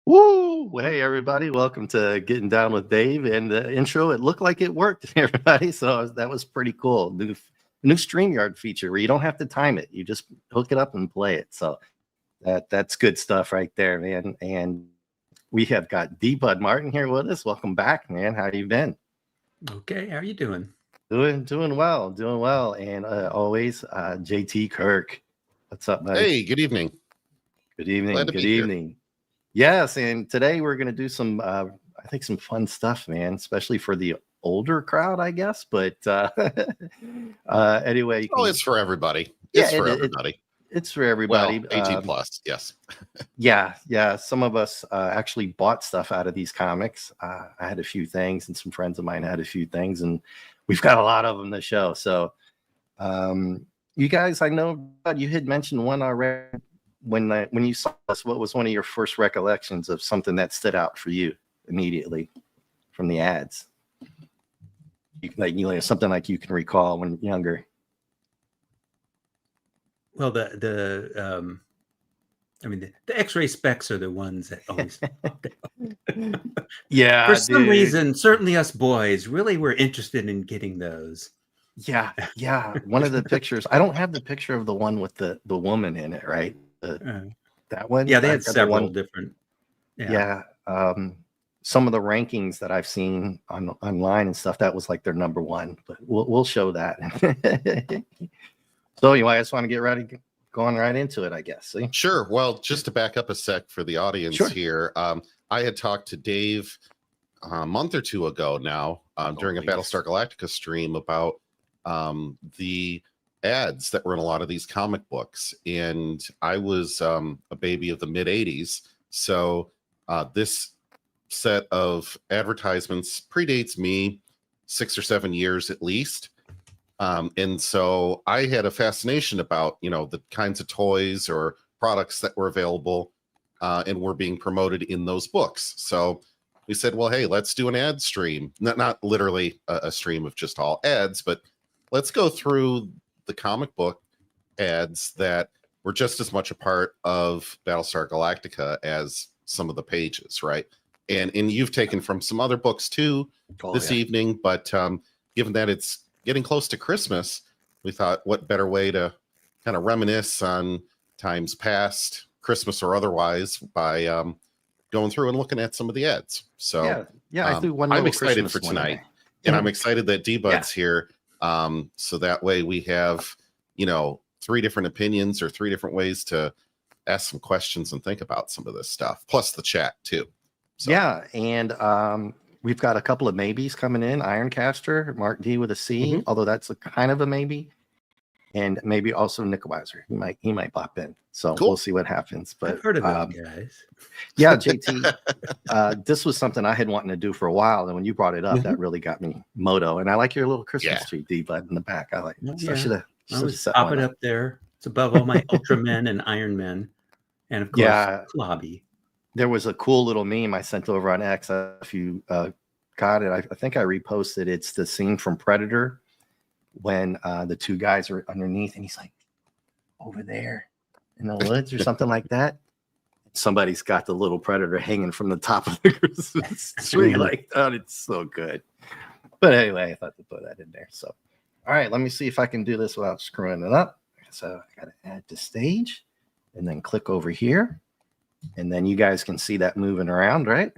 Woo! Hey, everybody. Welcome to Getting Down with Dave. And the intro, it looked like it worked, everybody. So that was pretty cool. New StreamYard feature where you don't have to time it. You just hook it up and play it. So that's good stuff right there, man. And we have got D. Bud Martin here with us. Welcome back, man. How you been? Okay. How are you doing? Doing well. And always, JT Kirk. What's up, buddy? Hey, good evening. Good evening. Yes, and today we're going to do some, I think, some fun stuff, man, especially for the older crowd, I guess. But anyway, it's for everybody. It's for everybody. It's for everybody. Well, 18 plus, yes. Yeah. Some of us actually bought stuff out of these comics. I had a few things, and some friends of mine had a few things, and we've got a lot of them to show. So, you guys, I know you had mentioned one already. When you saw this, what was one of your first recollections of something that stood out for you immediately from the ads? Something like you can recall when younger. Well, the X-ray specs are the ones that always. Yeah. For some reason, certainly us boys really were interested in getting those. Yeah. One of the pictures. I don't have the picture of the one with the woman in it, right? That one. Yeah, they had several different. Yeah. Some of the rankings that I've seen online and stuff, that was like their number one. But we'll show that. So I just want to get ready, going right into it, I guess. See? Sure. Well, just to back up a sec for the audience here, I had talked to Dave a month or two ago now during a Battlestar Galactica stream about the ads that were in a lot of these comic books, and I was a baby of the mid 80s, so this set of advertisements predates me 6 or 7 years at least, and so I had a fascination about the kinds of toys or products that were available and were being promoted in those books. So we said, well, hey, let's do an ad stream, not literally a stream of just all ads, but let's go through the comic book ads that were just as much a part of Battlestar Galactica as some of the pages, right? And you've taken from some other books too this evening, but given that it's getting close to Christmas, we thought what better way to kind of reminisce on times past, Christmas or otherwise, by going through and looking at some of the ads. So I threw one. I'm excited for tonight, and I'm excited that D-Bud's here. So that way we have, 3 different opinions or 3 different ways to ask some questions and think about some of this stuff, plus the chat too. So. Yeah. And we've got a couple of maybes coming in. Ironcaster, Mark D with a C, although that's a kind of a maybe. And maybe also Nickelweiser. He might pop in. So We'll see what happens. But I've heard of those guys. Yeah, JT. This was something I had wanting to do for a while. And when you brought it up, that really got me moto. And I like your little Christmas tree, D-Bud, in the back. I like it. So I should have pop it up there. It's above all my Ultramen and Iron Men. And of course, Klobby. There was a cool little meme I sent over on X. If you got it, I think I reposted. It's the scene from Predator when the 2 guys are underneath and he's like over there in the woods or something like that. Somebody's got the little Predator hanging from the top of the Christmas tree. Like, it's so good. But anyway, I thought to put that in there. So, all right, let me see if I can do this without screwing it up. So I got to add to stage and then click over here. And then you guys can see that moving around, right?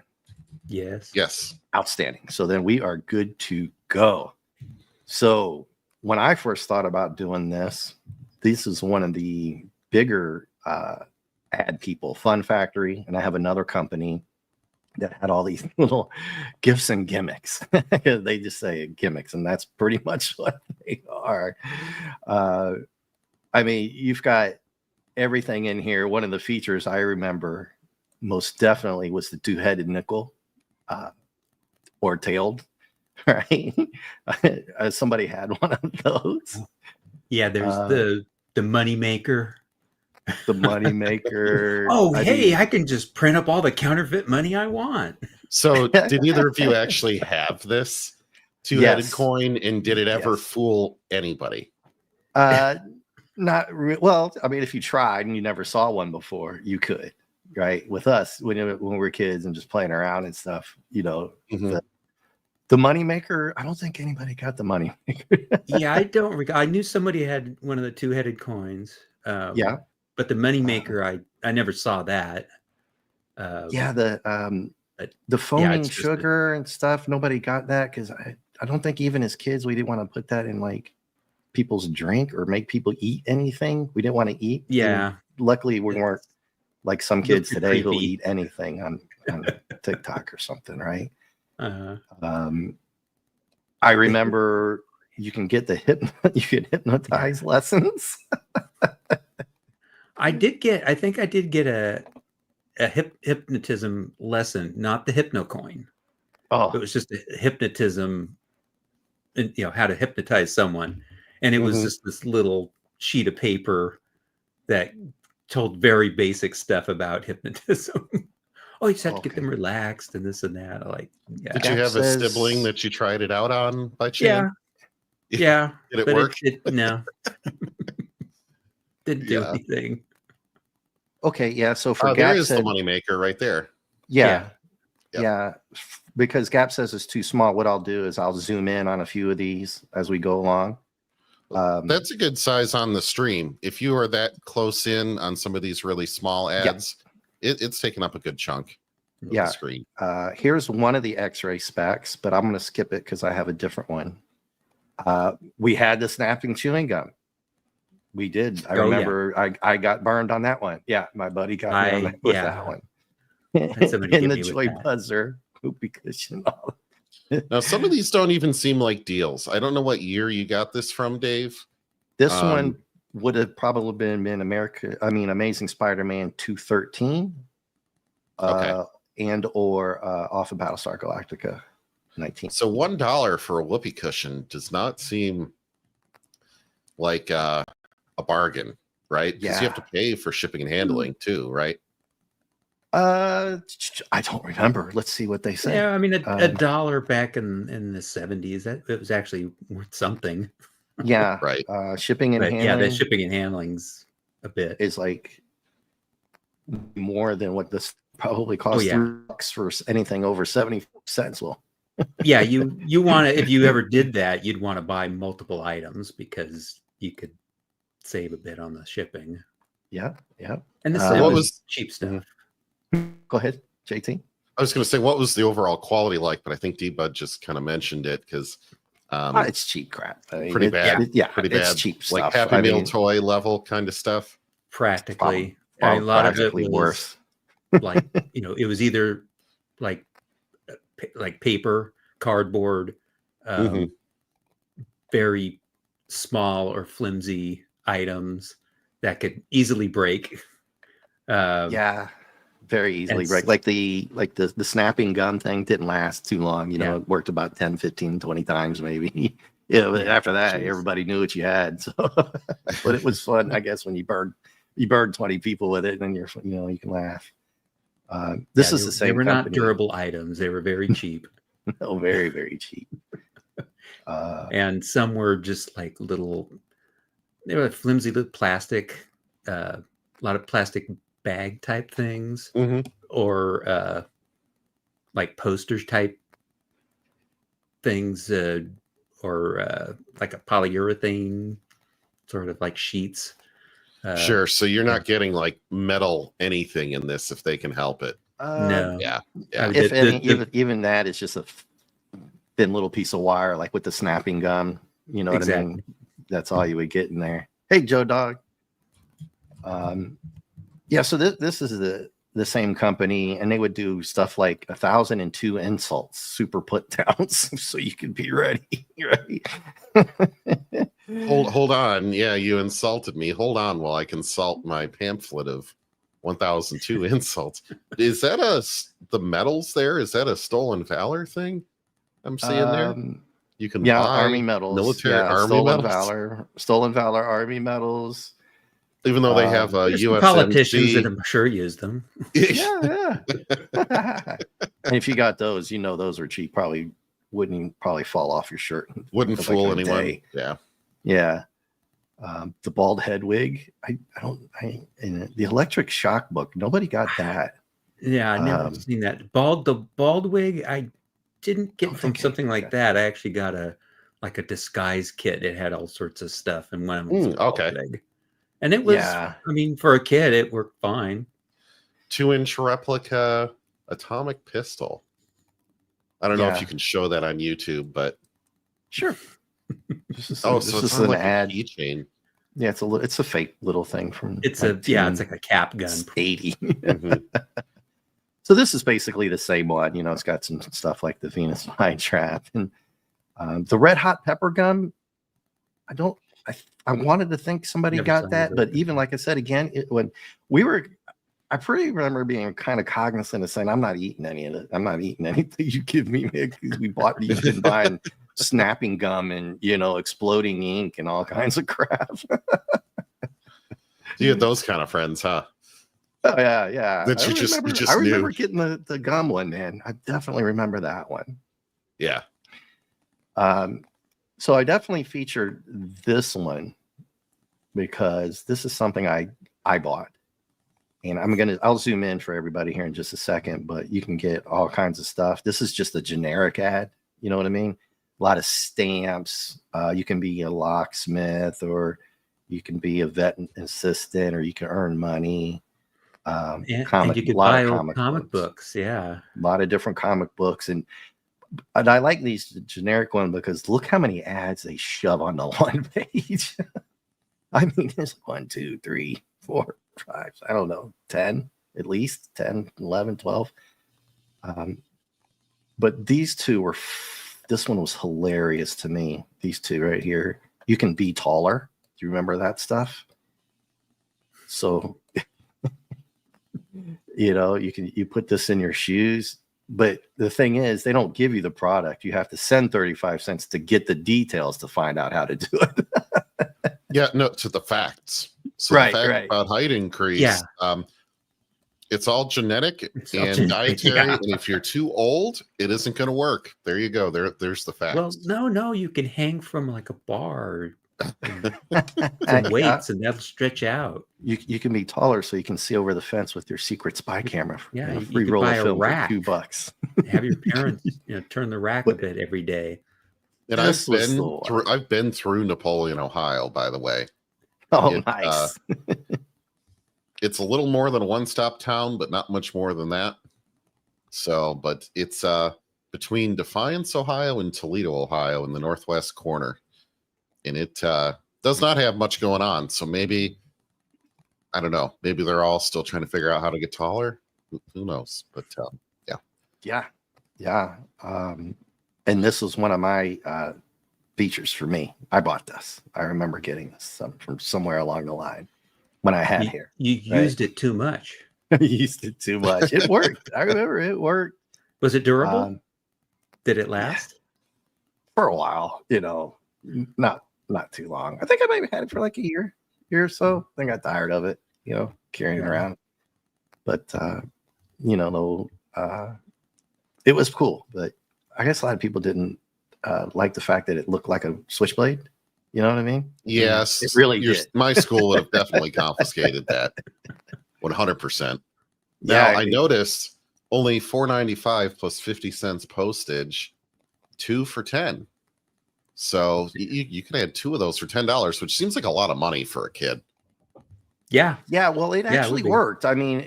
Yes. Outstanding. So then we are good to go. So when I first thought about doing this is one of the bigger ad people, Fun Factory, and I have another company that had all these little gifts and gimmicks. They just say gimmicks, and that's pretty much what they are. I mean, you've got everything in here. One of the features I remember most definitely was the 2-headed nickel, or tailed, right? Somebody had one of those. Yeah, there's the money maker. The money maker. I can just print up all the counterfeit money I want. So did either of you actually have this 2-headed coin, and did it ever fool anybody? Well, I mean, if you tried and you never saw one before, you could. right? With us when we were kids and just playing around and stuff, you know, Mhm. the money maker. I don't think anybody got the money maker. Yeah, I don't recall. I knew somebody had one of the two-headed coins. Yeah. But the money maker, I never saw that. Yeah, the Yeah, foaming it's just sugar and stuff. Nobody got that because I don't think even as kids we didn't want to put that in like people's drink or make people eat anything. We didn't want to eat. yeah. And luckily, we weren't like some kids Looks today who'll creepy. eat anything on TikTok or something, right? I remember you can get you can hypnotize lessons. I think I did get a hypnotism lesson, not the HypnoCoin. It Oh, was just a hypnotism, you know, how to hypnotize someone. And it was just this little sheet of paper that told very basic stuff about hypnotism. Oh, you just have to get them relaxed and this and that. Like, yeah. Did you have a sibling that you tried it out on by chance? Yeah. Did it work? No. Didn't do anything. okay. Yeah. So for there Gap is the moneymaker right there. Yeah. Because Gap says it's too small. What I'll do is I'll zoom in on a few of these as we go along. That's a good size on the stream. If you are that close in on some of these really small ads, it's taking up a good chunk of the screen. Here's one of the X-ray specs, but I'm going to skip it because I have a different one. We had the snapping chewing gum. We did. I remember I got burned on that one. Yeah, my buddy got me on that, with that one. And the joy buzzer, whoopee cushion. Now, some of these don't even seem like deals. I don't know what year you got this from, Dave. This one would have probably been Amazing Spider-Man 213, and or off of Battlestar Galactica 19. So $1 for a whoopee cushion does not seem like a bargain, right? Because you have to pay for shipping and handling too, right? I don't remember. Let's see what they say. Yeah, I mean, a dollar back in the 70s, it was actually worth something. Yeah, right. Shipping and handling. Yeah, the shipping and handling's a bit. Is like more than what this probably costs $3 for anything over 70 cents. Well, yeah, you want to, if you ever did that, you'd want to buy multiple items because you could save a bit on the shipping. Yeah. And this was cheap stuff. Go ahead, JT. I was going to say, what was the overall quality like? But I think D-Bud just kind of mentioned it because it's cheap crap. Pretty bad. Pretty bad. It's cheap stuff. Like Happy Meal toy level kind of stuff. Practically. A lot of it was worse. Like, it was either like paper, cardboard, very small or flimsy items that could easily break. Very easily break. Like the snapping gun thing didn't last too long. It worked about 10, 15, 20 times maybe. But after that, everybody knew what you had. So, but it was fun, I guess, when you burned 20 people with it, and you can laugh. This is the same. They were company. Not durable items. They were very cheap. No, very, very cheap. And some were just like they were flimsy little plastic, a lot of plastic bag type things, or like posters type things, or like a polyurethane sort of like sheets. Sure. So you're not getting like metal anything in this if they can help it. No. Yeah. If even that is just a thin little piece of wire, like with the snapping gum. You know what I mean? That's all you would get in there. Hey, Joe Dog. So this is the same company, and they would do stuff like 1,002 insults, super put downs, so you can be ready. Right? Hold on. Yeah, you insulted me. Hold on while I consult my pamphlet of 1,002 insults. Is that the medals there? Is that a stolen valor thing I'm seeing there? You can buy Army medals, military Army medals? Stolen valor Army medals. Even though they have a USMC. Politicians that I'm sure use them. Yeah. And if you got those, those are cheap. Wouldn't fall off your shirt. Wouldn't fool anyone. Yeah. Yeah. The bald head wig. And the electric shock book. Nobody got that. Yeah, I never seen that. The bald wig I didn't get from something like that. I actually got a disguise kit. It had all sorts of stuff, and one of them was a bald wig. And it was, I mean, for a kid, it worked fine. 2-inch replica atomic pistol. I don't know if you can show that on YouTube, but sure. So it's an ad keychain. Yeah, it's a fake little thing from. It's like a cap gun. 80. So this is basically the same one. It's got some stuff like the Venus flytrap and the red hot pepper gun. I wanted to think somebody got that, but even like I said again, when we were, I pretty remember being kind of cognizant of saying, I'm not eating any of it. I'm not eating anything you give me, because we bought these and buying snapping gum and exploding ink and all kinds of crap. You had those kind of friends, huh? Oh yeah. That you just I remember getting the gum one, man. I definitely remember that one. Yeah. So I definitely featured this one because this is something I bought. And I'll zoom in for everybody here in just a second, but you can get all kinds of stuff. This is just a generic ad. You know what I mean? A lot of stamps. You can be a locksmith, or you can be a vet assistant, or you can earn money. And you could buy old comic books. Yeah. A lot of different comic books. And I like these generic ones because look how many ads they shove on the one page. I mean, there's 1, 2, 3, 4, 5, I don't know, 10, at least 10, 11, 12. But these two this one was hilarious to me. These two right here. You can be taller. Do you remember that stuff? So, you put this in your shoes. But the thing is, they don't give you the product. You have to send 35 cents to get the details to find out how to do it. Yeah, no, to the facts. So the fact about height increase, it's all genetic and dietary. Yeah. And if you're too old, it isn't going to work. There you go. There's the facts. Well, no, you can hang from like a bar. Some weights and that'll stretch out. You can be taller so you can see over the fence with your secret spy camera. Yeah, free roll of film for $2. Have your parents turn the rack a bit every day. And I've been through Napoleon, Ohio, by the way. Oh, nice. It's a little more than a one-stop town, but not much more than that. So, but it's between Defiance, Ohio, and Toledo, Ohio, in the northwest corner. And it does not have much going on. So maybe, I don't know, maybe they're all still trying to figure out how to get taller. Who knows? But yeah. And this was one of my features for me. I bought this. I remember getting this from somewhere along the line when I had hair. You used it too much. I used it too much. It worked. I remember it worked. Was it durable? Did it last? For a while, not too long. I think I might have had it for like a year or so. Then got tired of it, carrying it around. But it was cool. But I guess a lot of people didn't like the fact that it looked like a switchblade. You know what I mean? Yes, it really did. My school would have definitely confiscated that 100%. Yeah, now I noticed only $4.95 plus 50 cents postage, 2 for $10. So you can add 2 of those for $10, which seems like a lot of money for a kid. Yeah. Well, it actually worked. I mean,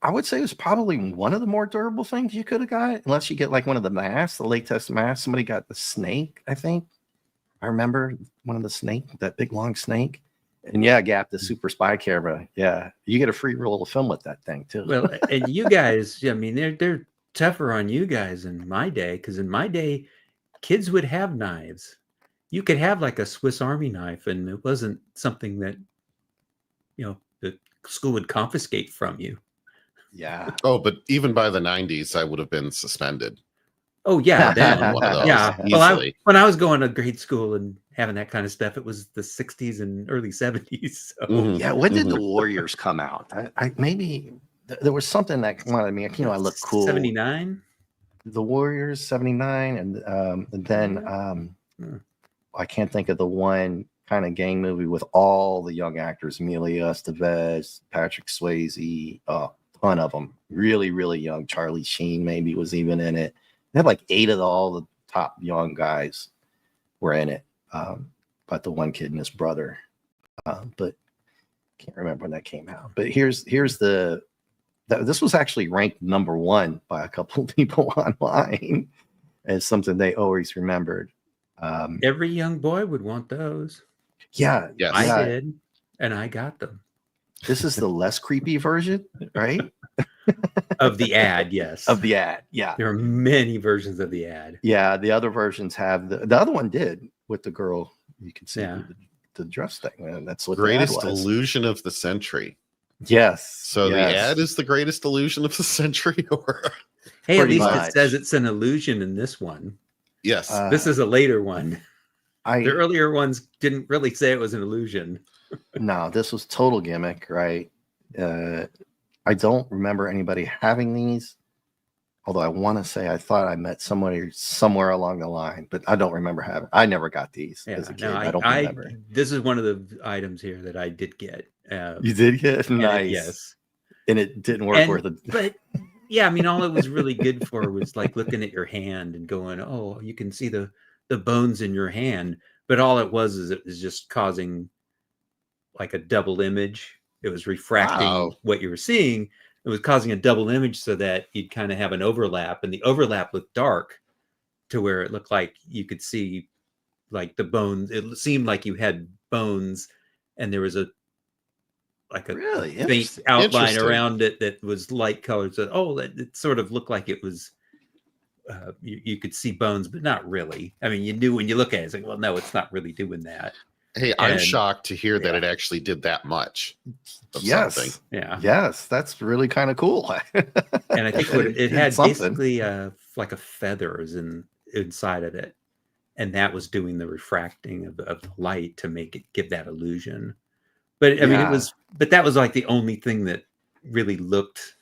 I would say it was probably one of the more durable things you could have got, unless you get like one of the masks, the latex mask. Somebody got the snake, I think. I remember one of the snake, that big long snake. And Gap, the super spy camera. Yeah. You get a free roll of film with that thing too. Well, and you guys, I mean, they're tougher on you guys in my day, because in my day, kids would have knives. You could have like a Swiss Army knife, and it wasn't something that, the school would confiscate from you. Yeah. Oh, but even by the 90s, I would have been suspended. Oh, yeah. One of those, yeah. Well, when I was going to grade school and having that kind of stuff, it was the 60s and early 70s. So. Yeah. When did the Warriors come out? Maybe there was something that wanted me. I look cool. 79. The Warriors 79, and then I can't think of the one kind of gang movie with all the young actors, Emilio Estevez, Patrick Swayze, a ton of them, really, really young. Charlie Sheen maybe was even in it. They had like 8 of all the top young guys were in it, but the one kid and his brother. But can't remember when that came out. But here's this was actually ranked number 1 by a couple of people online as something they always remembered. Every young boy would want those. Yeah, Yes. I did, and I got them. This is the less creepy version, right? Of the ad, yes. Of the ad, yeah. There are many versions of the ad. Yeah, the other versions have the other one did with the girl. You can see the dress thing. And that's what Greatest the ad was. illusion of the century. Yes. So yes. the ad is the greatest illusion of the century, or hey, at Pretty least much. it says it's an illusion in this one. yes. This is a later one. The The earlier ones didn't really say it was an illusion. No, this was total gimmick, right? I don't remember anybody having these, although I want to say I thought I met somebody somewhere along the line, but I don't remember having. I never got these as a kid. No, I don't remember. This is one of the items here that I did get. You did get nice, yes, and it didn't work worth it. But yeah, I mean, all it was really good for was like looking at your hand and going, "Oh, you can see the bones in your hand." But all it was is it was just causing like a double image. It was refracting what you were seeing. It was causing a double image so that you'd kind of have an overlap, and the overlap looked dark to where it looked like you could see like the bones. It seemed like you had bones, and there was a really faint outline around it that was light colored. So it sort of looked like it was you could see bones, but not really. I mean, you knew when you look at it, it's like, well, no, it's not really doing that. Hey, I'm shocked to hear that it actually did that much. Yes. Something. Yeah. Yes, that's really kind of cool. And I think it had basically like a feathers inside of it, and that was doing the refracting of the light to make it give that illusion. But I mean, that was like the only thing that really looked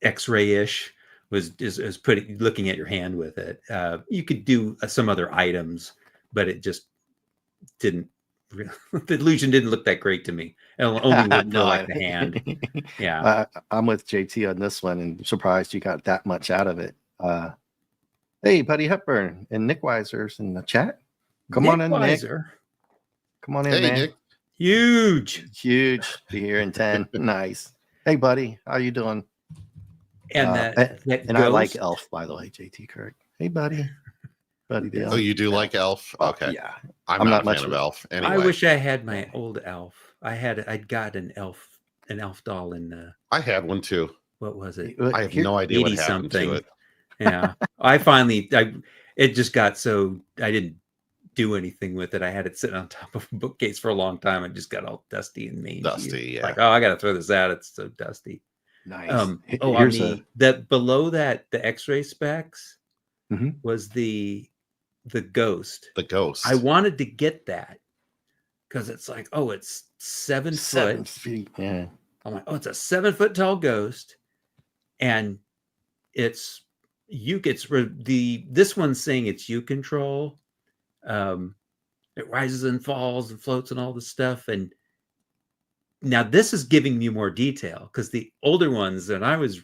X-ray-ish was looking at your hand with it. You could do some other items, but it just didn't. The illusion didn't look that great to me. It only looked more like the hand. Yeah, I'm with JT on this one, and surprised you got that much out of it. Hey, Buddy Hepburn and Nick Weiser's in the chat. Come on in, Nick. Come on in, man. Nick. Huge. Be here in 10. Nice. Hey, buddy, how you doing? And and I like Elf, by the way, JT Kirk. Hey, buddy. The Oh, you do like Elf? Okay. Yeah. I'm not a fan of Elf. Anyway. I wish I had my old Elf. I'd got an Elf doll in I had one too. What was it? I have no idea what happened to it. Yeah. It just got so I didn't do anything with it. I had it sitting on top of a bookcase for a long time. It just got all dusty and mangy. Dusty, yeah. Like, I got to throw this out. It's so dusty. Nice. That below that, the X-ray specs was the ghost. The ghost. I wanted to get that because it's like, it's 7 feet. Yeah. I'm like, it's a 7 foot tall ghost, and this one's saying it's you control. It rises and falls and floats and all this stuff. And now this is giving me more detail because the older ones that I was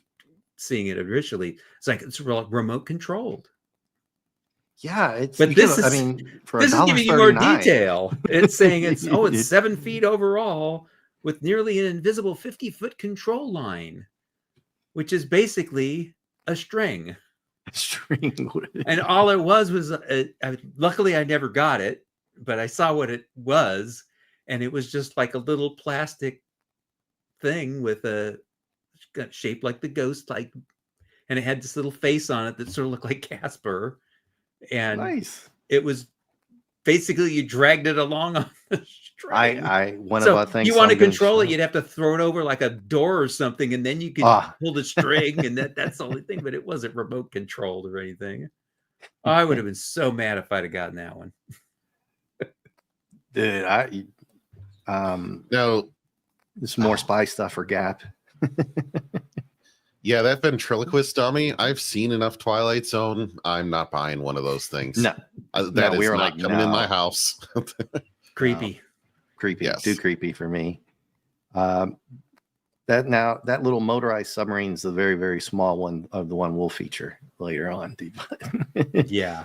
seeing it originally, it's like it's remote controlled. Yeah, it's. But this is giving you more detail. It's saying it's 7 feet overall with nearly an invisible 50-foot control line, which is basically a string. And all it was luckily I never got it, but I saw what it was, and it was just like a little plastic thing with a shape like the ghost, and it had this little face on it that sort of looked like Casper. And nice. It was basically you dragged it along on the string. One of our things. You want to control it, you'd have to throw it over like a door or something, and then you could pull the string, and that's the only thing. But it wasn't remote controlled or anything. I would have been so mad if I'd have gotten that one. Dude, no, there's more spy stuff for Gap. Yeah, that ventriloquist dummy. I've seen enough Twilight Zone. I'm not buying one of those things. No, that is not coming in my house. Creepy. Creepy, Yes. too creepy for me. That little motorized submarine is the very, very small one of the one we'll feature later on. Yeah.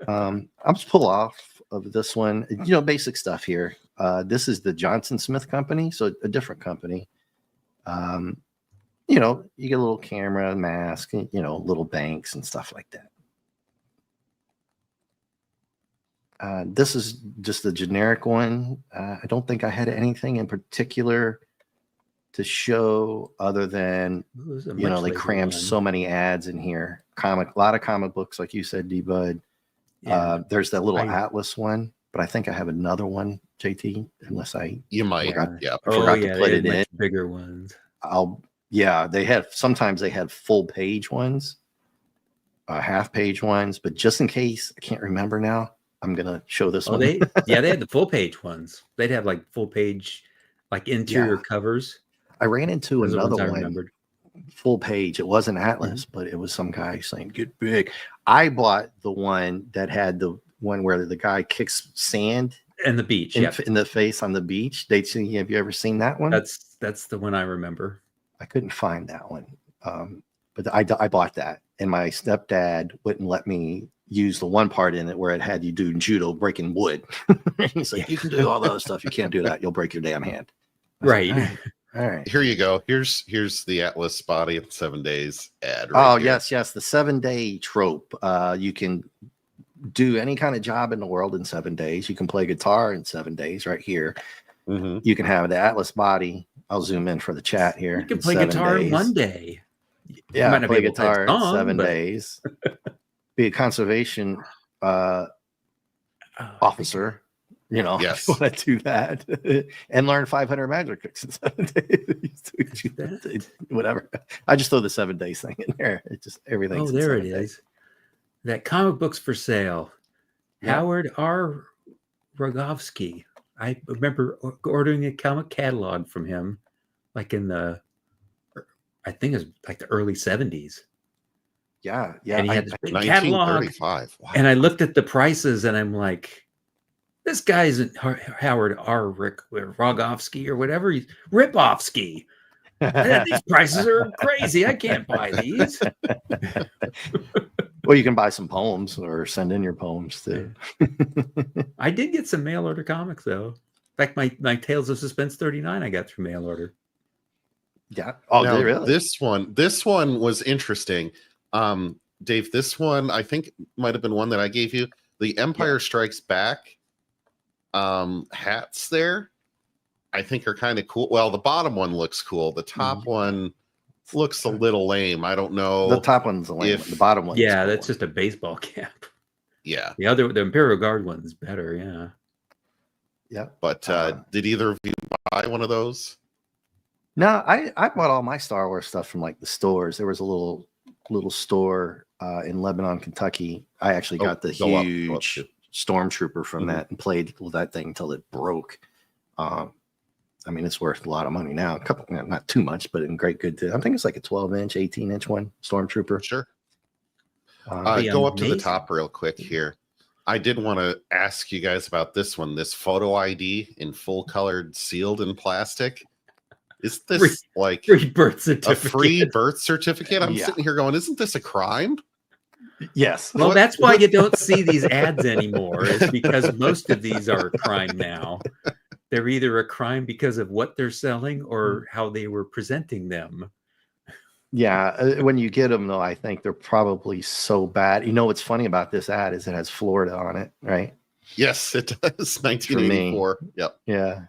I'll just pull off of this one. Basic stuff here. This is the Johnson Smith Company, so a different company. You get a little camera, mask, little banks and stuff like that. This is just a generic one. I don't think I had anything in particular to show other than, they crammed so many ads in here. A lot of comic books, like you said, D-Bud. Yeah. There's that little Atlas one, but I think I have another one, JT, unless you might. forgot Yeah. to put it in. Bigger ones. Sometimes they had full page ones, half page ones, but just in case, I can't remember now. I'm gonna show this one. They had the full page ones. They'd have like full page, like interior covers. I ran into another one, full page. It wasn't Atlas, but it was some guy saying "get big." I bought the one that had the one where the guy kicks sand and the beach, in the face on the beach. Have you ever seen that one? That's the one I remember. I couldn't find that one, but I bought that, and my stepdad wouldn't let me use the one part in it where it had you do judo breaking wood. He's like, you can do all those stuff. You can't do that. You'll break your damn hand. Right. Like, all right. Here you go. Here's the Atlas body of 7 days ad. Yes. The 7-day trope. You can do any kind of job in the world in 7 days. You can play guitar in 7 days right here. Mm-hmm. You can have the Atlas body. I'll zoom in for the chat here. You can play guitar in 1 day. Yeah, might not play guitar in 7 days. Be a conservation officer, Yes. if you want to do that and learn 500 magic tricks in 7 days. Whatever. I just throw the 7 days thing in there. It just everything's. Oh, there it is. That comic books for sale. Yeah. Howard R. Rogovsky. I remember ordering a comic catalog from him, like in I think it was like the early 70s. Yeah. And he had this big 1935. Wow. And I looked at the prices and I'm like, this guy isn't Howard R. Rogovsky or whatever. He's Ripovsky. These prices are crazy. I can't buy these. Well, you can buy some poems or send in your poems too. I did get some mail order comics though. In fact, my Tales of Suspense 39 I got through mail order. Yeah. Oh, now, really? This one was interesting. Dave, this one I think might have been one that I gave you. The Empire Strikes Back hats there, I think are kind of cool. Well, the bottom one looks cool. The top one looks a little lame. I don't know. The top one's the lame. The bottom one. Yeah, that's just a baseball cap. Yeah. The Imperial Guard one's better. Yeah. Yeah. But did either of you buy one of those? No, I bought all my Star Wars stuff from like the stores. There was a little store in Lebanon, Kentucky. I actually got the huge Stormtrooper from that and played with that thing until it broke. I mean, it's worth a lot of money now. Not too much, but in great good. I think it's like a 12-inch, 18-inch one, Stormtrooper. Sure. Go up to the top real quick here. I did want to ask you guys about this one, this photo ID in full colored, sealed in plastic. Is this like free birth certificate? A free birth certificate? I'm sitting here going, isn't this a crime? Yes. Well, that's why you don't see these ads anymore, is because most of these are a crime now. They're either a crime because of what they're selling or how they were presenting them. Yeah. When you get them, though, I think they're probably so bad. What's funny about this ad is it has Florida on it, right? Yes, it does. 1984. Yep. Yeah.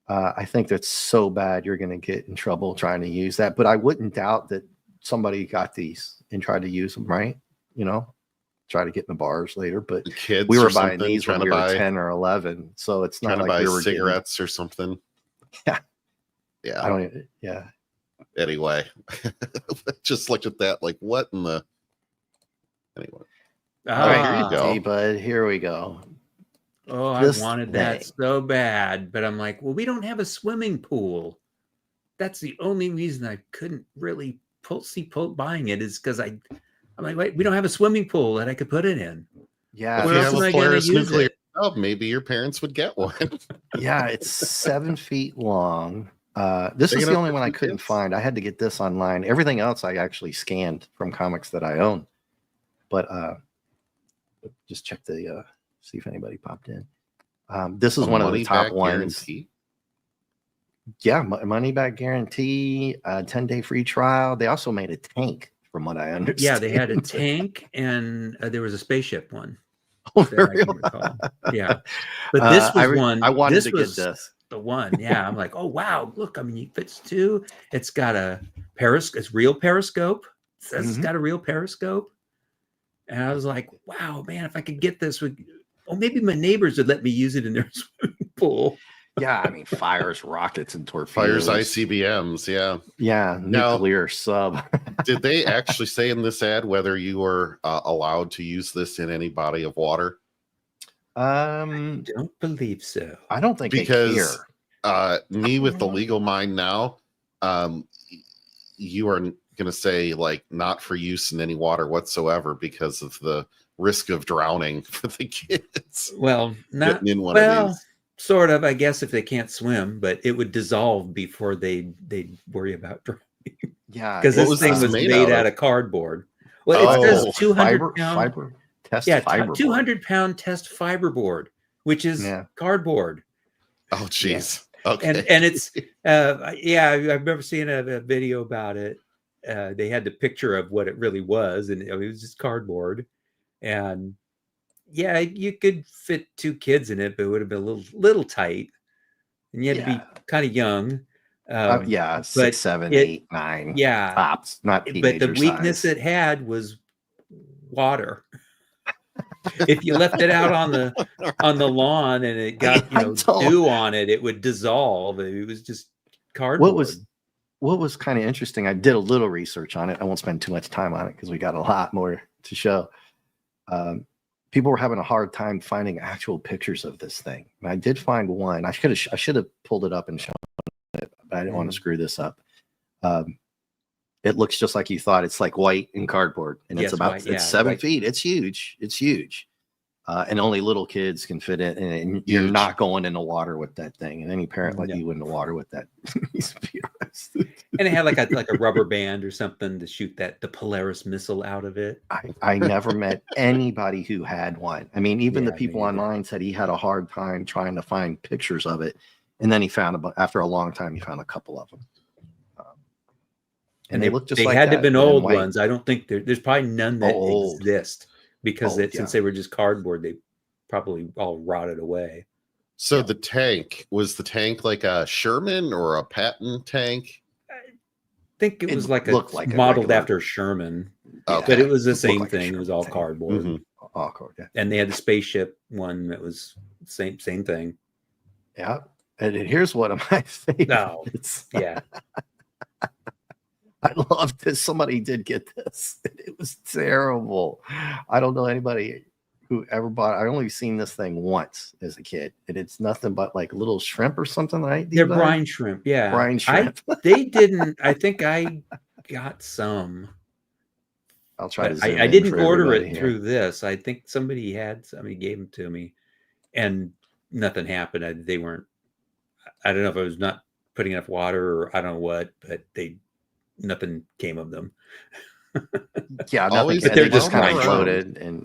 I think that's so bad you're going to get in trouble trying to use that. But I wouldn't doubt that somebody got these and tried to use them, right? Try to get in the bars later. But kids, we were buying these when we were 10 or 11. So it's not like we were cigarettes or something. Yeah. Yeah. I don't even, yeah. Anyway, just looked at that like, what in the... Anyway. All right, here you go. Hey, bud, here we go. Oh, I wanted that so bad, but I'm like, well, we don't have a swimming pool. That's the only reason I couldn't really buying it is because I'm like, wait, we don't have a swimming pool that I could put it in. Yeah, if you have a Polaris nuclear Oh, maybe your parents would get one. Yeah, it's 7 feet long. This Big is the enough only for one I 2 couldn't kids? find. I had to get this online. Everything else I actually scanned from comics that I own. But just check the see if anybody popped in. This is A one of the money top back ones. guarantee? Yeah, money back guarantee, 10-day free trial. They also made a tank, from what I understand. Yeah, they had a tank and there was a spaceship one Oh, that I really? can recall. Yeah, but this was one. I wanted this to was get this. the one. Yeah, I'm like, oh wow, look. I mean, it fits two. It's got a it's real periscope. It says it's got a real periscope. And I was like, wow, man, if I could get this, maybe my neighbors would let me use it in their swimming pool. Yeah, I mean, fires, rockets, and Fires torpedoes. ICBMs, yeah. Yeah, Now- nuclear sub. Did they actually say in this ad whether you were allowed to use this in any body of water? Don't believe so. I don't think Because they care. Me with the legal mind now, you are going to say like not for use in any water whatsoever because of the risk of drowning for the kids. Well, not Getting in one of these. sort of, I guess, if they can't swim, but it would dissolve before they'd worry about drowning. Yeah, Because What this was thing this was made made out out of? of cardboard. Well, it Oh, says 200 pound. fiber test Yeah, fiber. 200-pound test fiberboard, which is cardboard. Oh, geez. Okay. And it's I remember seeing a video about it. They had the picture of what it really was, and it was just cardboard. And yeah, you could fit 2 kids in it, but it would have been a little tight, and you had to be kind of young. Yeah, 6, 7, 8, 9. Yeah, tops, not teenager but the weakness size. it had was water. If you left it out on the lawn and it got dew on it, it would dissolve. It was just cardboard. What was kind of interesting, I did a little research on it. I won't spend too much time on it because we got a lot more to show. People were having a hard time finding actual pictures of this thing. And I did find one. I should have pulled it up and shown it, but I didn't want to screw this up. It looks just like you thought. It's like white and cardboard, and it's about it's 7 feet. It's huge. It's huge, and only little kids can fit in. And you're not going in the water with that thing. And any parent let you in the water with that needs to be arrested. And it had like a rubber band or something to shoot the Polaris missile out of it. I never met anybody who had one. I mean, even the people online said he had a hard time trying to find pictures of it, and then he found after a long time he found a couple of them. And they look just like they had to have been old white. ones. I don't think there's probably none that exist because since they were just cardboard, they probably all rotted away. So the tank, was the tank like a Sherman or a Patton tank? I think it was modeled after a Sherman, okay. But it was the same thing. It was all cardboard. Mm-hmm. All cardboard. And they had the spaceship one that was same thing. Yeah. And here's one of my favorites. Oh, yeah. I love this. Somebody did get this. It was terrible. I don't know anybody who ever bought it. I only seen this thing once as a kid, and it's nothing but like little shrimp or something, right? They're brine shrimp. Yeah. Brine shrimp. They didn't. I think I got some. I'll try to. I didn't order it through this. I think somebody gave them to me, and nothing happened. They weren't. I don't know if I was not putting enough water or I don't know what, but nothing came of them. Yeah, nothing. But they're just kind kind of floated, and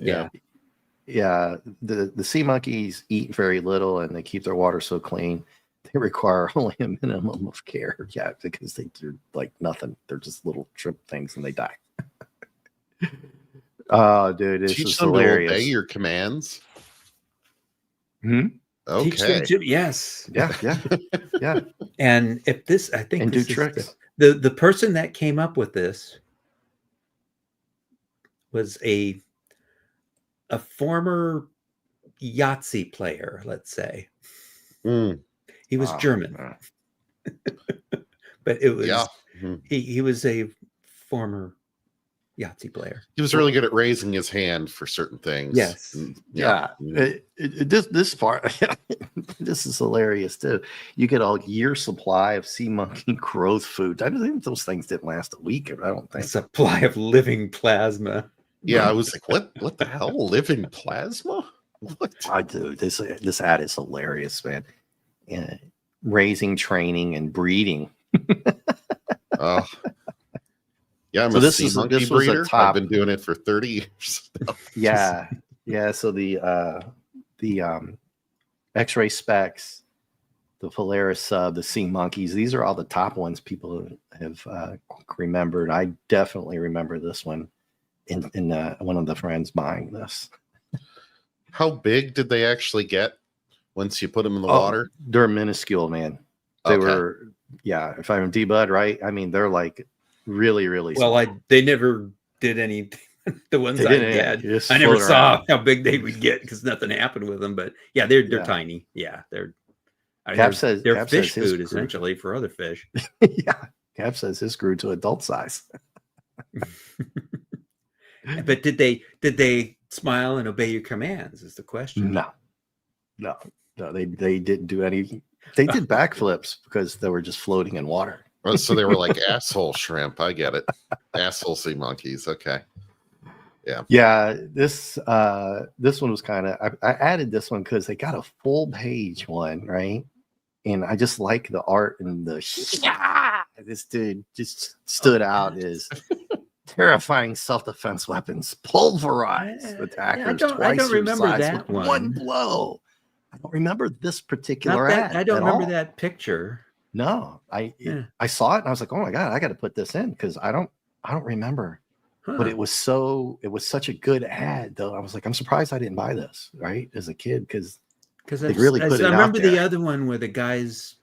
the sea monkeys eat very little, and they keep their water so clean. They require only a minimum of care. Yeah, because they're like nothing. They're just little shrimp things, and they die. Oh, dude, this is hilarious. To obey your commands. Hmm. Okay. Teach them to, yes. Yeah. And if this, I think, and do tricks. The person that came up with this was a former Yahtzee player, let's say. He was German, but it was he was a former Yahtzee player. He was really good at raising his hand for certain things. Yes. This part, this is hilarious too. You get a year's supply of sea monkey growth food. I think those things didn't last a week. I don't think. A supply of living plasma. Yeah, I was like, what the hell? Living plasma? What? I do. This ad is hilarious, man. Raising, training, and breeding. Oh, yeah. I'm So a this sea is monkey this was a breeder. I've top. been doing it for 30 years. Yeah, yeah. So the X-ray specs, the Polaris sub, the sea monkeys. These are all the top ones people have remembered. I definitely remember this one in one of the friends buying this. How big did they actually get once you put them in the Oh, water? They're minuscule, man. They were, yeah. If I'm D-Bud, right? I mean, they're like really, really small. Well, they never did anything. The ones I had, I never saw how big they would get because nothing happened with them. But yeah, they're tiny. Yeah, they're fish food essentially for other fish. Yeah, Cap says his grew to adult size. But did they smile and obey your commands? Is the question. No. They didn't do any. They did backflips because they were just floating in water. Oh, so they were like asshole shrimp. I get it. Asshole sea monkeys. Okay. Yeah. This one was kind of. I added this one because they got a full page one, right? And I just like the art and this dude just stood out as terrifying self-defense weapons pulverize attackers I don't remember that one blow. I don't remember this particular ad. I don't remember that picture. No, I saw it and I was like, oh my God, I got to put this in because I don't remember. Huh. But it was such a good ad though. I was like, I'm surprised I didn't buy this right as a kid because they really put it out there. I remember the other one where the guys.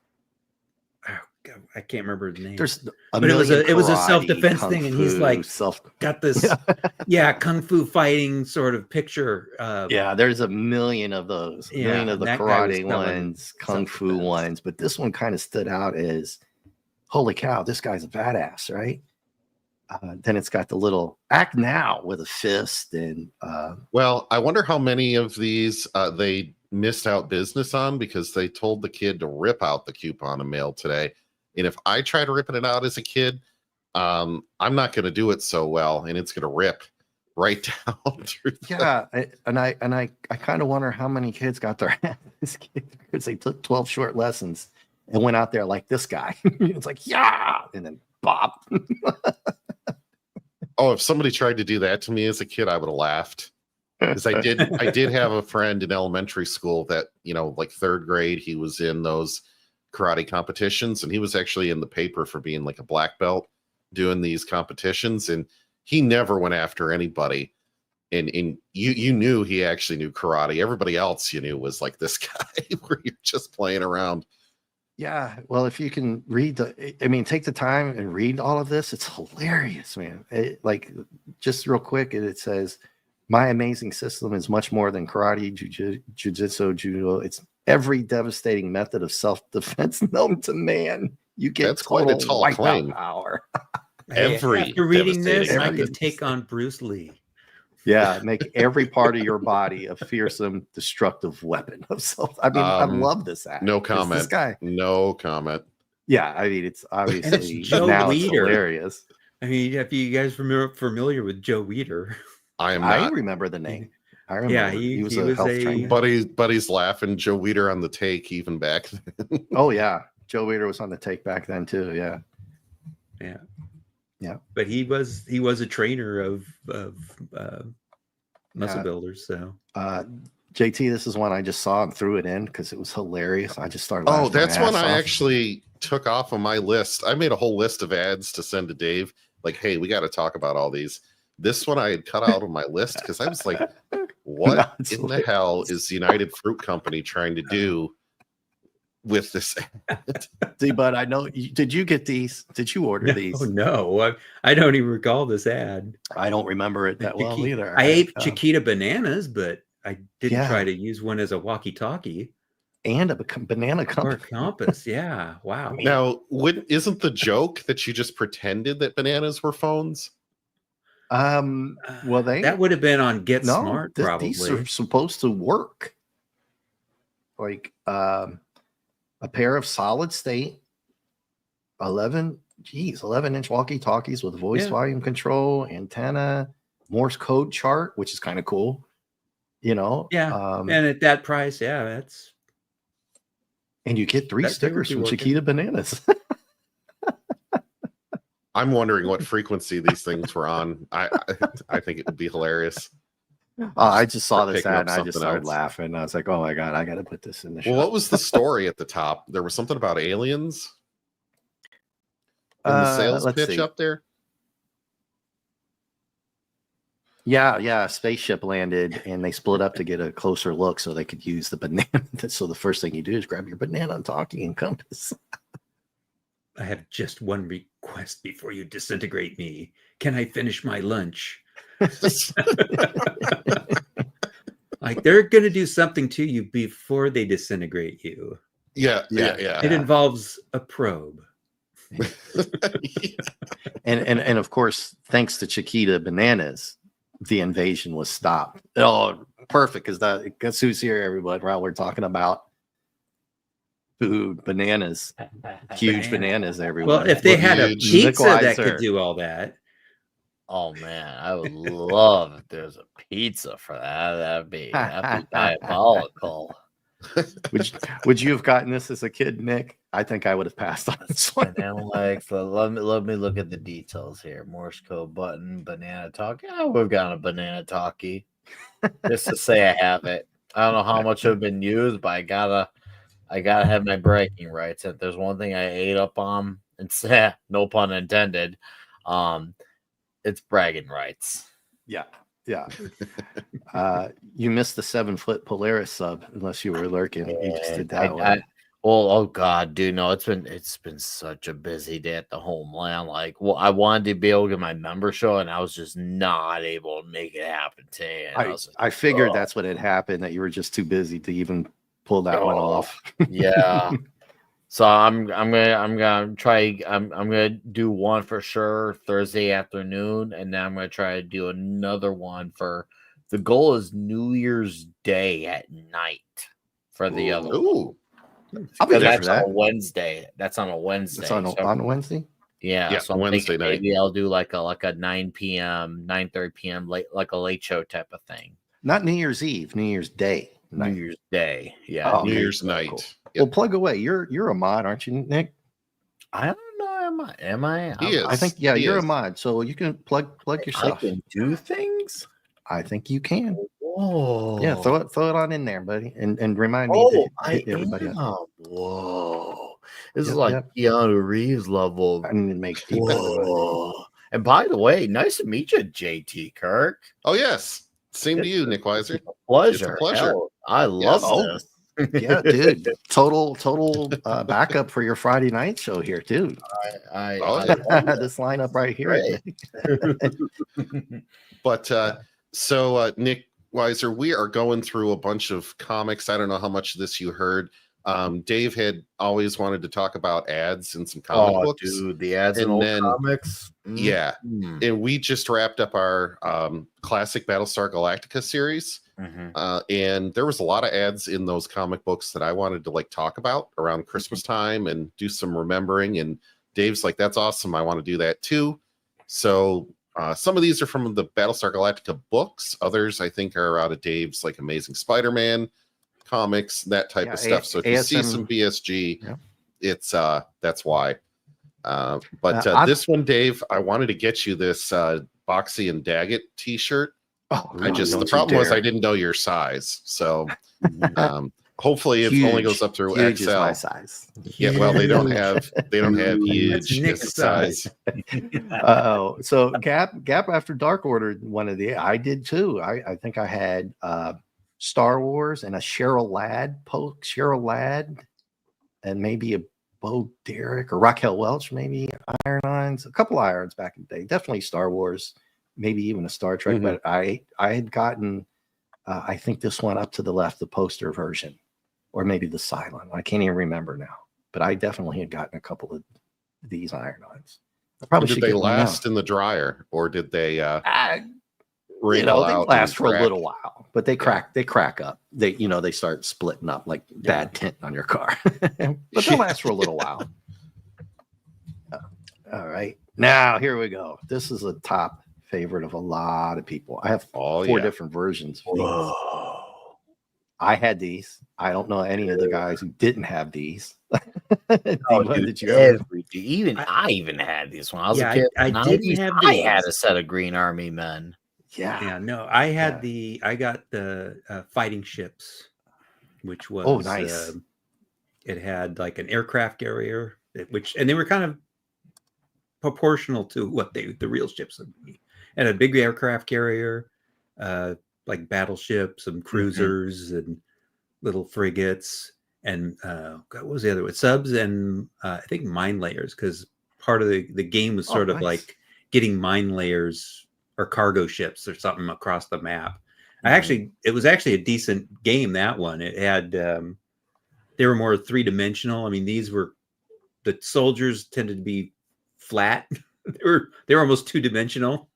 I can't remember his name. But it was a self-defense thing, and he's like got this kung fu fighting sort of picture. There's a million of those. A million of the karate ones, kung fu ones, but this one kind of stood out as, holy cow, this guy's a badass, right? Then it's got the little act now with a fist and. Well, I wonder how many of these they missed out business on because they told the kid to rip out the coupon and mail today. And if I try to rip it out as a kid, I'm not going to do it so well, and it's going to rip right down through. I kind of wonder how many kids got their ass kicked because they took 12 short lessons and went out there like this guy. It's like and then bop. Oh, if somebody tried to do that to me as a kid, I would have laughed. Because I did have a friend in elementary school that, like third grade, he was in those karate competitions, and he was actually in the paper for being like a black belt doing these competitions, and he never went after anybody. And you knew he actually knew karate. Everybody else you knew was like this guy where you're just playing around. Yeah, well, if you can read take the time and read all of this, it's hilarious, man. Just real quick, it says, my amazing system is much more than karate, jiu-jitsu, judo. It's every devastating method of self-defense known to man. You get That's quite a tall claim. Power. After reading this, I could take on Bruce Lee. Yeah, make every part of your body a fearsome, destructive weapon of self. I mean, I love this ad. No comment. This guy. No comment. Yeah, I mean, it's obviously and it's Joe now Weider. It's hilarious. I mean, if you guys are familiar with Joe Weider. I remember the name. I remember. Yeah, he was a health trainer. Buddy's laughing. Joe Weider on the take even back then. Oh yeah, Joe Weider was on the take back then too. Yeah. But he was a trainer of muscle builders. So JT, this is one I just saw and threw it in because it was hilarious. I just started. Oh, that's one I actually took off of my list. I made a whole list of ads to send to Dave. Like, hey, we got to talk about all these. This one I had cut out of my list because I was like, what in the hell is the United Fruit Company trying to do with this ad? See, but I know, did you get these? Did you order these? No, I don't even recall this ad. I don't remember it that well either. I ate Chiquita bananas, but I didn't try to use one as a walkie-talkie. And a banana compass. Or compass, yeah. Wow. Now, isn't the joke that you just pretended that bananas were phones? Well, that would have been on Get Smart, probably. These are supposed to work. Like a pair of solid state 11-inch walkie-talkies with voice volume control, antenna, Morse code chart, which is kind of cool. you know. Yeah, and at that price, yeah, and you get 3 that would stickers be from working. Chiquita Bananas. I'm wondering what frequency these things were on. I think it would be hilarious. I just saw this Picking ad up and I just something started else. laughing. I was like, oh my God, I got to put this in the Well, shop. what was the story at the top? There was something about aliens in the sales let's pitch see. up there. Yeah, a spaceship landed and they split up to get a closer look so they could use the banana. So the first thing you do is grab your banana and talkie and compass. I have just one request before you disintegrate me. Can I finish my lunch? Like they're going to do something to you before they disintegrate you. Yeah. It involves a probe. and of course, thanks to Chiquita Bananas, the invasion was stopped. Oh, perfect, because guess who's here, everybody? While we're talking about food, bananas, huge bananas, everyone. Well, if they had a pizza that could do all that. Oh man, I would love if there's a pizza for that. That'd be diabolical. Would you have gotten this as a kid, Nick? I think I would have passed on this one. And I'm like, so let me look at the details here. Morse code button, banana talkie. I would have gotten a banana talkie just to say I have it. I don't know how much have been used, but I gotta have my bragging rights. If there's one thing I ate up on, it's no pun intended. It's bragging rights. Yeah. You missed the 7-foot Polaris sub unless you were lurking. You just did that one. Oh God, dude, no, it's been such a busy day at the homeland. Like, well, I wanted to be able to get my membership, and I was just not able to make it happen today. I figured that's what had happened, that you were just too busy to even pull that one off. Yeah. So I'm gonna do one for sure Thursday afternoon, and then I'm gonna try to do another one for. The goal is New Year's Day at night for the other. Ooh. I'll be there That's for that. on a Wednesday. That's on a Wednesday. It's on Wednesday. Yeah, so I'm Wednesday night. maybe I'll do like a 9 p.m., 9:30 p.m. like a late show type of thing. Not New Year's Eve, New Year's Day. New Year's Day. Yeah. Oh, New Year's night. Cool. Yep. Well, plug away. You're a mod, aren't you, Nick? I don't know. Am I? He is. I think He you're is. a mod, so you can plug I yourself. can do things. I think you can. Whoa. Yeah, throw it on in there, buddy, and remind me to hit everybody up. Whoa. This is like Keanu Reeves level. I need to make deep. Whoa. And by the way, nice to meet you, JT Kirk. Oh yes. Same to you, Nick Weiser. Pleasure. It's a pleasure. Hell, I love this. Yeah, dude. Total backup for your Friday night show here, too. I This lineup right here. But so Nick Weiser, we are going through a bunch of comics. I don't know how much of this you heard. Dave had always wanted to talk about ads in some comic books. Dude, the ads in old comics. Yeah. And we just wrapped up our classic Battlestar Galactica series. And there was a lot of ads in those comic books that I wanted to like talk about around Christmas time and do some remembering. And Dave's like, that's awesome. I want to do that too. So some of these are from the Battlestar Galactica books. Others I think are out of Dave's like Amazing Spider-Man comics, that type of stuff. So if you see some BSG, it's that's why. But this one, Dave, I wanted to get you this Boxy and Daggett t-shirt. Oh, The problem was I didn't know your size, so hopefully it only goes up through huge XL. is my size. Yeah, well they don't have huge Nick's size. Oh, so Gap After Dark ordered one of the. I did too. I think I had Star Wars and a Cheryl Ladd, and maybe a Bo Derek or Raquel Welch, maybe Iron-Ons, a couple Irons back in the day. Definitely Star Wars. Maybe even a Star Trek, but I had gotten, I think this one up to the left, the poster version, or maybe the silent. I can't even remember now, but I definitely had gotten a couple of these Iron-Ons. Did they last in the dryer, or did they? They last for a little while, but they crack. They crack up. They start splitting up like bad tint on your car, but they'll last for a little while. All right, now here we go. This is a top favorite of a lot of people. I have four different versions. I had these. I don't know any of the guys who didn't have these. Oh, D-Bud, dude, did you ever? I even had these when I was a Yeah, kid. I didn't 90s, have I had these. a set of Green Army Men. Yeah, no, I had Yeah. I got the fighting ships, which was Oh, nice. it had like an aircraft carrier, and they were kind of proportional to what the real ships would be. And a big aircraft carrier, like battleships and cruisers and little frigates, and what was the other one? Subs and I think mine layers, because part of the game was sort of nice. like getting mine layers or cargo ships or something across the map. It was actually a decent game, that one. It had they were more three-dimensional. I mean, the soldiers tended to be flat. they were almost two-dimensional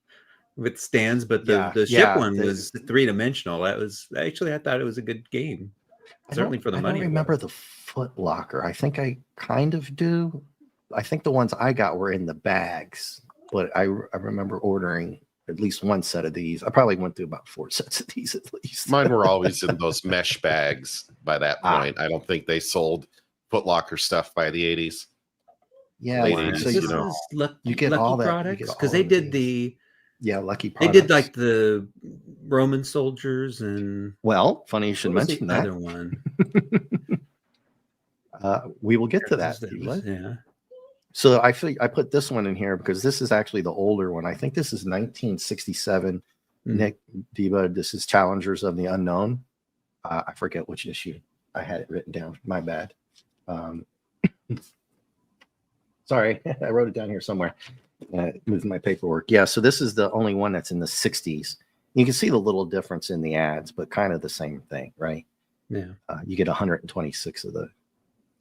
with stands, but the ship one was three-dimensional. That was actually, I thought it was a good game. Certainly for the money. I don't remember the Foot Locker. I think I kind of do. I think the ones I got were in the bags, but I remember ordering at least one set of these. I probably went through about 4 sets of these at least. Mine were always in those mesh bags by that point. I don't think they sold Foot Locker stuff by the 80s. Yeah, Late so 80s, you, you know. you get Lucky all that products, because they did Lucky they products. did like the Roman soldiers and well, funny you should mention that. Other one. We will get to that. Yeah. So I put this one in here because this is actually the older one. I think this is 1967. Nick, D-Bud, this is Challengers of the Unknown. I forget which issue. I had it written down. My bad. Sorry, I wrote it down here somewhere. Moved my paperwork. Yeah, so this is the only one that's in the 60s. You can see the little difference in the ads, but kind of the same thing, right? Yeah. You get 126 of the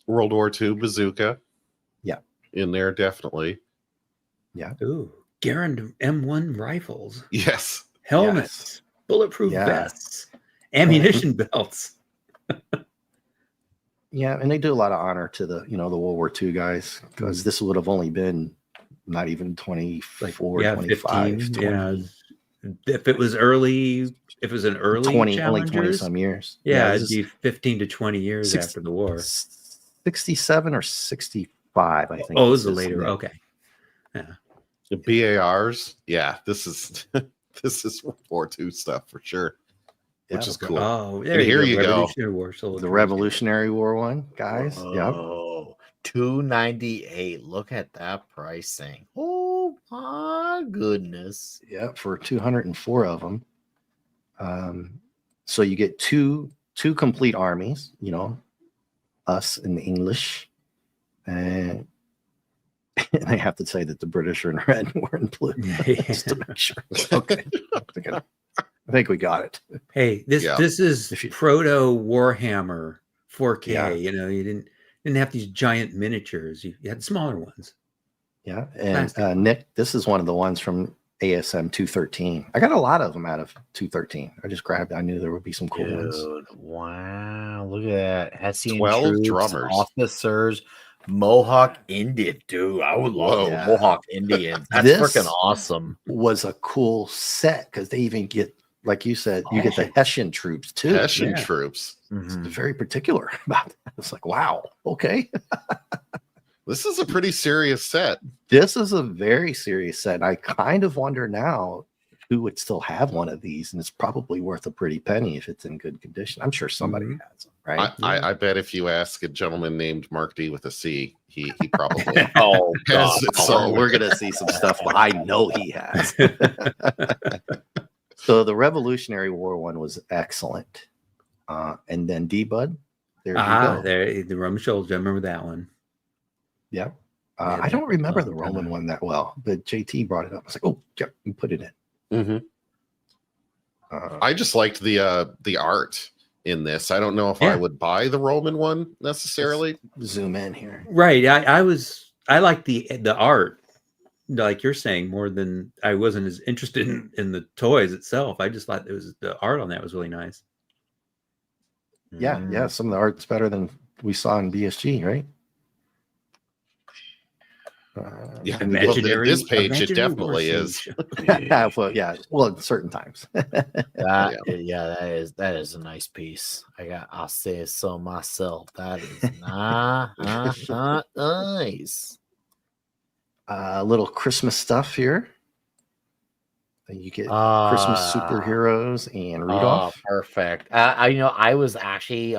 World War II bazooka. Yeah. In there, definitely. Yeah. Ooh, Garand M1 rifles. Yes. Helmets, bulletproof vests, ammunition belts. Yeah, and they do a lot of honor to the the World War II guys, because this would have only been not even 24, 25. 15, 20. If it was an early 20, only 20 some years. Yeah, it'd be 15 to 20 years after the war. 67 or 65, I think. Oh, it was later. Okay. Yeah. The BARs. Yeah, this is World War II stuff for sure. Which is cool. Oh, here you go. Revolutionary War soldiers. The Revolutionary War one, guys. Oh, $298. Look at that pricing. Oh my goodness. Yeah, for 204 of them. So you get two complete armies, us in the English. And I have to say that the British are in red and we're in blue. Just to make sure. Okay. I think we got it. Hey, this is proto Warhammer 4K. Yeah. You didn't have these giant miniatures. You had smaller ones. Yeah, and Nick, this is one of the ones from ASM 213. I got a lot of them out of 213. I just grabbed. I knew there would be some cool ones. Wow, look at that. Hessian 12 troops, drummers, officers, Mohawk Indian. Dude, I would love Mohawk Indians. That's freaking awesome. Was a cool set because they even get, like you said, you get the Hessian troops too. Hessian troops. It's very particular about that. It's like, wow, okay. This is a pretty serious set. This is a very serious set. I kind of wonder now who would still have one of these, and it's probably worth a pretty penny if it's in good condition. I'm sure somebody has them, right? I bet if you ask a gentleman named Mark D with a C, he probably has it. So we're gonna see some stuff, but I know he has. So the Revolutionary War one was excellent, and then D-Bud. There you go. There, the Roman soldiers. I remember that one. Yeah. I don't remember the Roman one that well, but JT brought it up. I was like, oh, yeah, you put it in. Mm-hmm. I just liked the art in this. I don't know if I would buy the Roman one necessarily. Let's zoom in here. Right. I like the art, like you're saying, more than I wasn't as interested in the toys itself. I just thought the art on that was really nice. Yeah. Some of the art's better than we saw in BSG, right? Yeah, and well, Imaginary, this page, it imaginary definitely is. well, yeah, well, at certain times. That is a nice piece. I'll say it so myself. That is nice. A little Christmas stuff here. You get Christmas superheroes and Rudolph. Perfect. I was actually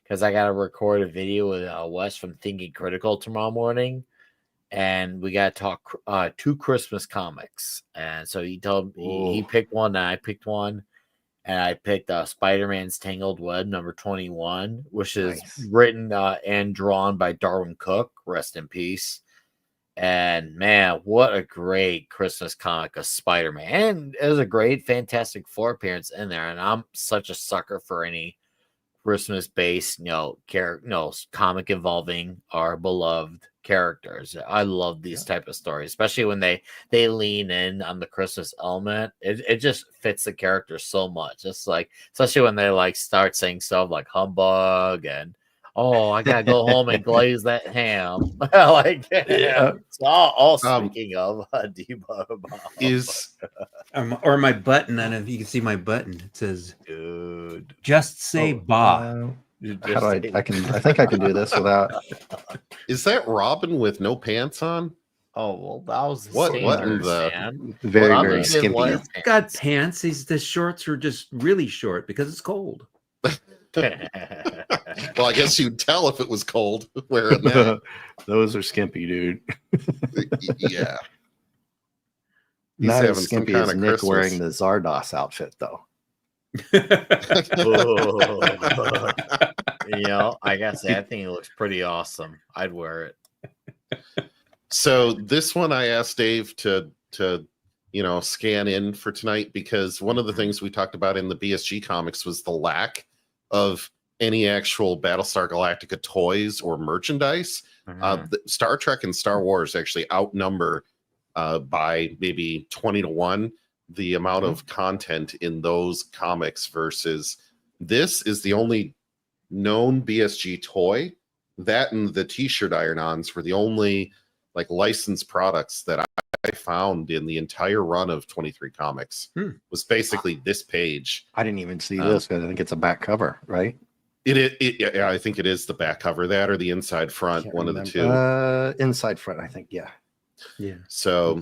because I gotta record a video with Wes from Thinking Critical tomorrow morning, and we gotta talk 2 Christmas comics. And so he told he picked one, and I picked one, and I picked Spider-Man's Tangled Web number 21, which is written and drawn by Darwin Cook. Rest in peace. And man, what a great Christmas comic of Spider-Man. And it was a great Fantastic Four appearance in there. And I'm such a sucker for any Christmas-based, comic involving our beloved characters. I love these type of stories, especially when they lean in on the Christmas element. It just fits the character so much. It's like, especially when they like start saying stuff like humbug and I gotta go home and glaze that ham. Like, yeah. So all speaking of debug Is or my button. I don't know if you can see my button. It says, dude, just say ba. How do I think I can do this without. Is that Robin with no pants on? Oh, well, that was What in the very skimpy. He's got pants. The shorts are just really short because it's cold. Well, I guess you'd tell if it was cold wearing that. Those are skimpy, dude. Yeah. Not as skimpy as Nick Christmas. Wearing the Zardos outfit, though. I gotta say, I think it looks pretty awesome. I'd wear it. So this one I asked Dave to scan in for tonight, because one of the things we talked about in the BSG comics was the lack of any actual Battlestar Galactica toys or merchandise. Star Trek and Star Wars actually outnumber by maybe 20-1 the amount of content in those comics, versus this is the only known BSG toy. That and the t-shirt iron-ons were the only like licensed products that I found in the entire run of 23 comics. Was basically this page. I didn't even see this because I think it's a back cover, right? Yeah, I think it is the back cover, that or the inside front, one of the two. Inside front, I think. Yeah. So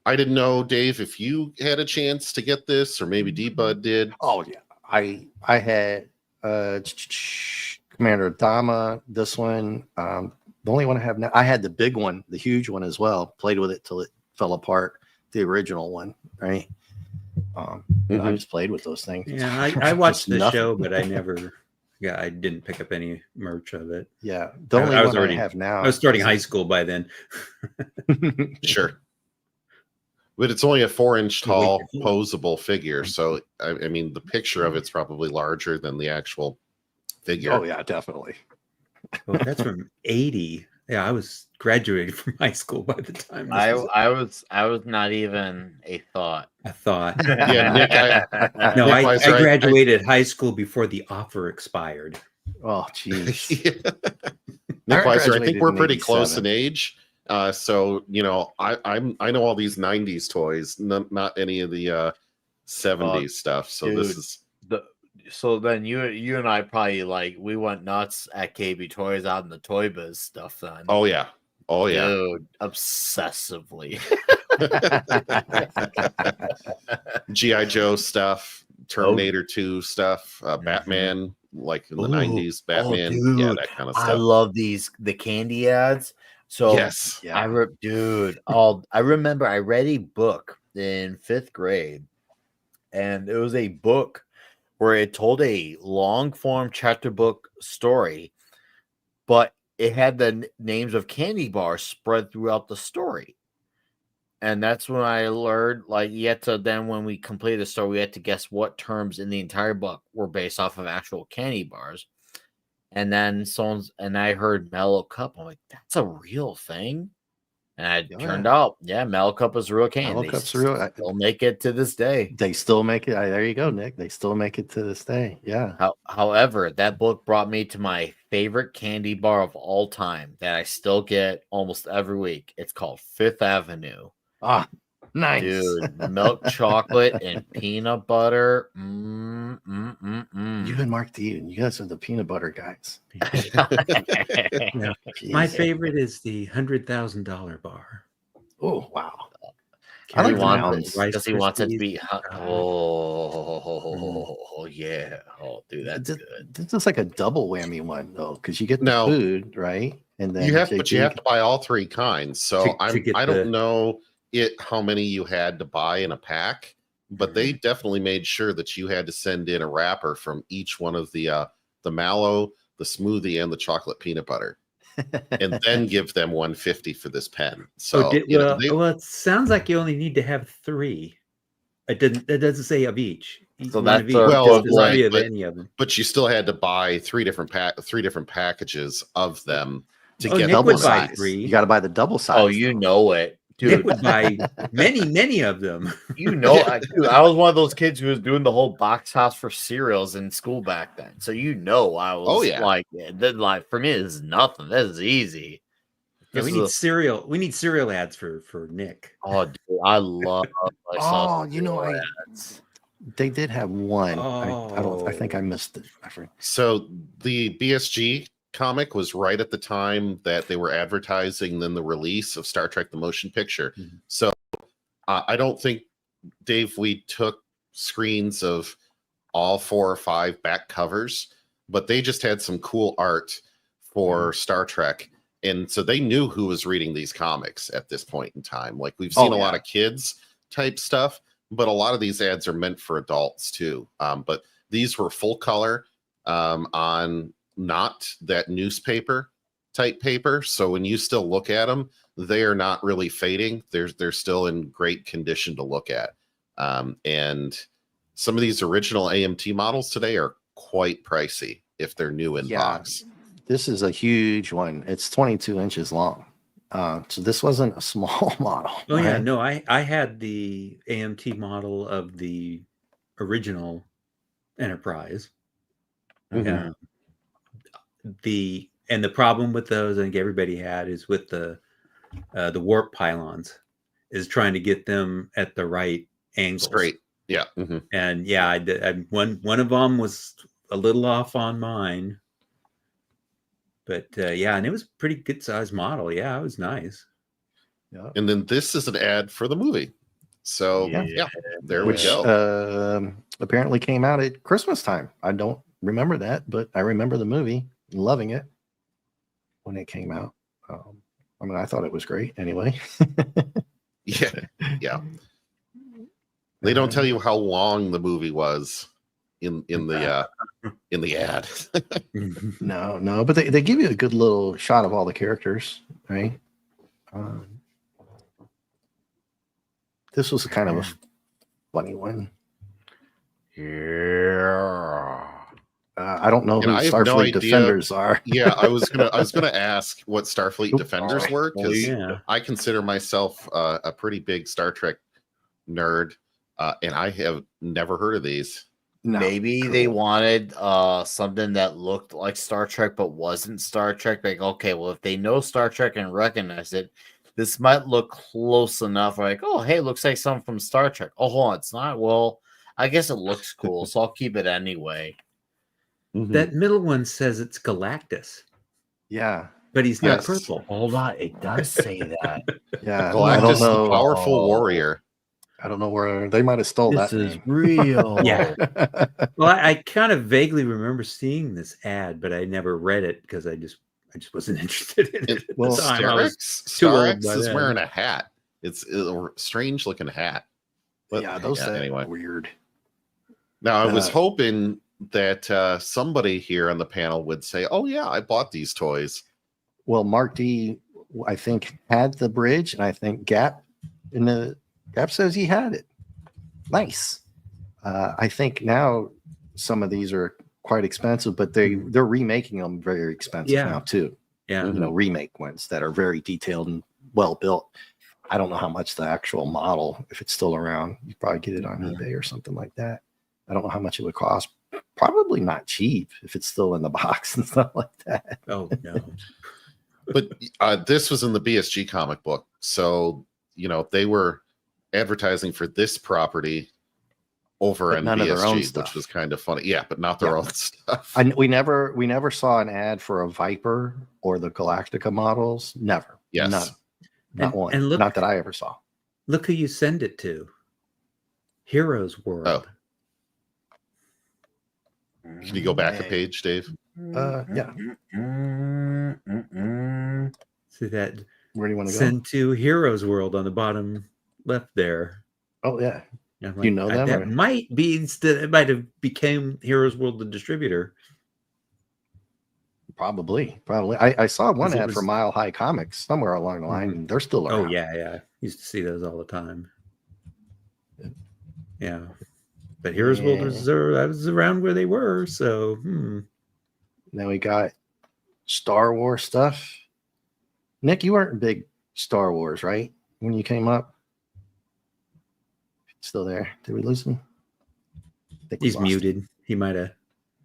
I didn't know, Dave, if you had a chance to get this, or maybe D-Bud did. Oh yeah, I had Commander Adama. This one, the only one I have now. I had the big one, the huge one as well. Played with it till it fell apart. The original one, right? I just played with those things. Yeah, I watched the show, but I never. Yeah, I didn't pick up any merch of it. Yeah, the only one I have now. I was starting high school by then. Sure. But it's only a 4-inch tall posable figure. So, I mean, the picture of it's probably larger than the actual figure. Oh, yeah, definitely. Well, that's from 80. Yeah, I was graduating from high school by the time. I was not even a thought. A thought. Yeah, Nick, I graduated high school before the offer expired. Oh, jeez. Nick Weiser, I think we're pretty close in age. So I know all these 90s toys, not any of the 70s stuff. So dude, this is so then you and I probably we went nuts at KB Toys out in the Toy Biz stuff then. Oh yeah. Dude, obsessively. G.I. Joe stuff, Terminator 2 stuff, Batman, like in the 90s, Batman, that kind of stuff. I love the candy ads. So yes, I remember I read a book in 5th grade, and it was a book where it told a long form chapter book story, but it had the names of candy bars spread throughout the story. And that's when I learned, when we completed the story, we had to guess what terms in the entire book were based off of actual candy bars. And then I heard Mellow Cup. I'm like, that's a real thing. And it turned out, Mellow Cup is real candy. Mellow Cup's real. They'll make it to this day. They still make it. There you go, Nick. They still make it to this day. Yeah. However, that book brought me to my favorite candy bar of all time that I still get almost every week. It's called Fifth Avenue. Ah, nice. Dude, milk chocolate and peanut butter. You and Mark D, and you guys are the peanut butter guys. Yeah. My Jeez. favorite is the $100,000 bar. Oh, wow. I like like the wants mounds. it because he wants it to Krispies. be. Oh, yeah. Oh, dude, that's This- good. This is like a double whammy one, though, because you get the No. food, right? And then you have to buy all three kinds. So To get I the- don't know how many you had to buy in a pack, but they definitely made sure that you had to send in a wrapper from each one of the mallow, the smoothie, and the chocolate peanut butter, and then give them $150 for this pen. So well, it sounds like you only need to have 3. It doesn't say of each. So One that's of each. our Just Well, there's right, 3 of but- any of them. but you still had to buy three different packages of them to Oh, get Nick double would buy size. 3. You got to buy the double size. Oh, you know it, Nick dude. would buy many of them. You know, dude, I was one of those kids who was doing the whole box house for cereals in school back then. So I was. Oh, yeah. Like, for me, this is nothing. This is easy. Yeah, we need cereal. We need cereal ads for Nick. Oh, dude, I love. Oh, you know, they did have one. Oh. I think I missed it. I forget. So the BSG comic was right at the time that they were advertising then the release of Star Trek the Motion Picture. Mhm. So I don't think, Dave, we took screens of all 4 or 5 back covers, but they just had some cool art for Star Trek. And so they knew who was reading these comics at this point in time. Like we've seen a lot of kids type stuff, but a lot of these ads are meant for adults too. But these were full color on not that newspaper type paper. So when you still look at them, they are not really fading. They're still in great condition to look at. And some of these original AMT models today are quite pricey if they're new in box. This is a huge one. It's 22 inches long. So this wasn't a small model. Oh yeah, right? no, I had the AMT model of the original Enterprise. Mhm. The problem with those, I think everybody had, is with the warp pylons, is trying to get them at the right angles. Straight. Yeah. Mm-hmm. And yeah, I did. One of them was a little off on mine, but yeah, and it was a pretty good sized model. Yeah, it was nice. Yeah. And then this is an ad for the movie. So yeah, there Which we go. Apparently came out at Christmas time. I don't remember that, but I remember the movie, loving it when it came out. I mean, I thought it was great anyway. Yeah. They don't tell you how long the movie was in the ad. No, but they give you a good little shot of all the characters, right? This was kind of a funny one. Yeah. I don't know who I have no Starfleet idea. Defenders are. Yeah, I was gonna ask what Starfleet Defenders were, because Yeah. I consider myself a pretty big Star Trek nerd, and I have never heard of these. No, Maybe they wanted something that looked like Star Trek but wasn't Star Trek. Like, okay, well, if they know Star Trek and recognize it, this might look close enough. Like, oh, hey, looks like something from Star Trek. Oh, hold on, it's not. Well, I guess it looks cool, so I'll keep it anyway. Mhm. That middle one says it's Galactus, Yeah, but he's not Yes. purple. Hold on, it does say that. yeah. I Galactus, don't the know. powerful warrior. I don't know where they might have stole This that. is name. real. Yeah. Well, I kind of vaguely remember seeing this ad, but I never read it because I just wasn't interested in it at Well, the time. I was too Star old X by is then. wearing a hat. It's a strange looking hat. But, Yeah, those are anyway. weird. Now I was Uh, hoping that somebody here on the panel would say, "Oh yeah, I bought these toys." Well, Mark D, I think, had the bridge, and I think Gap says he had it. Nice. I think now some of these are quite expensive, but they're remaking them very expensive Yeah. now too. Yeah. Mhm. You know, remake ones that are very detailed and well built. I don't know how much the actual model, if it's still around, you probably get it on eBay or something like that. I don't know how much it would cost, probably not cheap if it's still in the box and stuff like that. Oh no. But this was in the BSG comic book, so they were advertising for this property over in none of their own BSG, stuff. which was kind of funny. Yeah, but not their own stuff. We never saw an ad for a Viper or the Galactica models. Never. Yes. None. Not one. And look, not that I ever saw. Look who you send it to. Heroes World. Oh. Can you go back a page, Dave? Yeah. See that? Where do you want to go? Send to Heroes World on the bottom left there. Oh yeah. I'm You know them, That or- might be it might have became Heroes World the distributor. Probably. I saw one 'Cause it ad for was- Mile High Comics somewhere along the line, and they're still around. Oh yeah. Used to see those all the time. Yeah. But Heroes World was around where they were, so Now we got Star Wars stuff. Nick, you weren't big Star Wars, right? When you came up? Still there. Did we lose him? I think we he's lost him. muted. He might have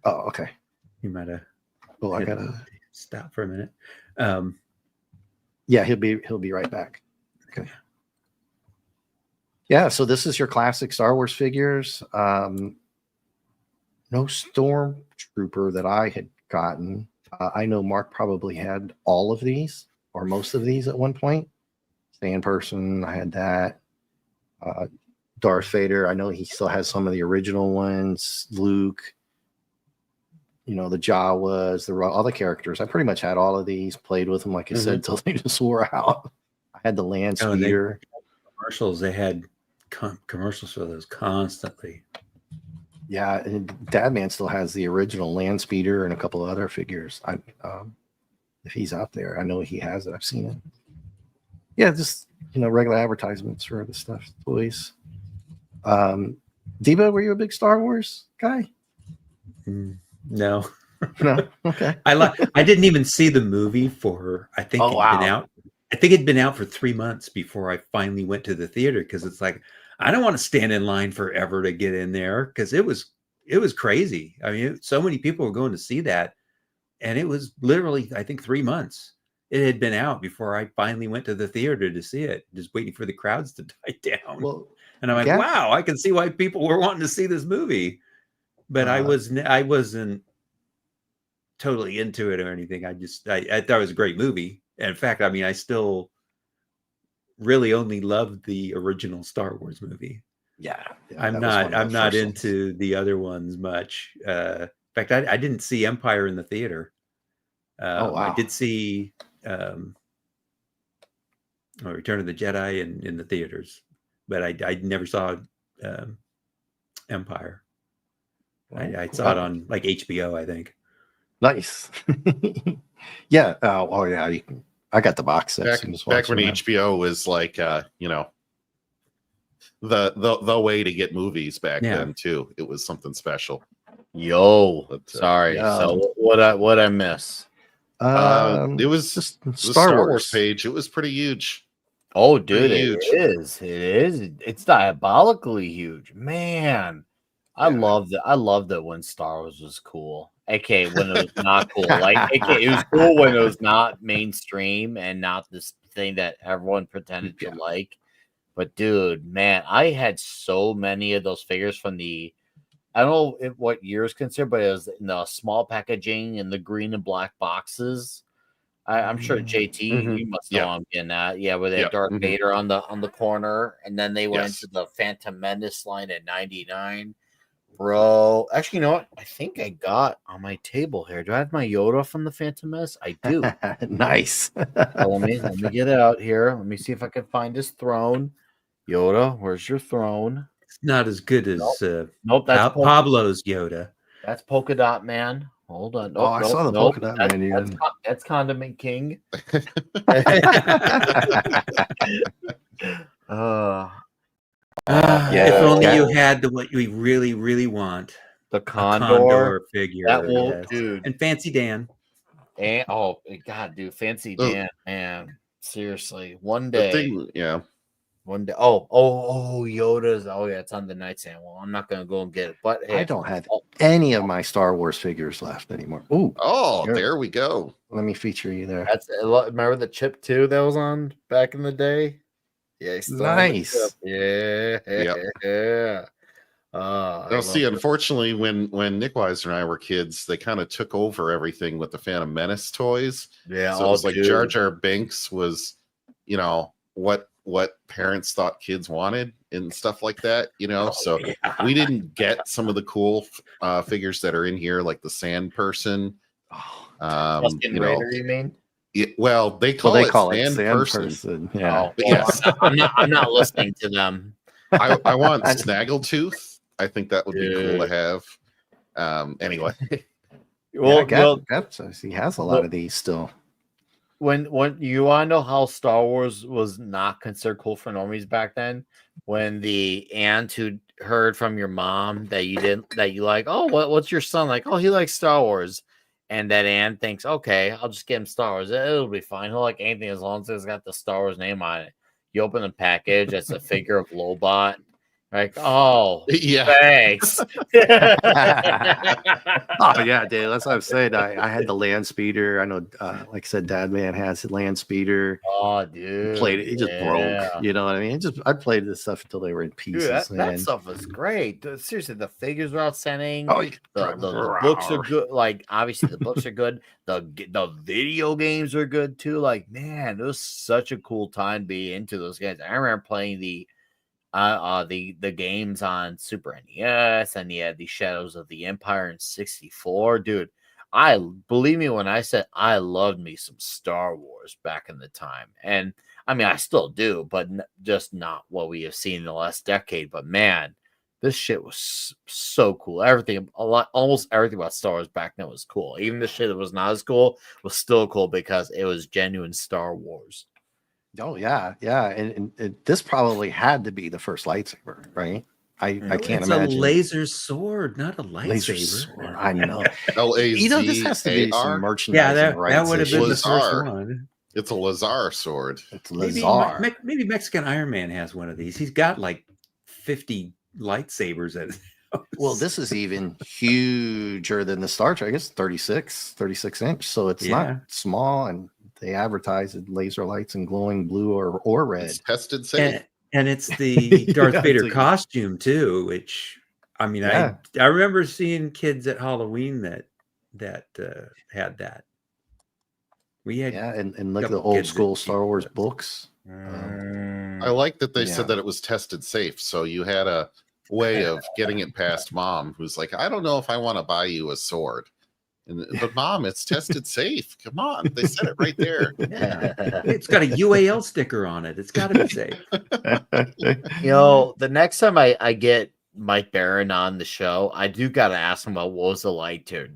Oh, okay. Oh, I gotta. stop for a minute. Yeah, he'll be right back. Okay. Yeah, so this is your classic Star Wars figures. No Stormtrooper that I had gotten. I know Mark probably had all of these or most of these at one point. Sand Person, I had that. Darth Vader, I know he still has some of the original ones. Luke, the Jawas, all the characters. I pretty much had all of these, played with them, like I said, till they just wore out. I had the land speeder. Commercials, they had commercials for those constantly. Yeah, and Dadman still has the original land speeder and a couple of other figures. If he's out there, I know he has it. I've seen it. Yeah, just regular advertisements for the stuff, toys. Debo, were you a big Star Wars guy? No. No. Okay. I didn't even see the movie for. I think Oh, it'd been out. I think it'd been out for 3 months before I finally went to the theater, because it's like I don't want to stand in line forever to get in there, because it was crazy. I mean, so many people were going to see that, and it was literally, I think, 3 months. It had been out before I finally went to the theater to see it, just waiting for the crowds to die down. Well, and I'm like, wow, I can see why people were wanting to see this movie, but I wasn't totally into it or anything. I thought it was a great movie. In fact, I mean, I still really only loved the original Star Wars movie. Yeah, I'm not into the other ones much. In fact, I didn't see Empire in the theater. Oh wow! I did see Return of the Jedi in the theaters, but I never saw Empire. I saw it on like HBO, I think. Nice. Yeah. Oh yeah. I got the box set. Back when HBO was like, the way to get movies back then too. It was something special. Sorry. So what I miss? It was just the Star Wars page. It was pretty huge. Oh, dude, it is. It's diabolically huge, man. I loved it when Star Wars was cool. Okay, when it was not cool. Like, okay, it was cool when it was not mainstream and not this thing that everyone pretended to like. But dude, man, I had so many of those figures from I don't know what year is considered, but it was in the small packaging in the green and black boxes. I'm sure JT, you must know I'm getting that. Yeah, where they had Darth Vader on the corner, and then they went into the Phantom Menace line at 99. Bro, actually, you know what? I think I got on my table here. Do I have my Yoda from the Phantom Menace? I do. Nice. Let me get it out here. Let me see if I can find his throne. Yoda, where's your throne? It's not as good as that's Pablo's Yoda. That's Polka Dot Man. Hold on. I saw the Polka Dot Man. That's Condiment King. If only you had what we really, really want. The Condor figure. Dude. And Fancy Dan. And God, dude, Fancy Dan, man. Seriously. One day. one day. Yoda's. Oh yeah, it's on the nightstand. Well, I'm not gonna go and get it. But hey, I don't have any of my Star Wars figures left anymore. Ooh, Oh, sure. there we go. Let me feature you there. That's remember the chip 2 that was on back in the day? Yeah, he's still on the Nice. chip. Yeah. Yep. Yeah. Now, see, unfortunately, when Nick Weiser and I were kids, they kind of took over everything with the Phantom Menace toys. Yeah, So it was like Jar Jar Binks was, what parents thought kids wanted and stuff like that, So we didn't get some of the cool figures that are in here, like the Sand Person. Tusken Raider, you mean? Well, they call it Sand Person. Yeah. Yes. I'm not listening to them. I want Snaggletooth. I think that would be cool to have. Anyway. Well, he has a lot of these still. When you want to know how Star Wars was not considered cool for normies back then, when the aunt who heard from your mom that you like, oh, what's your son like? Oh, he likes Star Wars. And that aunt thinks, okay, I'll just get him Star Wars. It'll be fine. He'll like anything as long as it's got the Star Wars name on it. You open the package, it's a figure of Lobot. Like, oh, yeah, thanks. Oh yeah, Dave. That's what I'm saying. I had the land speeder. I know, like I said, Dad Man has the land speeder. Oh, dude, played it. It just broke. You know what I mean? I played this stuff until they were in pieces. Dude, that stuff was great. Seriously, the figures are outstanding. Oh, the books are good. Like, obviously, the books are good. The video games are good too. Like, man, it was such a cool time to be into those games. I remember playing the games on Super NES, and you had the Shadows of the Empire in 64. Dude, believe me when I said I loved me some Star Wars back in the time. And I mean, I still do, but just not what we have seen in the last decade. But man, this shit was so cool. Almost everything about Star Wars back then was cool. Even the shit that was not as cool was still cool because it was genuine Star Wars. Oh yeah, and this probably had to be the first lightsaber, right? I can't imagine. It's a laser sword, not a lightsaber. Laser sword. I know. L-A-Z-A-R? This has to be some merchandising rights. That would have been the Lazar. first one. It's a Lazar sword. It's Lazar. Maybe Mexican Iron Man has one of these. He's got like 50 lightsabers at his house. Well, this is even huger than the Star Trek. It's 36 inch, so it's not small, and they advertise it laser lights and glowing blue or red. It's tested safe. And it's the Darth Vader costume too, which I mean, I remember seeing kids at Halloween that had that. We had and look at the old school Star Wars books. I like that they said that it was tested safe, so you had a way of getting it past mom, who's like, I don't know if I want to buy you a sword. But mom, it's tested safe. Come on, they said it right there. Yeah. It's got a UAL sticker on it. It's got to be safe. The next time I get Mike Barron on the show, I do got to ask him about what was it like to,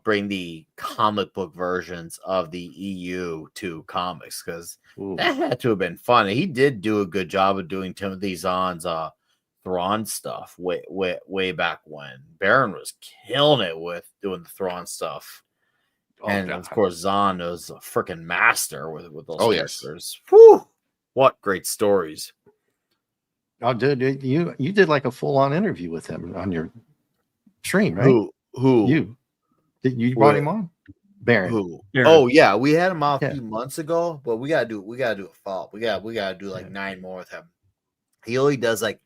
bring the comic book versions of the EU to comics, because that had to have been fun. He did do a good job of doing Timothy Zahn's Thrawn stuff way back when. Baron was killing it with doing the Thrawn stuff. Of course, Zahn was a freaking master with those characters. Whew! What great stories. Oh, dude, you did like a full-on interview with him on your stream, right? Who? You brought him on? Baron. Who? Baron. Oh yeah, we had him out a few months ago, but we gotta do a follow-up. We gotta do like 9 more with him. He only does like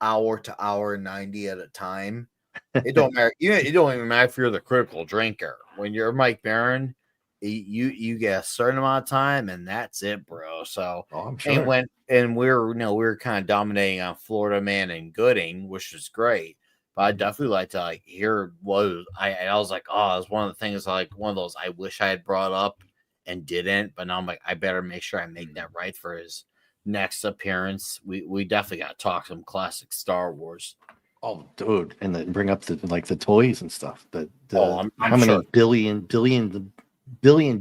hour to hour 90 at a time. It don't matter. It don't even matter if you're the critical drinker. When you're Mike Barron, you get a certain amount of time, and that's it, bro. So I'm sure. And we were kind of dominating on Florida Man and Gooding, which is great. But I definitely like to hear what I was like. Oh, it's one of the things one of those I wish I had brought up and didn't. But now I'm like, I better make sure I make that right for his next appearance. We definitely got to talk some classic Star Wars. Oh, dude, and then bring up the toys and stuff. I'm how many sure.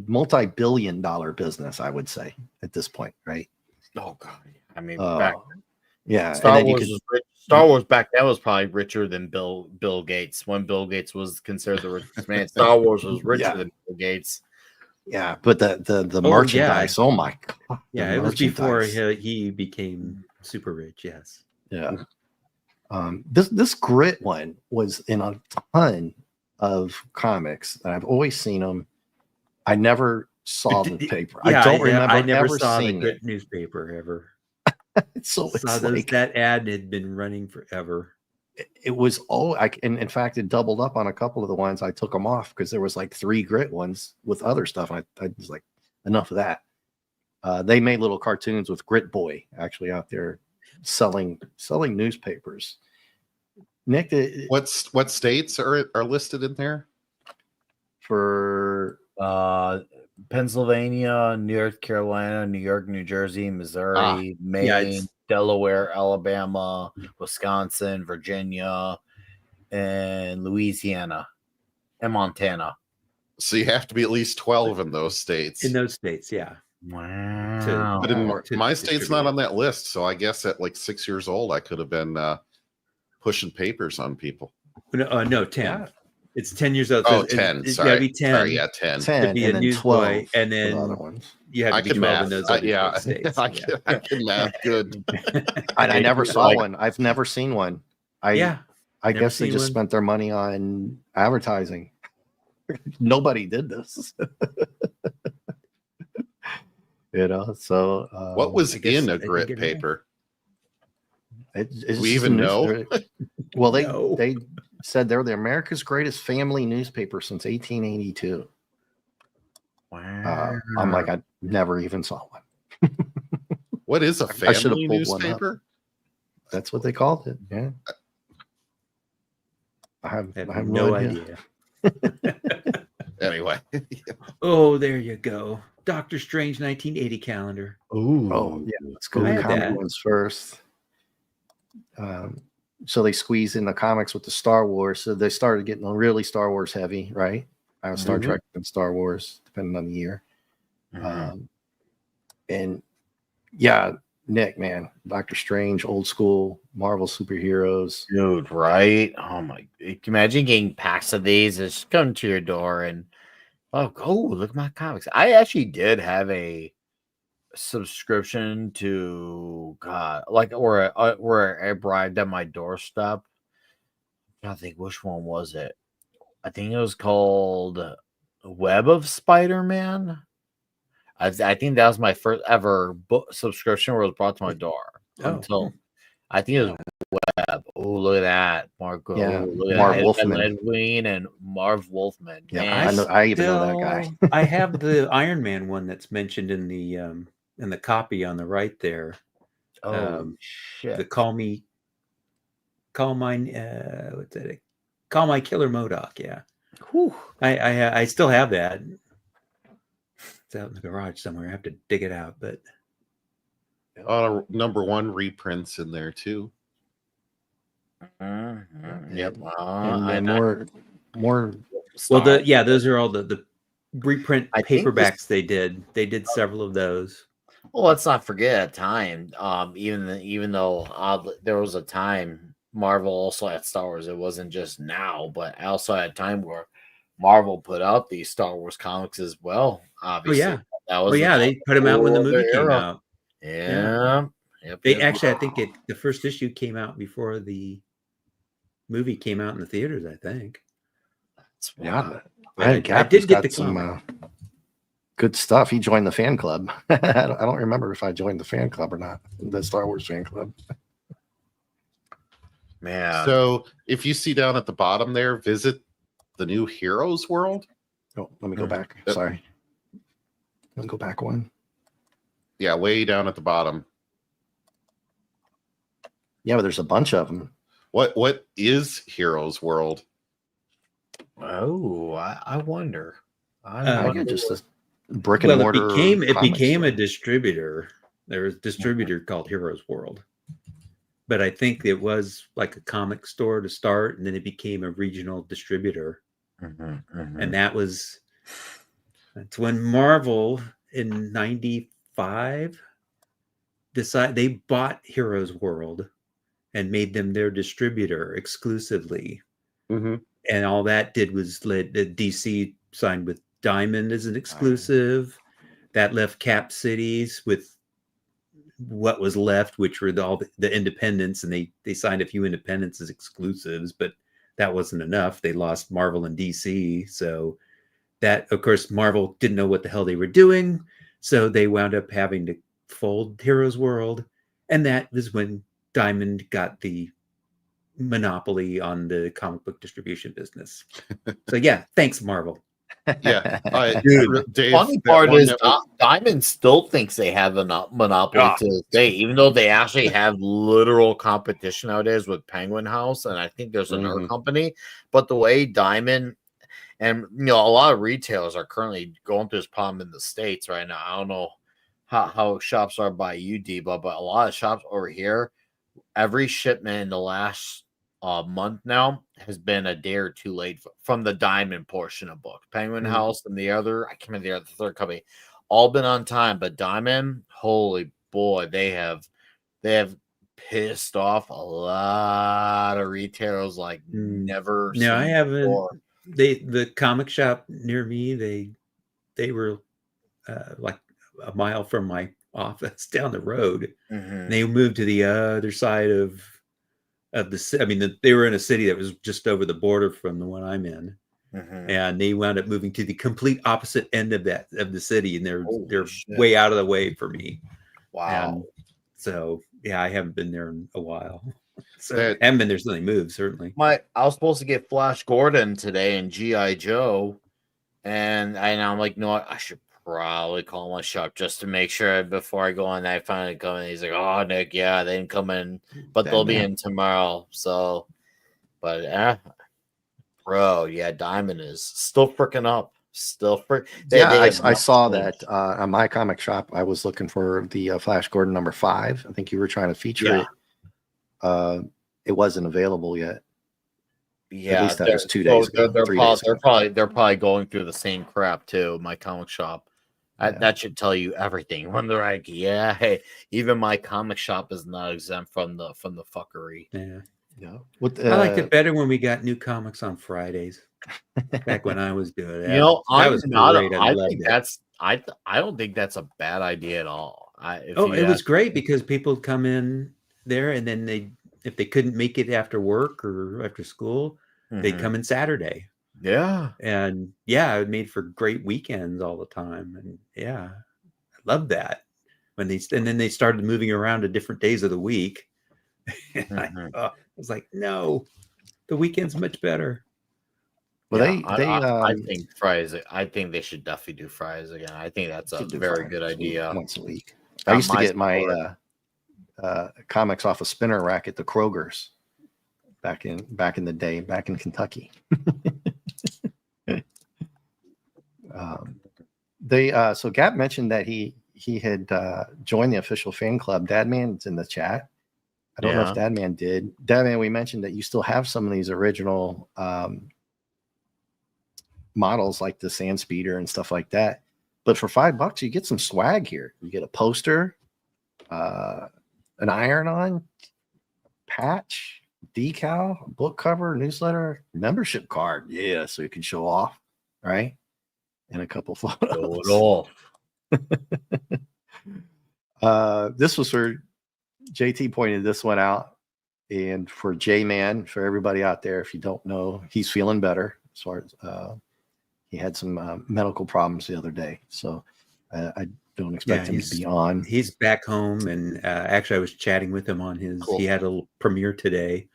multi-billion dollar business, I would say at this point, right? Oh god, I mean, Star Wars back then was probably richer than Bill Gates when Bill Gates was considered the richest man. Star Wars was richer than Bill Gates. Yeah, but the Oh, merchandise. Oh my god! Yeah, the it was before merchandise. he became super rich. Yes. Yeah. This grit one was in a ton of comics, and I've always seen them. I never saw the paper. I Yeah, don't I remember never ever saw the seeing it. Grit newspaper ever. So Saw it's those like that ad had been running forever. it was and in fact it doubled up on a couple of the ones. I took them off because there was like 3 grit ones with other stuff. I was like, enough of that. They made little cartoons with Grit Boy actually out there selling newspapers. Nick, What states are listed in there? for Pennsylvania, North Carolina, New York, New Jersey, Missouri, Maine, Yeah, Delaware, Alabama, Wisconsin, Virginia, and Louisiana and Montana. So you have to be at least 12 in those states. in those states, yeah. Wow. But in to my state's distribute not it. on that list, so I guess at like 6 years old, I could have been pushing papers on people. No, 10. Yeah. It's 10 years old. Oh, So 10. it's Sorry. gotta be 10. Sorry, yeah, 10. 10 be and a then newsboy, 12 and for the then other ones. you have to I be can 12 in math. those other Yeah, 12 states. I can math good. I never It's saw like- one. I've never seen one. I Yeah. I never guess they seen just one. spent their money on advertising. Nobody did this. So What was I guess in I a think grit it is. paper? it's Do we just even a know? Well, No. they said they're the America's greatest family newspaper since 1882. Wow. I'm like, I never even saw one. What is a I should have family pulled one up. newspaper? That's what they called it. Yeah. I have no idea. Anyway. Oh, there you go. Doctor Strange 1980 calendar. Ooh. Oh, yeah. Let's go I to the had comic that. ones first. So they squeezed in the comics with the Star Wars. So they started getting really Star Wars heavy, right? Star Mhm. Trek and Star Wars, depending on the year. Mhm. And yeah, Nick, man, Doctor Strange, old school Marvel superheroes. Dude, right? Oh my! Imagine getting packs of these. Just come to your door and oh, look at my comics. I actually did have a subscription to where I arrived at my doorstep. I think which one was it? I think it was called Web of Spider-Man. I think that was my first ever book subscription where it was brought to my door. Oh. Until I think it was Web. Oh, look at that, Marco! Yeah, Look at Marv that. Wolfman. Edwin and Marv Wolfman. Yeah, Man, I even know that guy. I have the Iron Man one that's mentioned in the copy on the right there. oh shit! The Call My Killer MODOK. Yeah, Whew. I still have that. It's out in the garage somewhere. I have to dig it out, but #1 reprints in there too. Mhm. Yep. And And more well, those are all the reprint I think paperbacks they did. They did several of those. well, let's not forget at time. Even though there was a time Marvel also had Star Wars. It wasn't just now, but also at a time where Marvel put out these Star Wars comics as well. Obviously, yeah. that was Well, yeah, they put them out when the movie came out. Yeah. Yep, They yep. actually, I think the first issue came out before the movie came out in the theaters. I think. yeah. But I Cap did has get got the some comic. good stuff. He joined the fan club. I don't remember if I joined the fan club or not. The Star Wars fan club. Man. So if you see down at the bottom there, visit the new Heroes World. Oh, let me go back. Sorry. Let me go back one. Yeah, way down at the bottom. Yeah, but there's a bunch of them. What is Heroes World? Oh, I wonder. I wonder. get just a brick and mortar. It became a store. distributor. There was a distributor called Heroes World, but I think it was like a comic store to start, and then it became a regional distributor. And that's when Marvel in '95 they bought Heroes World and made them their distributor exclusively. Mm-hmm. And all that did was let the DC signed with Diamond as an exclusive. That left Cap Cities with what was left, which were all the independents, and they signed a few independents as exclusives, but that wasn't enough. They lost Marvel and DC. So that, of course, Marvel didn't know what the hell they were doing. So they wound up having to fold Heroes World. And that was when Diamond got the monopoly on the comic book distribution business. So yeah, thanks, Marvel. Yeah, Dude, Dave, funny part is Diamond still thinks they have a monopoly to this day, even though they actually have literal competition nowadays with Penguin House, and I think there's another company. But the way Diamond and a lot of retailers are currently going through this problem in the States right now. I don't know how shops are by you, Deba, but a lot of shops over here, every shipment in the last month now has been a day or two late from the Diamond portion of book. Penguin House and the other, I can't remember the third company, all been on time. But Diamond, holy boy, they have pissed off a lot of retailers like never. No, I haven't. Before. The comic shop near me, they were like a mile from my office down the road. They moved to the other side of the city. I mean, they were in a city that was just over the border from the one I'm in, and they wound up moving to the complete opposite end of the city, and they're way out of the way for me. Wow. And so yeah, I haven't been there in a while. So I haven't been there since they moved, certainly. I was supposed to get Flash Gordon today in G.I. Joe, and I'm like, no, I should probably call my shop just to make sure before I go in. I finally come in. He's like, "Oh, Nick, yeah, they didn't come in, but they'll be in tomorrow." So, but bro, yeah, Diamond is still freaking up. Still I saw that on my comic shop. I was looking for the Flash Gordon #5. I think you were trying to feature it. It wasn't available yet. Yeah, at least that was 2 days ago. They're probably going through the same crap too. My comic shop. That should tell you everything. When they're like, yeah, hey, even my comic shop is not exempt from the fuckery. Yeah. I liked it better when we got new comics on Fridays. Back when I was doing it. That was great. I don't think that's a bad idea at all. It was great because people come in there, and then if they couldn't make it after work or after school, they'd come in Saturday. Yeah. And it made for great weekends all the time. And I love that. And then they started moving around to different days of the week. I was like, no, the weekend's much better. Well, I think Fridays. I think they should definitely do Fridays again. I think that's a very good idea. Once a week. I used to get my comics off a spinner rack at the Kroger's back in the day, back in Kentucky. So Gap mentioned that he had joined the official fan club. Dadman's in the chat. I don't know if Dadman did. Dadman, we mentioned that you still have some of these original models like the Sand Speeder and stuff like that. But for $5, you get some swag here. You get a poster, an iron-on patch, decal, book cover, newsletter, membership card. Yeah, so you can show off, right? And a couple photos. This was for JT pointed this one out, and for J-Man, for everybody out there, if you don't know, he's feeling better as far as he had some medical problems the other day, so I don't expect him to be on. He's back home, and actually, I was chatting with him on his. Cool. He had a little premiere today,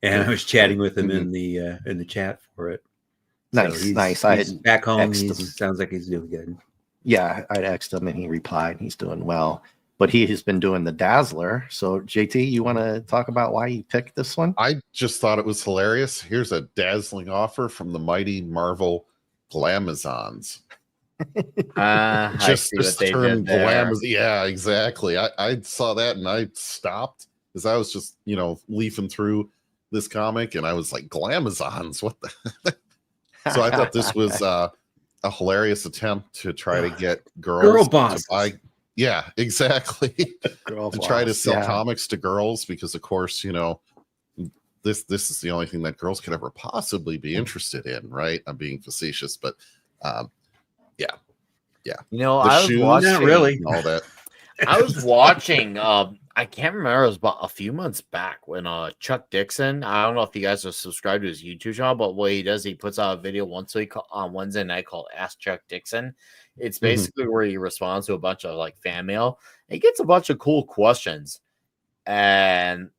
and I was chatting with him in the chat for it. Nice, so nice. He's back home. Sounds like he's doing good. Yeah, I asked him, and he replied he's doing well. But he has been doing the Dazzler. So, JT, you want to talk about why you picked this one? I just thought it was hilarious. Here's a dazzling offer from the mighty Marvel Glamazons. Just the term Glamazon. Yeah, exactly. I saw that and I stopped because I was just, leafing through this comic and I was like, Glamazons, what the? So I thought this was a hilarious attempt to try to get girls to buy. Yeah, exactly. To try to sell comics to girls because, of course, this is the only thing that girls could ever possibly be interested in, right? I'm being facetious, but You know, The I was shoes, watching. Not really. all that. I was watching. I can't remember. It was about a few months back when Chuck Dixon. I don't know if you guys are subscribed to his YouTube channel, but what he does, he puts out a video once a week on Wednesday night called Ask Chuck Dixon. It's basically where he responds to a bunch of like fan mail. He gets a bunch of cool questions, and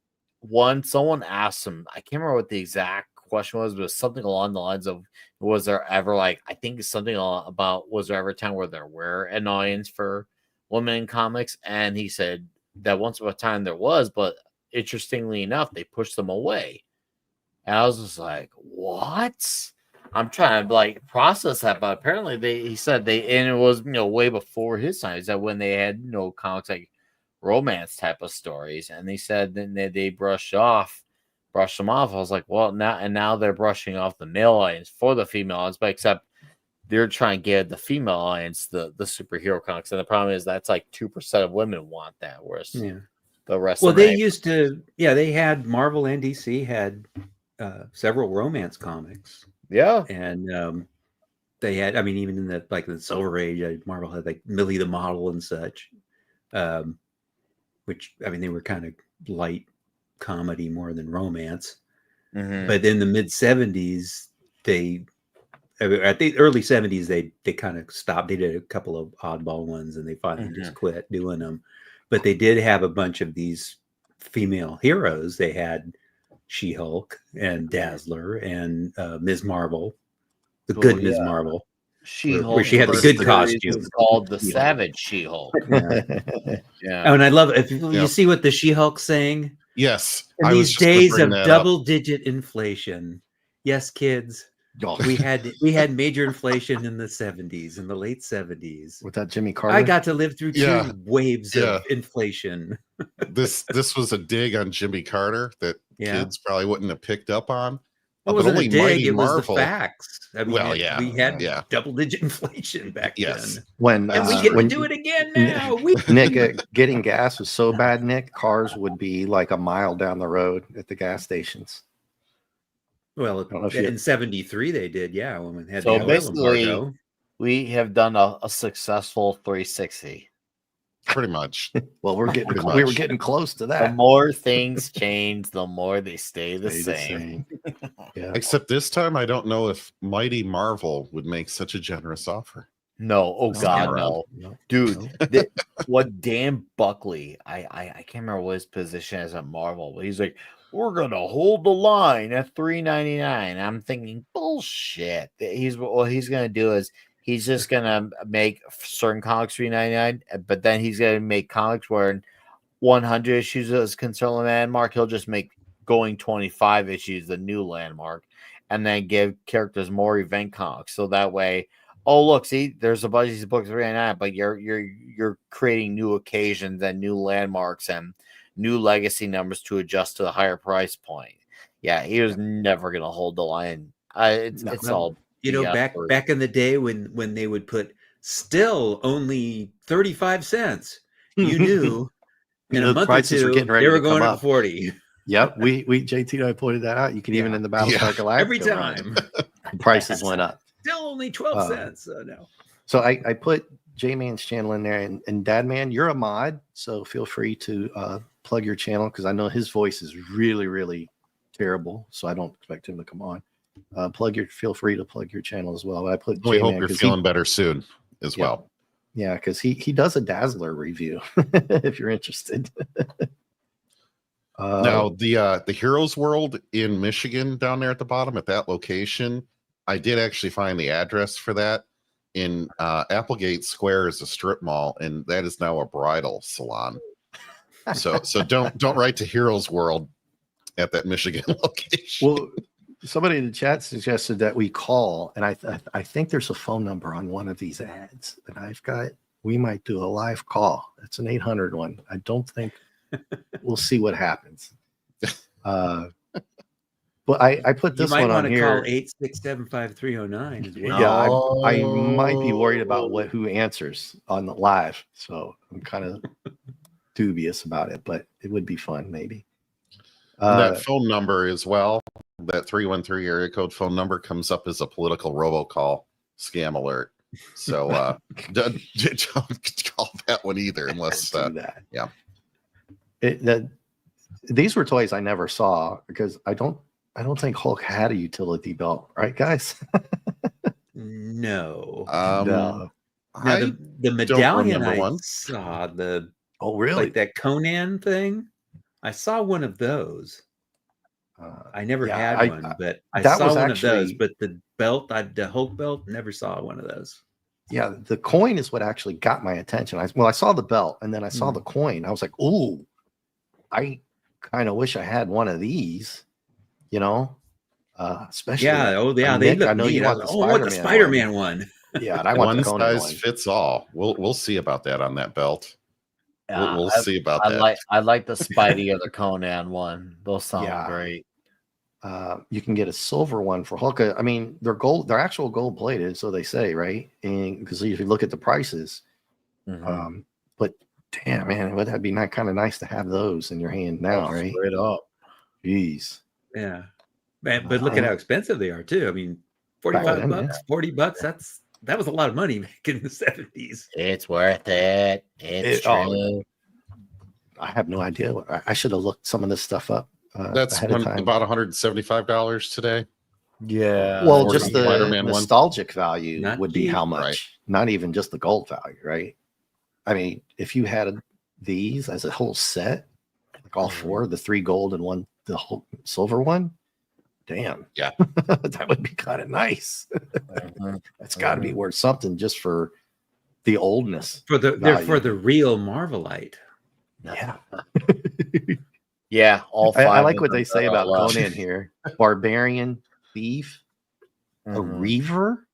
someone asked him. I can't remember what the exact question was, but it was something along the lines of, "Was there ever like I think something about was there ever a time where there were an audience for women in comics?" And he said that once upon a time there was, but interestingly enough, they pushed them away. And I was just like, "What?" I'm trying to like process that, but apparently he said and it was way before his time. He said when they had comics like romance type of stories, and they said then they brushed them off. I was like, well, now they're brushing off the male audience for the female audience, but except they're trying to get the female audience the superhero comics, and the problem is that's like 2% of women want that, whereas the rest. Well, of they used to. Yeah, they had Marvel and DC had several romance comics. Yeah, and they had. I mean, even in the Silver Age, Marvel had like Millie the Model and such, which I mean they were kind of light comedy more than romance. But in the mid 70s, at the early 70s, they kind of stopped. They did a couple of oddball ones, and they finally just quit doing them. But they did have a bunch of these female heroes. They had She-Hulk and Dazzler and Ms. Marvel, the good Ms. Marvel. She-Hulk, where she had the good costume. It's called the Savage She-Hulk. Yeah. Oh, and I love it. If you see what the She-Hulk's saying. Yes. In these days of double-digit inflation. Yes, kids. We had major inflation in the 70s, in the late 70s. With that Jimmy Carter. I got to live through two waves of inflation. This was a dig on Jimmy Carter that kids probably wouldn't have picked up on. It wasn't a dig, it was the facts. I mean, we had double-digit inflation back then. And we get to do it again now. Nick, getting gas was so bad, Nick, cars would be like a mile down the road at the gas stations. Well, in 73 they did, when we had so the basically, embargo. We have done a successful 360. Pretty much. Well, we were getting close to that. The more things change, the more they stay the same. Except this time, I don't know if Mighty Marvel would make such a generous offer. No, God, no. Dude. What Dan Buckley, I can't remember what his position is at Marvel, but he's like, we're gonna hold the line at $3.99. I'm thinking bullshit. What he's gonna do is he's just gonna make certain comics $3.99, but then he's gonna make comics where 100 issues is considered a landmark. He'll just make going 25 issues the new landmark, and then give characters more event comics. So that way, oh look, see, there's a bunch of these books $3.99, but you're creating new occasions and new landmarks and new legacy numbers to adjust to the higher price point. Yeah, he was never gonna hold the line. It's all back in the day when they would put still only 35 cents, you knew in a month or two they were going up 40. Yep, we JT and I pointed that out. You can even in the Battlestar Galactica every time prices went up. Still only 12 cents. No. So I put J-Man's channel in there, and Dad Man, you're a mod, so feel free to plug your channel because I know his voice is really, really terrible, so I don't expect him to come on. Feel free to plug your channel as well. I put. We hope you're feeling better soon as well. Yeah, because he does a Dazzler review if you're interested. Now the Heroes World in Michigan down there at the bottom at that location, I did actually find the address for that. In Applegate Square is a strip mall, and that is now a bridal salon. So don't write to Heroes World at that Michigan location. Well, somebody in the chat suggested that we call, and I think there's a phone number on one of these ads that I've got. We might do a live call. It's an 800 one. I don't think we'll see what happens. But I put this one on here. Call 8675309. Yeah, I might be worried about who answers on the live, so I'm kind of dubious about it, but it would be fun maybe. That phone number as well, that 313 area code phone number comes up as a political robocall scam alert. So don't call that one either, unless Do that. yeah. These were toys I never saw because I don't think Hulk had a utility belt, right, guys? No. No. Now I the medallion remember I one. saw, the Oh, really? like that Conan thing. I saw one of those. I never yeah, had one, but I that saw was one of those. actually- But the belt, the Hulk belt, never saw one of those. Yeah, the coin is what actually got my attention. I saw the belt and then I saw the coin. I was like, ooh, I kind of wish I had one of these, you know? Especially they Nick, look I know neat. you want the I want the Spider-Man one. Yeah, and I want One the Conan size one. fits all. We'll see about that on that belt. We'll see about I that. I like the Spidey or the Conan one. Those sound great. You can get a silver one for Hulk. I mean, they're gold. They're actual gold plated, so they say, right? And because if you look at the prices, but damn, man, would that be not kind of nice to have those in your hand now, right? Straight up. Jeez. Yeah, man, but look at how expensive they are too. I mean, $45, then, $40. That was a lot of money back in the 70s. It's worth it. It's true. I have no idea. I should have looked some of this stuff up. That's ahead of time. about $175 today. Yeah. Well, just the Spider-Man nostalgic value Not would be cheap. how much, Right. not even just the gold value, right? I mean, if you had these as a whole set, like all four, the 3 gold and one, the whole silver one, damn. Yeah. That would be kind of nice. That's got to be worth something just for the oldness. They're for the real Marvelite. Yeah. Yeah, all five. I like what they say about Conan here. Barbarian, thief, a reaver,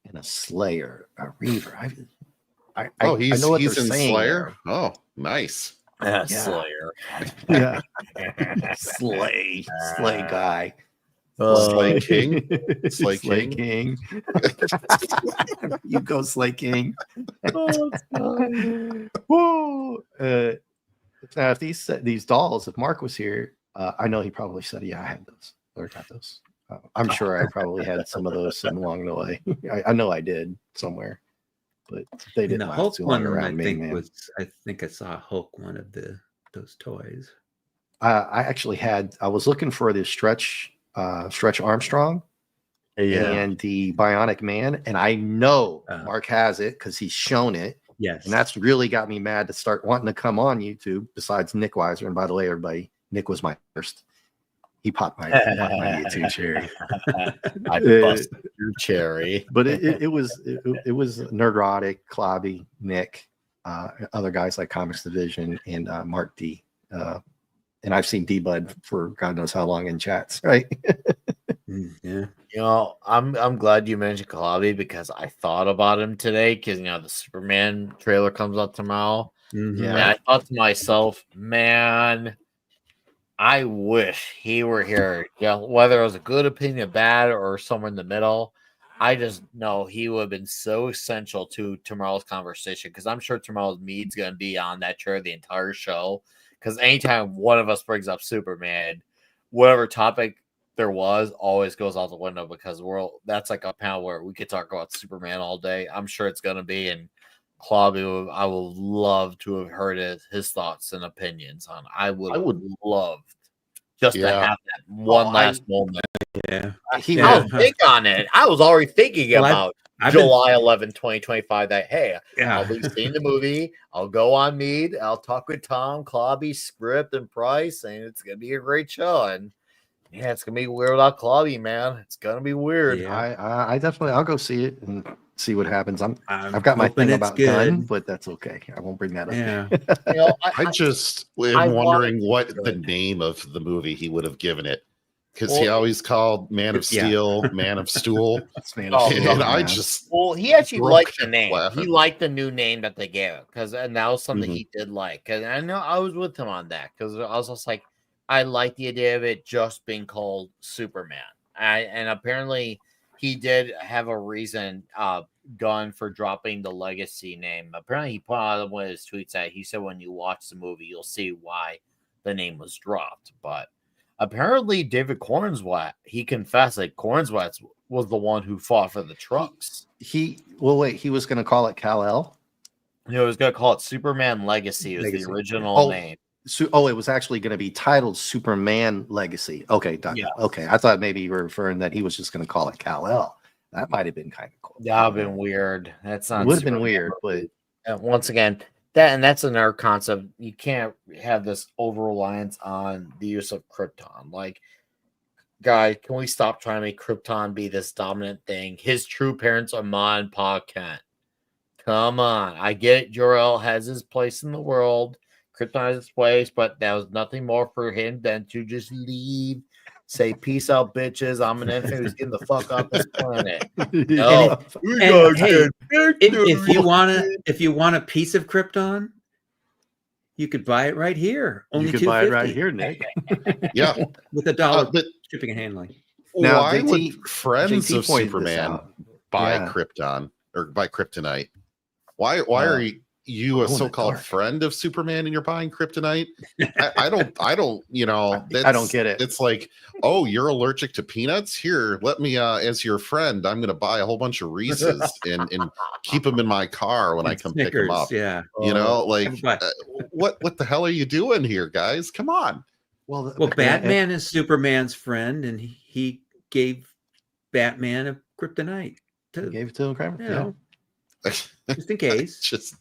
and a slayer. A reaver. I know what he's they're in saying Slayer. there. Oh, nice. Slayer. Yeah. Slay guy. Slay King. Slay King. You go, Slay King. Woo! Now, if these dolls, if Mark was here, I know he probably said, "Yeah, I had those or got those." I'm sure I probably had some of those along the way. I know I did somewhere, but they didn't last Hulk too long one, around me, man. I think I saw Hulk one of those toys. I actually had. I was looking for the Stretch Armstrong, and the Bionic Man, and I know Mark has it because he's shown it. Yes, and that's really got me mad to start wanting to come on YouTube. Besides Nick Weiser, and by the way, everybody, Nick was my first. He popped my YouTube cherry. I busted your cherry, but it was Nerdrotic, Clobby, Nick, other guys like Comics Division, and Mark D. And I've seen D-Bud for God knows how long in chats, right? Yeah. You know, I'm glad you mentioned Clobby because I thought about him today because the Superman trailer comes out tomorrow. Mm-hmm. And I thought to myself, man, I wish he were here. Whether it was a good opinion, bad, or somewhere in the middle, I just know he would have been so essential to tomorrow's conversation because I'm sure tomorrow's meet's going to be on that chair the entire show. Because anytime one of us brings up Superman, whatever topic there was always goes out the window because that's like a panel where we could talk about Superman all day. I'm sure it's going to be. And Clobby, I would love to have heard his thoughts and opinions on. I would love just to have that one last moment. Yeah. I was big on it. I was already thinking about July 11, 2025 that, hey, I'll be seeing the movie. I'll go on Mead. I'll talk with Tom, Clobby, Script, and Price, and it's going to be a great show. And yeah, it's going to be weird without Clobby, man. It's going to be weird. Yeah. I definitely, I'll go see it and see what happens. I've got my thing about Gunn, but that's okay. I won't bring that up. Yeah. I just am wondering what the name of the movie he would have given it. Because he always called Man of Steel, Man of Stool. Man of Steel, and I just he actually liked the name. laughing. He liked the new name that they gave it and that was something he did like. And I know I was with him on that because I was just like, I like the idea of it just being called Superman. And apparently he did have a reason, Gunn, for dropping the Legacy name. Apparently he put out one of his tweets that he said when you watch the movie, you'll see why the name was dropped. But apparently David Cornswet, he confessed that Cornswet was the one who fought for the trucks. He was going to call it Kal-El. You know, he was going to call it Superman Legacy. It was the original name. It was actually going to be titled Superman Legacy. Okay, Yes. Okay. I thought maybe you were referring that he was just going to call it Kal-El. That might have been kind of cool. That would have been weird. That's not. It would have been weird, but once again, that's another concept. You can't have this over reliance on the use of Krypton. Like, guy, can we stop trying to make Krypton be this dominant thing? His true parents are Ma and Pa Kent. Come on. I get it. Jor-El has his place in the world. Krypton has its place, but that was nothing more for him than to just leave, say, peace out, bitches. I'm an infant who's getting the fuck off this planet. No. And hey, if you want a piece of Krypton, you could buy it right here. Only you could buy it right here, Nick. Yeah, with $1 shipping and handling. Now, why JT would friends of pointed this Superman out. buy Yeah. Krypton or buy kryptonite? Why are you a so-called friend of Superman and you're buying kryptonite? I don't, you know, I don't get it. It's like, oh, you're allergic to peanuts? Here, let me, as your friend, I'm going to buy a whole bunch of Reese's and keep them in my car when I come pick them up. Yeah. You know, like, what the hell are you doing here, guys? Come on. Well, Batman is Superman's friend, and he gave Batman a kryptonite. He gave it to him, you know, just in case. Just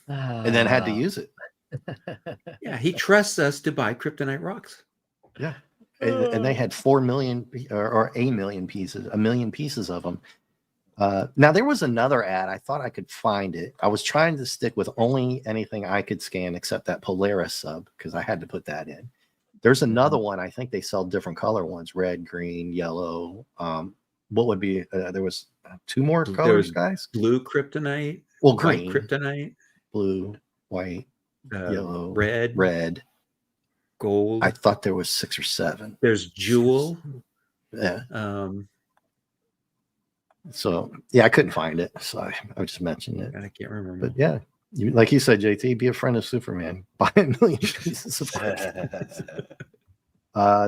and then had to use it. Yeah, he trusts us to buy kryptonite rocks. Yeah, and they had 4 million or a million pieces of them. Now there was another ad. I thought I could find it. I was trying to stick with only anything I could scan except that Polaris sub because I had to put that in. There's another one. I think they sell different color ones: red, green, yellow. What would be? There was 2 more colors, guys. Blue kryptonite. Well, green white kryptonite. Blue, white, yellow, red, gold. I thought there was 6 or 7. There's jewel. Yeah. So yeah, I couldn't find it, so I just mentioned it. I can't remember. But yeah, like you said, JT, be a friend of Superman. Buy 1 million pieces of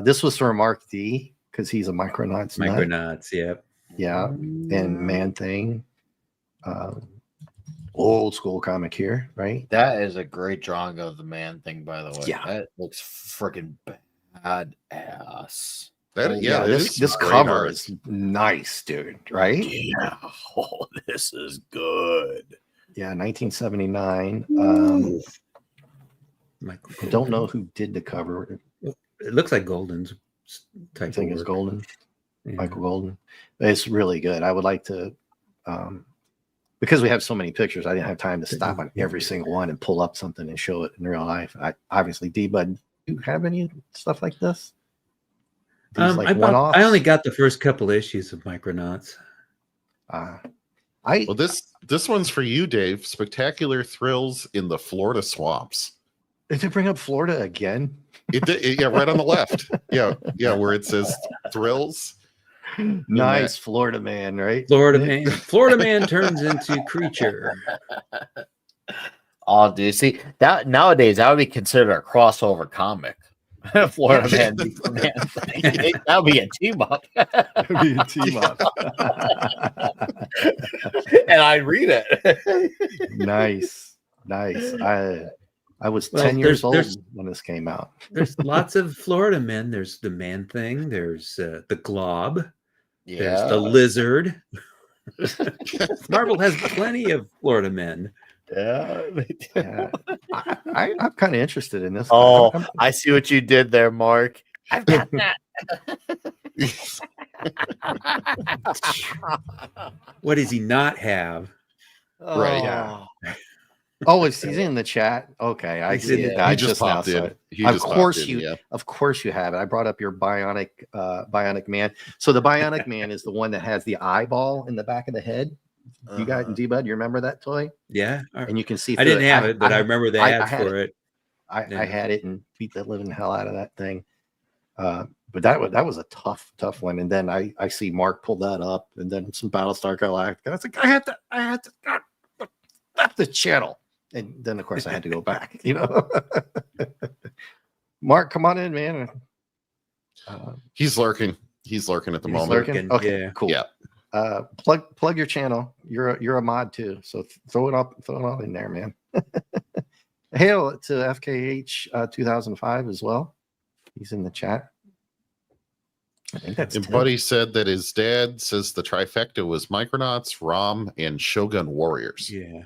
this was for Mark D because he's a Micronauts. Micronauts, yep. Yeah, and Man Thing. Old school comic here, right? That is a great drawing of the Man Thing, by the way. Yeah, that looks freaking badass. This cover is nice, dude. Right? Yeah. Oh, this is good. Yeah, 1979. I don't know who did the cover. It looks like Golden's type. I think it's Golden. Yeah. Michael Golden. It's really good. I would like to because we have so many pictures, I didn't have time to stop on every single one and pull up something and show it in real life. Obviously, D-Bud, do you have any stuff like this? I only got the first couple issues of Micronauts. Well, this one's for you, Dave. Spectacular Thrills in the Florida Swamps. Did it bring up Florida again? It did, yeah, right on the left. Yeah, where it says Thrills. Nice Florida man, right? Florida man turns into creature. Oh, do you see that nowadays? That would be considered a crossover comic. Florida man, that would be a team up. That'd be a team up. And I read it. Nice. I was 10 years old when this came out. There's lots of Florida men. There's the Man Thing. There's the Glob. Yeah. There's the Lizard. Marvel has plenty of Florida men. Yeah. I'm kind of interested in this. Oh, I see what you did there, Mark. I've got that. What does he not have? Right. Yeah. Oh, he's in the chat. Okay, I see it. I just popped in. Of course you have it. I brought up your bionic man. So the bionic man is the one that has the eyeball in the back of the head. You got D-Bud, you remember that toy? Yeah. And you can see. I didn't have it, but I remember the ads for it. I had it and beat the living hell out of that thing. But that was a tough one. And then I see Mark pull that up, and then some Battlestar Galactica. I was like, I had to left the channel. And then, of course, I had to go back, Mark, come on in, man. He's lurking. He's lurking at the He's moment. lurking. Okay, Yeah. cool. Yeah. Plug your channel. You're a mod too, so throw it all in there, man. Hail to FKH 2005 as well. He's in the chat. I think that's And Tim. Buddy said that his dad says the trifecta was Micronauts, ROM, and Shogun Warriors. Yeah.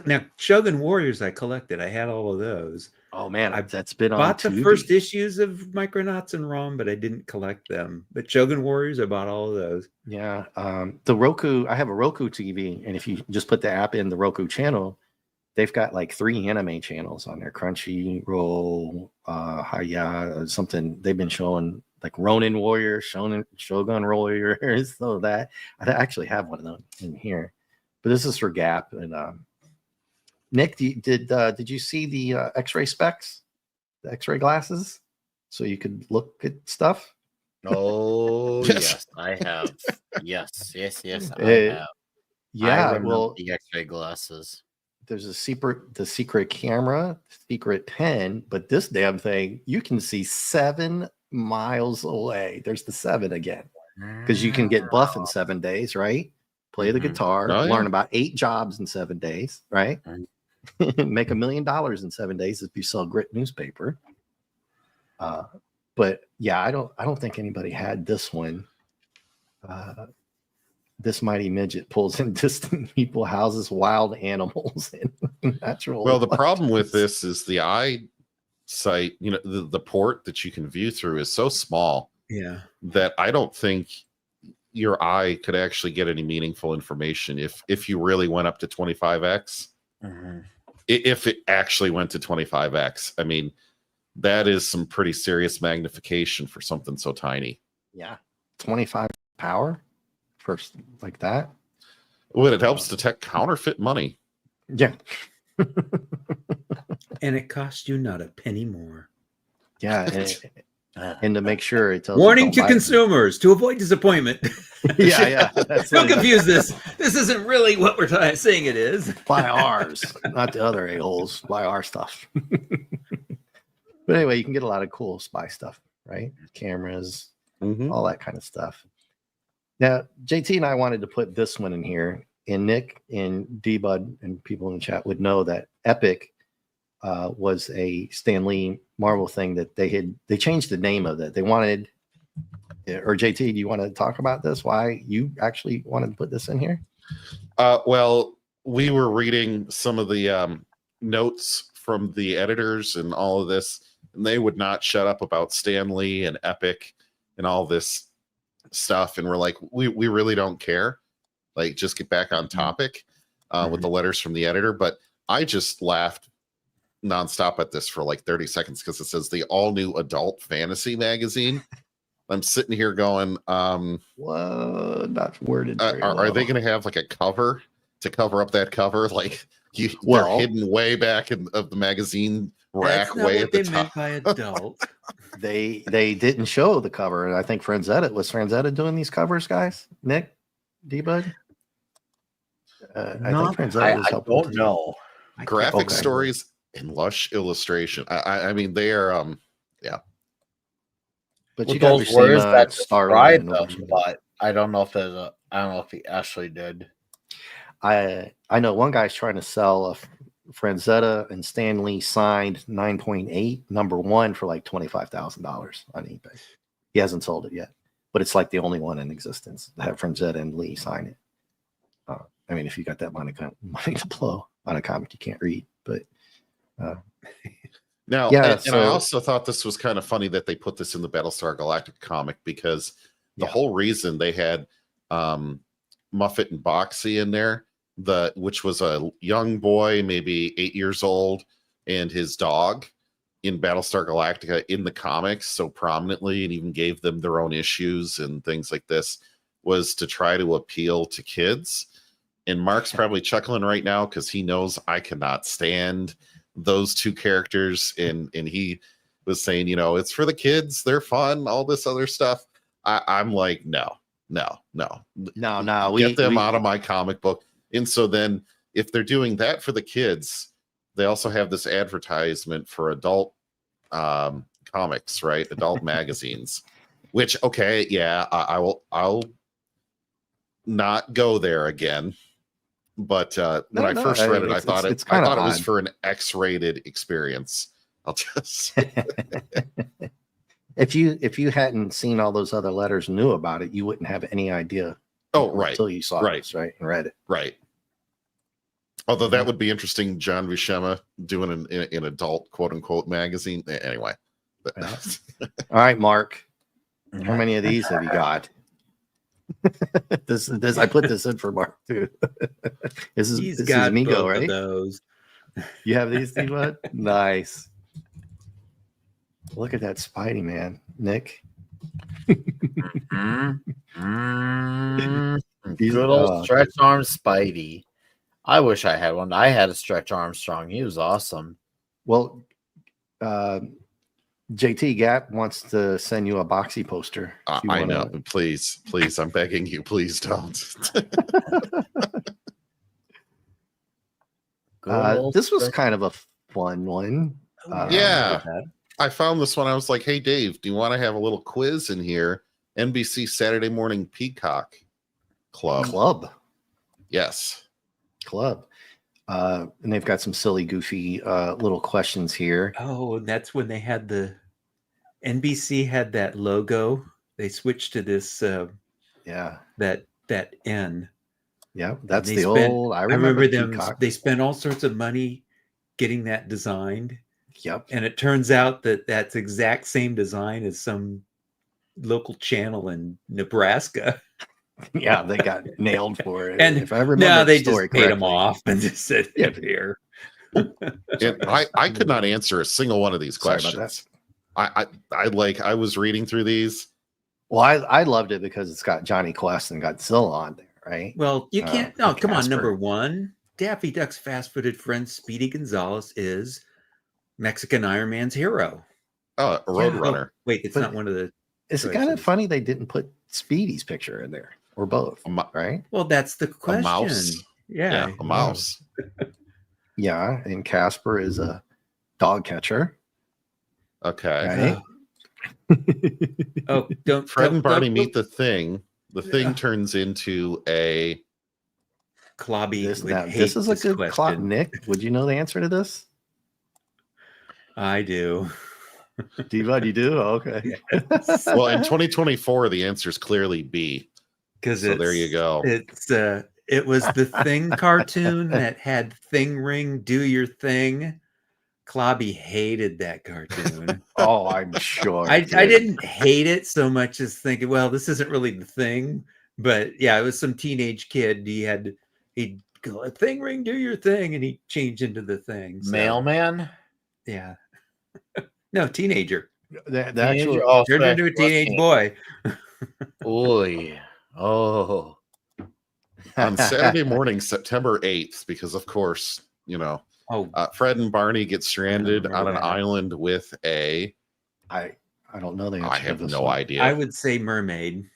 Now Shogun Warriors I collected. I had all of those. Oh man, I that's been on bought the Tubi. first issues of Micronauts and ROM, but I didn't collect them. But Shogun Warriors, I bought all of those. Yeah, the Roku. I have a Roku TV, and if you just put the app in the Roku channel, they've got like 3 anime channels on there: Crunchyroll, Haya, something. They've been showing like Ronin Warrior, Shogun Warriors. So that I actually have one of them in here, but this is for Gap. And Nick, did you see the X-ray specs, the X-ray glasses, so you could look at stuff? Oh yes, I have. Yes, I have. Yeah, I remember well, the X-ray glasses. there's the secret camera, secret pen, but this damn thing you can see 7 miles away. There's the 7 again, because you can get buff in 7 days, right? Play the guitar, learn about 8 jobs in 7 days, right? Make $1 million in 7 days if you sell Grit newspaper. But yeah, I don't think anybody had this one. This mighty midget pulls in distant people, houses wild animals, and natural. Well, the problem with this is the eyesight, the port that you can view through is so small that I don't think your eye could actually get any meaningful information if you really went up to 25x. If it actually went to 25x, I mean, that is some pretty serious magnification for something so tiny. Yeah, 25 power for like that. Well, it helps detect counterfeit money. Yeah. And it costs you not a penny more. Yeah, and to make sure it tells Warning you to consumers to avoid disappointment. Yeah. Don't confuse this. This isn't really what we're saying it is. Buy ours, not the other a-holes. Buy our stuff. But anyway, you can get a lot of cool spy stuff, right? Cameras, all that kind of stuff. Now, JT and I wanted to put this one in here, and Nick and D-Bud and people in the chat would know that Epic was a Stan Lee Marvel thing that they changed the name of it. They wanted, or JT, do you want to talk about this? Why you actually wanted to put this in here? Well, we were reading some of the notes from the editors and all of this, and they would not shut up about Stan Lee and Epic and all this stuff. And we're like, we really don't care. Like, just get back on topic with the letters from the editor. But I just laughed nonstop at this for like 30 seconds because it says the all new adult fantasy magazine. I'm sitting here going, Whoa, not worded. Are they going to have like a cover to cover up that cover? Like, Well, they're hidden way back of the magazine rack, That's not way what at the they top. meant by adult. They didn't show the cover, and I think Franzetta doing these covers, guys. Nick, D-Bud. I think Franzetta was I helping. don't know. Graphic stories and lush illustration. I mean, they are yeah. But With you got those words that describe them, Starlight. but I don't know if there's I don't know if he actually did. I know one guy's trying to sell a Franzetta and Stan Lee signed 9.8 #1 for like $25,000 on eBay. He hasn't sold it yet, but it's like the only one in existence to have Franzetta and Lee sign it. I mean, if you got that money to blow on a comic you can't read, but now, yeah. And I also thought this was kind of funny that they put this in the Battlestar Galactica comic, because the whole reason they had Muffet and Boxy in there, which was a young boy, maybe 8 years old, and his dog in Battlestar Galactica in the comics so prominently, and even gave them their own issues and things like this, was to try to appeal to kids. And Mark's probably chuckling right now because he knows I cannot stand those two characters, and he was saying, it's for the kids, they're fun, all this other stuff. I'm like, no, get them out of my comic book. And so then if they're doing that for the kids, they also have this advertisement for adult comics, right? Adult magazines. Which, okay, yeah, I'll not go there again. But when I first read it, I thought it was for an X-rated experience. I'll just if you hadn't seen all those other letters, knew about it, you wouldn't have any idea. Oh, right. Until you saw this, right, and read it. Right. Although that would be interesting, John Buscema doing an adult quote unquote magazine. Anyway. All right, Mark. How many of these have you got? This I put this in for Mark too. This is Amigo, right? Those. You have these, Steve? Nice. Look at that Spidey man, Nick. Good old stretch arm Spidey. I wish I had one. I had a Stretch Armstrong. He was awesome. Well, JT Gap wants to send you a Boxy poster. I know. Please, I'm begging you. Please don't. This was kind of a fun one. Yeah. I found this one. I was like, hey, Dave, do you want to have a little quiz in here? NBC Saturday Morning Peacock Club. Yes. Club. And they've got some silly, goofy little questions here. Oh, and that's when they had NBC had that logo. They switched to this. That N. Yeah, that's the old. I remember them. Peacock. They spent all sorts of money getting that designed. Yep. And it turns out that that's exact same design as some local channel in Nebraska. Yeah, they got nailed for it. And if I remember, they just paid them off and just said, here. I could not answer a single one of these questions. I was reading through these. Well, I loved it because it's got Johnny Quest and Godzilla on there, right? Well, you can't. Oh, come on. Number one, Daffy Duck's fast-footed friend Speedy Gonzales is Mexican Iron Man's hero. Oh, a Roadrunner. Wait, it's not one of the. Is it kind of funny they didn't put Speedy's picture in there or both? Right? Well, that's the question. A mouse. Yeah, a mouse. Yeah, and Casper is a dog catcher. Okay. Right? Don't Fred and Barney meet the Thing. The Thing turns into a Clobby. This is a good question. Nick, would you know the answer to this? I do. Do you do? Okay. Yes. Well, in 2024, the answer is clearly B. So there you go. It was the Thing cartoon that had Thing Ring, Do Your Thing. Clobby hated that cartoon. Oh, I'm sure. I didn't hate it so much as thinking, well, this isn't really the Thing. But yeah, it was some teenage kid. He'd go, Thing Ring, do your thing, and he'd change into the Thing. So, mailman? Yeah. No, teenager. The actual turned into a teenage boy. Oy. Oh. On Saturday morning, September 8th, because of course, Fred and Barney get stranded on an island with I don't know the answer. I have no idea. I would say mermaid.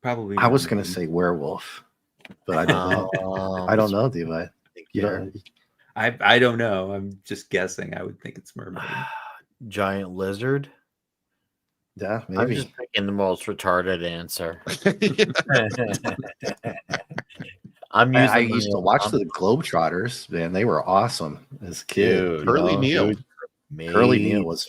Probably. I was going to say werewolf, but I don't know. I don't know, Diva. I don't know. I'm just guessing. I would think it's mermaid. Giant lizard. Yeah, maybe. I'm just picking the most retarded answer. I used to watch the Globetrotters, man. They were awesome as a kid. Curly Neal. Curly Neal was.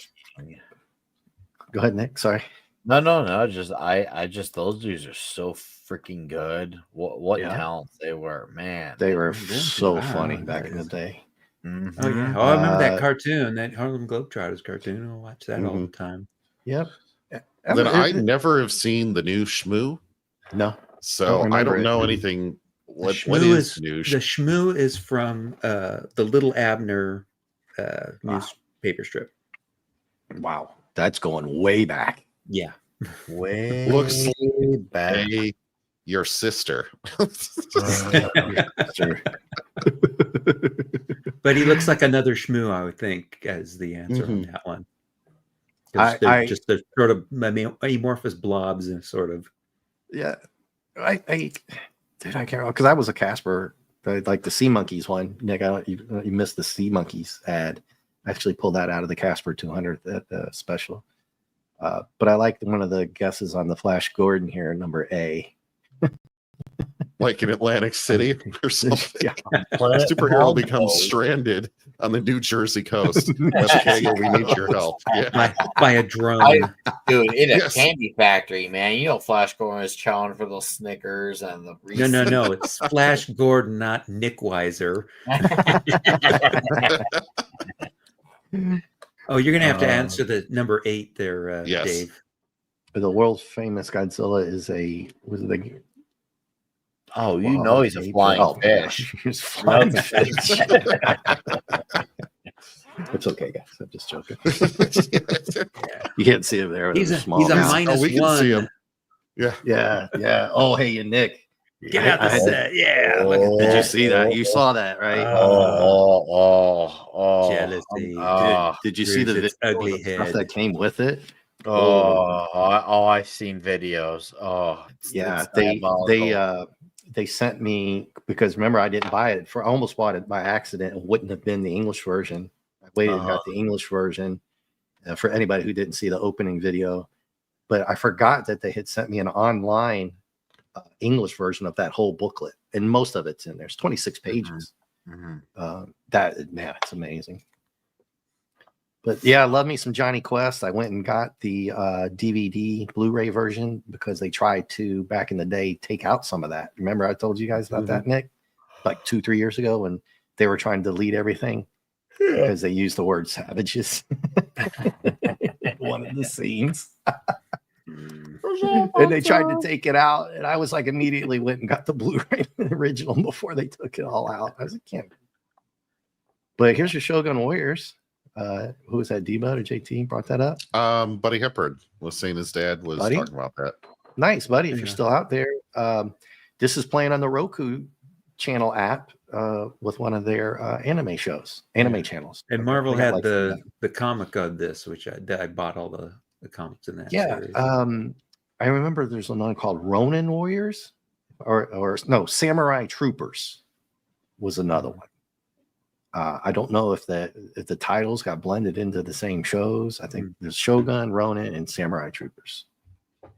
Go ahead, Nick. Sorry. No. I just those dudes are so freaking good. What talents they were, man. They were so funny back in the day. Mm-hmm. Oh yeah. Oh, I remember that cartoon, that Harlem Globetrotters cartoon. I'll watch that all the time. Yep. Then I never have seen the new Shmoo. No. So I don't know anything. What is new? The Shmoo is from the Little Abner newspaper strip. Wow. That's going way back. Yeah. Way looks back. Your sister. But he looks like another Shmoo, I would think, as the answer on that one. They're just the sort of amorphous blobs and sort of. Yeah. I can't remember because I was a Casper, like the Sea Monkeys one. Nick, you missed the Sea Monkeys ad. I actually pulled that out of the Casper 200 special. But I like one of the guesses on the Flash Gordon here, number A. Like in Atlantic City or something. Yeah. Planet Superhero becomes Elbow. stranded on the New Jersey coast. FKO, we need your help. Yeah. by a drone. Dude, in a Yes. candy factory, man. You know Flash Gordon is chowing for those Snickers and the No. It's Flash Gordon, not Nick Weiser. Oh, you're gonna have to answer the number 8 there, Yes. Dave. The world famous Godzilla is Oh, you know he's a flying fish. He's flying No, fish. It's okay, guys. I'm just joking. You can't see him there. He's a small mouth. minus we can one. see him. Yeah. Yeah. Oh, hey, you Nick. Get out the set. Yeah. Look at Did you that. see that? You saw that, right? Jealousy. Did you see the Rears its video ugly of the stuff head. that came with it? I've seen videos. Yeah, it's diabolical. they sent me, because remember I didn't buy it, I almost bought it by accident. It wouldn't have been the English version. I waited and got the English version for anybody who didn't see the opening video. But I forgot that they had sent me an online English version of that whole booklet, and most of it's in there. It's 26 pages. It's amazing. But yeah, I love me some Johnny Quest. I went and got the DVD Blu-ray version because they tried to, back in the day, take out some of that. Remember I told you guys about that, Nick? Like 2-3 years ago, when they were trying to delete everything because they used the word savages in one of the scenes. And they tried to take it out, and I was like, immediately went and got the Blu-ray original before they took it all out. I was like, can't. But here's your Shogun Warriors. Who was that? Debo or JT brought that up? Buddy Hepburn was saying his dad was talking about that. Nice, buddy. If you're still out there, this is playing on the Roku channel app with one of their anime channels. And Marvel had the comic of this, which I bought all the comics in that series. I remember there's one called Ronin Warriors, or no, Samurai Troopers was another one. I don't know if the titles got blended into the same shows. I think there's Shogun, Ronin, and Samurai Troopers. Yeah,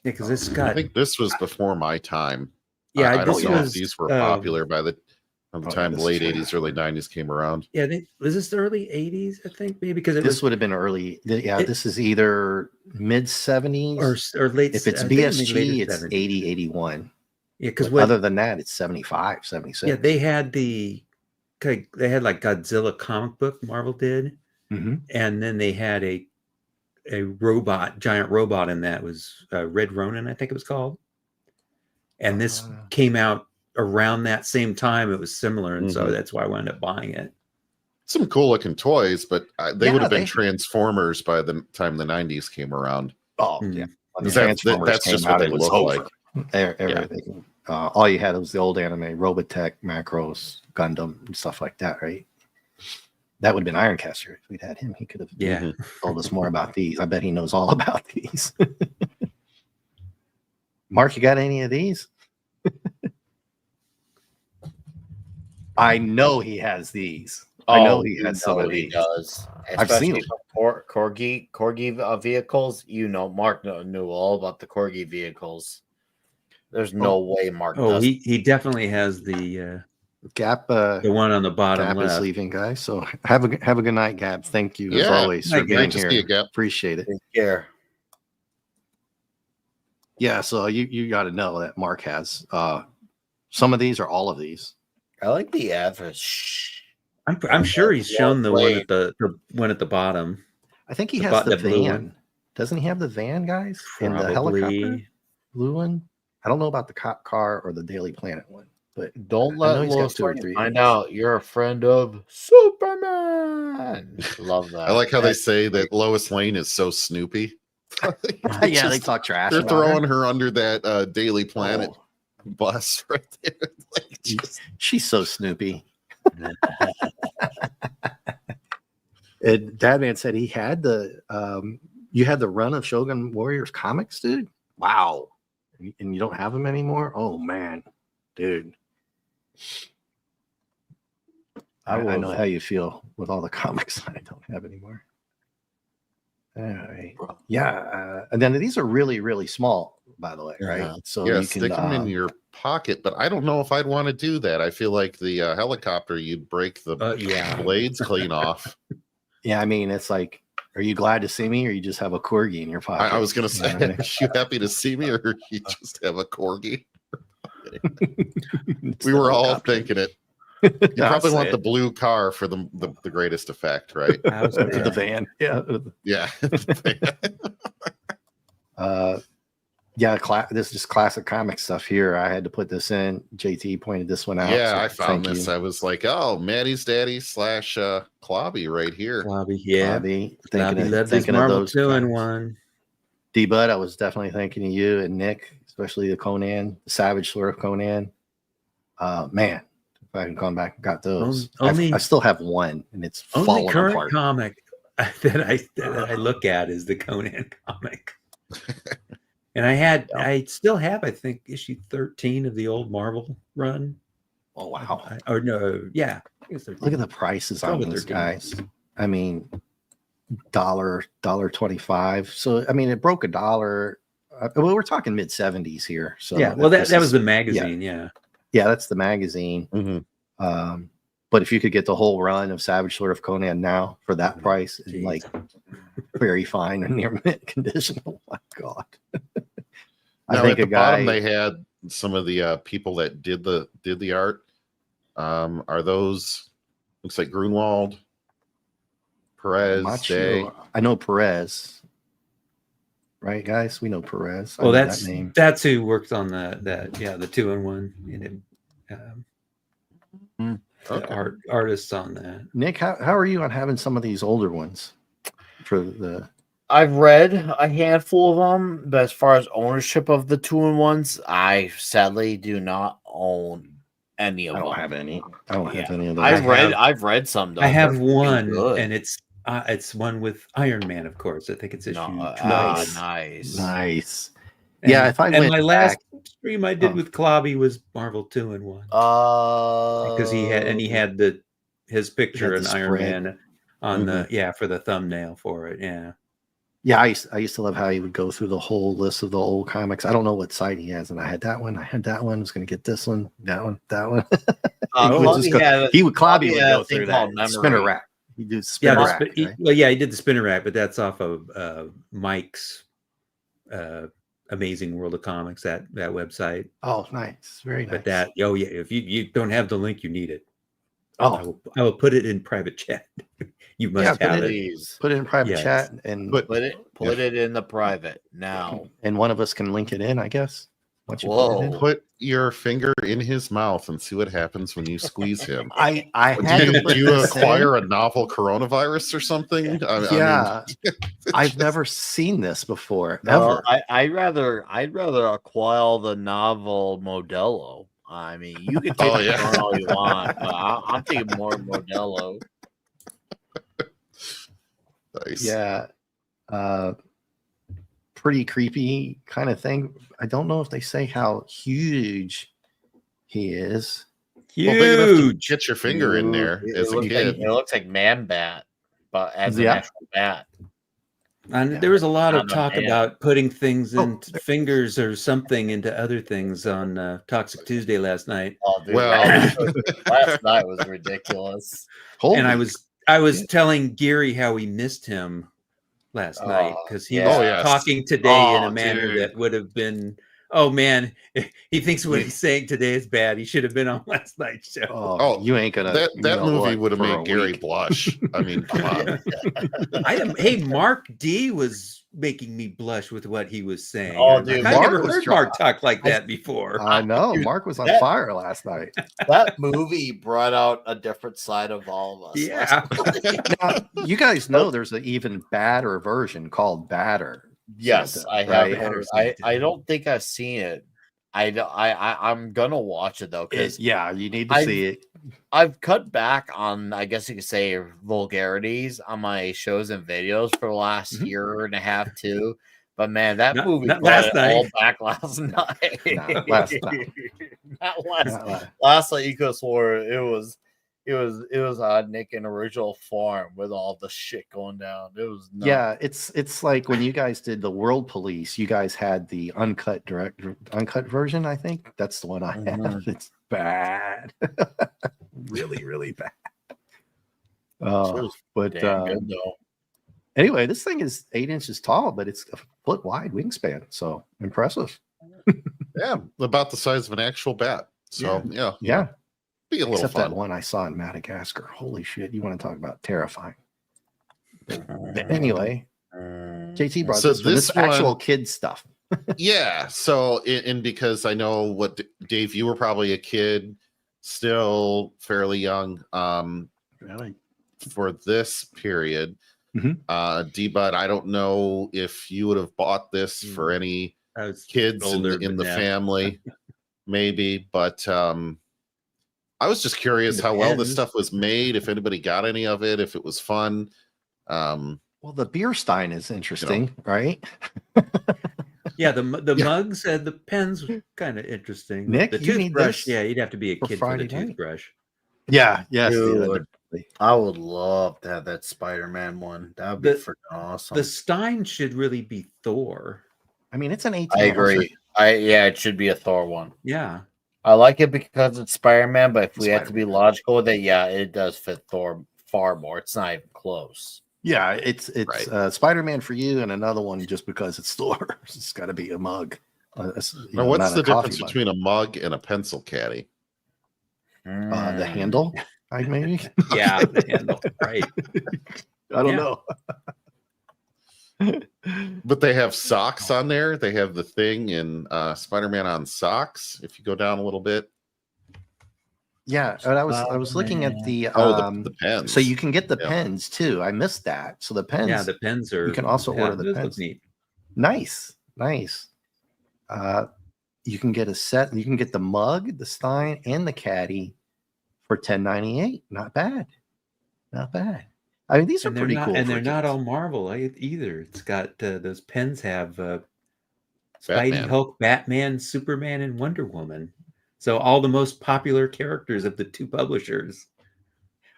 because it's got. I think this was before my time. Yeah, I don't know if these were popular by the time the late 80s, early 90s came around. Yeah, was this the early 80s? I think maybe because this would have been early. Yeah, this is either mid 70s or late. If it's BSG, it's 80, 81. Yeah, because other than that, it's 75, 76. Yeah, they had like Godzilla comic book, Marvel did, and then they had a giant robot in that was Red Ronin, I think it was called, and this came out around that same time. It was similar, and so that's why I wound up buying it. Some cool looking toys, but they would have been Transformers by the time the 90s came around. Oh yeah, that's just what they look like. Everything. All you had was the old anime, Robotech, Macros, Gundam, and stuff like that, right? That would have been Ironcaster. If we'd had him, he could have told us more about these. I bet he knows all about these. Mark, you got any of these? I know he has these. I know he has some of these. He does. I've seen them. Corgi vehicles. You know, Mark knew all about the Corgi vehicles. There's no way Mark. Oh, he definitely has the Gap. The one on the bottom Gap left. is leaving, guys. So have a good night, Gap. Thank you as always for being here. Appreciate it. Take care. Yeah, so you got to know that Mark has some of these or all of these. I like the average. I'm sure he's shown the one at the bottom. I think he has the blue van. one. Doesn't he have the van, guys? Probably. And the helicopter blue one. I don't know about the cop car or the Daily Planet one, but don't let Lois find out you're a friend of Superman. Love that. I like how they say that Lois Lane is so Snoopy. Yeah, they talk trash. They're throwing her under that Daily Planet bus right there. She's so Snoopy. And Dadman said he had you had the run of Shogun Warriors comics, dude. Wow. And you don't have them anymore? Oh man, dude. I know how you feel with all the comics I don't have anymore. All right. Yeah. And then these are really, really small, by the way, right? Yeah. So Yeah, you can stick them in your pocket, but I don't know if I'd want to do that. I feel like the helicopter, you'd break the blades clean off. Yeah, I mean, it's like, are you glad to see me, or you just have a corgi in your pocket? I was going to say, You know what I mean? are you happy to see me, or you just have a corgi? It's We the were all helicopter. thinking it. You I'll probably say want the it. blue car for the greatest effect, right? For the van. Yeah. Yeah. Yeah, this is just classic comic stuff here. I had to put this in. JT pointed this one out. Yeah, so I found thank this. you. I was like, oh, Maddie's daddy / Clobby right here. Clobby, yeah. Bobby, Clobby loved his thinking of Marvel those 2-in-1. D-Bud, I was definitely thinking of you and Nick, especially the Conan, the Savage sort of Conan. Man, if I can come back and got those. I still have one, and it's Only falling current apart. comic that I look at is the Conan comic. And I still have, I think, issue 13 of the old Marvel run. Oh wow! Look Look at the prices on Probably these 13. guys. I mean, $1.25. So I mean, it broke $1. Well, we're talking mid 70s here. So yeah, well, that was the magazine. Yeah, that's the magazine. Mm-hmm. But if you could get the whole run of Savage Sword of Conan now for that price, in like very fine and near mint condition, oh my god! Now, I think at the bottom they had some of the people that did the art. Are those? Looks like Grunwald, Perez, Day. I know Perez. Right, guys, we know Perez. Well, that name. That's who worked on the 2-in-1. The artists on that. Nick, how are you on having some of these older ones for the? I've read a handful of them, but as far as ownership of the 2-in-1s, I sadly do not own any of them. I don't have any. I don't have any of those. I've read some. Though. I have one, and it's one with Iron Man, of course. I think it's issue 12. Nice. Yeah, if I went my last stream I did with Clobby was Marvel 2-in-1. Because he had his picture in Iron Man on for the thumbnail for it. Yeah. Yeah, I used to love how he would go through the whole list of the old comics. I don't know what site he has, and I had that one. I was going to get this one, that one. Clobby would go through that spinner rack. He did spinner rack. He did the spinner rack, but that's off of Mike's Amazing World of Comics, that website. Oh, nice, very nice. But if you don't have the link, you need it. I will put it in private chat. You must have it. Put it in private chat and put it in the private now. And one of us can link it in, I guess. Put your finger in his mouth and see what happens when you squeeze him. Do you acquire a novel coronavirus or something? I've never seen this before. Ever. I'd rather acquire the novel Modelo. I mean, you can take it all you want, but I'm thinking more Modelo. Nice. Yeah. Pretty creepy kind of thing. I don't know if they say how huge he is. Huge. Well, big enough to get your finger in there as a kid. It looks like Man Bat, but as an actual bat. And there was a lot of talk about putting things in fingers or something into other things on Toxic Tuesday last night. Oh, dude, last night was ridiculous. And I was telling Geary how we missed him last night because he was talking today in a manner that would have been, oh man, he thinks what he's saying today is bad. He should have been on last night's show. Oh, you ain't gonna. That movie would have made Gary blush. I mean, come on. Hey, Mark D was making me blush with what he was saying. Oh, dude, I never heard Mark talk like that before. I know. Mark was on fire last night. That movie brought out a different side of all of us. Yeah. Now, you guys know there's an even badder version called Batter. Yes, I have. I don't think I've seen it. I'm gonna watch it though because you need to see it. I've cut back on, I guess you could say, vulgarities on my shows and videos for the last year and a half too. But man, that movie brought it all back last night. Last night. Last night you could have swore it was it was Nick in original form with all the shit going down. It was nuts. Yeah, it's like when you guys did the World Police, you guys had the uncut version, I think. That's the one I have. It's bad. Really, really bad. But Damn good though. anyway, this thing is 8 inches tall, but it's a foot wide wingspan. So impressive. Yeah, about the size of an actual bat. So Yeah. be a little Except fun. that one I saw in Madagascar. Holy shit. You want to talk about terrifying. But anyway, JT brought So this one. this It's actual one- kid stuff. Yeah. So, and because I know what Dave, you were probably a kid, still fairly young. Really? For this period, Mhm. D-Bud, I don't know if you would have bought this for any I was kids older, in the but yeah. family, maybe. But I was just curious how well this Depends. stuff was made. If anybody got any of it, if it was fun. Well, the beer stein is interesting, right? Yeah, the Yeah. mugs and the pens were kind of interesting. Nick, the you need toothbrush, this yeah, you'd have to be a for kid for Friday the night. toothbrush. Yeah, yes. Dude, I would love to have that Spider-Man one. That would be freaking awesome. The Stein should really be Thor. I mean, it's an 18. I agree. It should be a Thor one. Yeah. I like it because it's Spider-Man, but if we have to be Spider-Man. logical with it, yeah, it does fit Thor far more. It's not even close. Yeah, it's Right. Spider-Man for you, and another one just because it's Thor. It's got to be a mug. Now, what's not the a coffee difference mug. between a mug and a pencil caddy? The handle? Maybe. Yeah, the handle. Right. I don't Yeah. know. But they have socks on there. They have the thing in Spider-Man on socks. If you go down a little bit. Yeah, and I was looking at the the pens. so you can get the Yeah. pens too. I missed that. So the pens, Yeah, the pens are. you can also order the those look pens. neat. Nice. You can get a set. You can get the mug, the stein, and the caddy for $10.98. Not bad. Not bad. I mean, these are And they're pretty not, cool. and for they're not kids. all Marvel either. It's got those pens have Spidey, Batman. Hulk, Batman, Superman, and Wonder Woman. So all the most popular characters of the two publishers.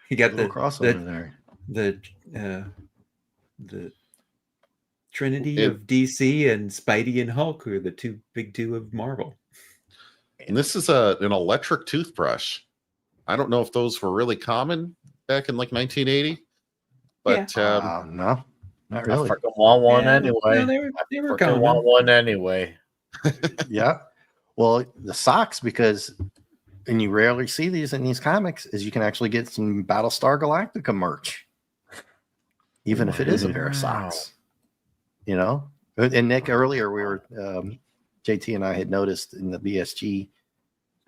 You got Little crossover there. the Trinity And- of DC and Spidey and Hulk, who are the big two of Marvel. And this is an electric toothbrush. I don't know if those were really common back in like 1980, but no, not I really. fucking want one Yeah, anyway. no, they were Freaking common. want one anyway. Yeah. Well, the socks, because and you rarely see these in these comics, is you can actually get some Battlestar Galactica merch, even if it is a pair of socks. You know, and Nick, earlier we were JT and I had noticed in the BSG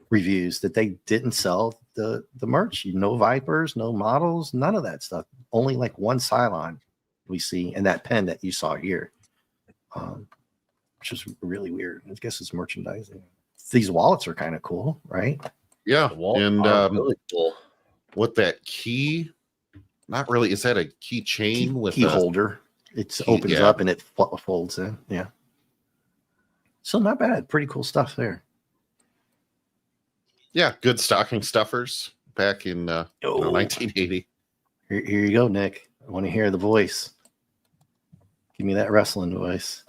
reviews that they didn't sell the merch. No Vipers, no models, none of that stuff. Only like one Cylon we see, and that pen that you saw here, which is really weird. I guess it's merchandising. These wallets are kind of cool, right? yeah. And really cool. what that key? Not really. Is that a key chain with key a holder? It key- opens yeah. up and it folds in. Yeah. So not bad. Pretty cool stuff there. Yeah, good stocking stuffers back in 1980. Here you go, Nick. I want to hear the voice. Give me that wrestling voice.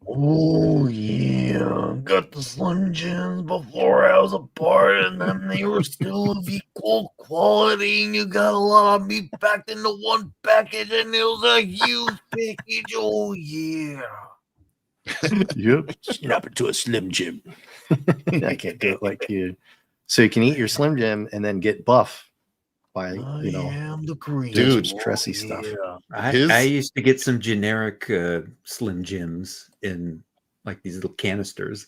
Oh yeah, got the Slim Jims before I was a part, and then they were still of equal quality, and you got a lot of meat packed into one package, and it was a huge package. Oh yeah. Yep. Snap it to a Slim Jim. I can't do it like you. So you can eat your Slim Jim and then get buff by, you know, am the green Dude. Tressy stuff. I used to get some generic Slim Jims in like these little canisters,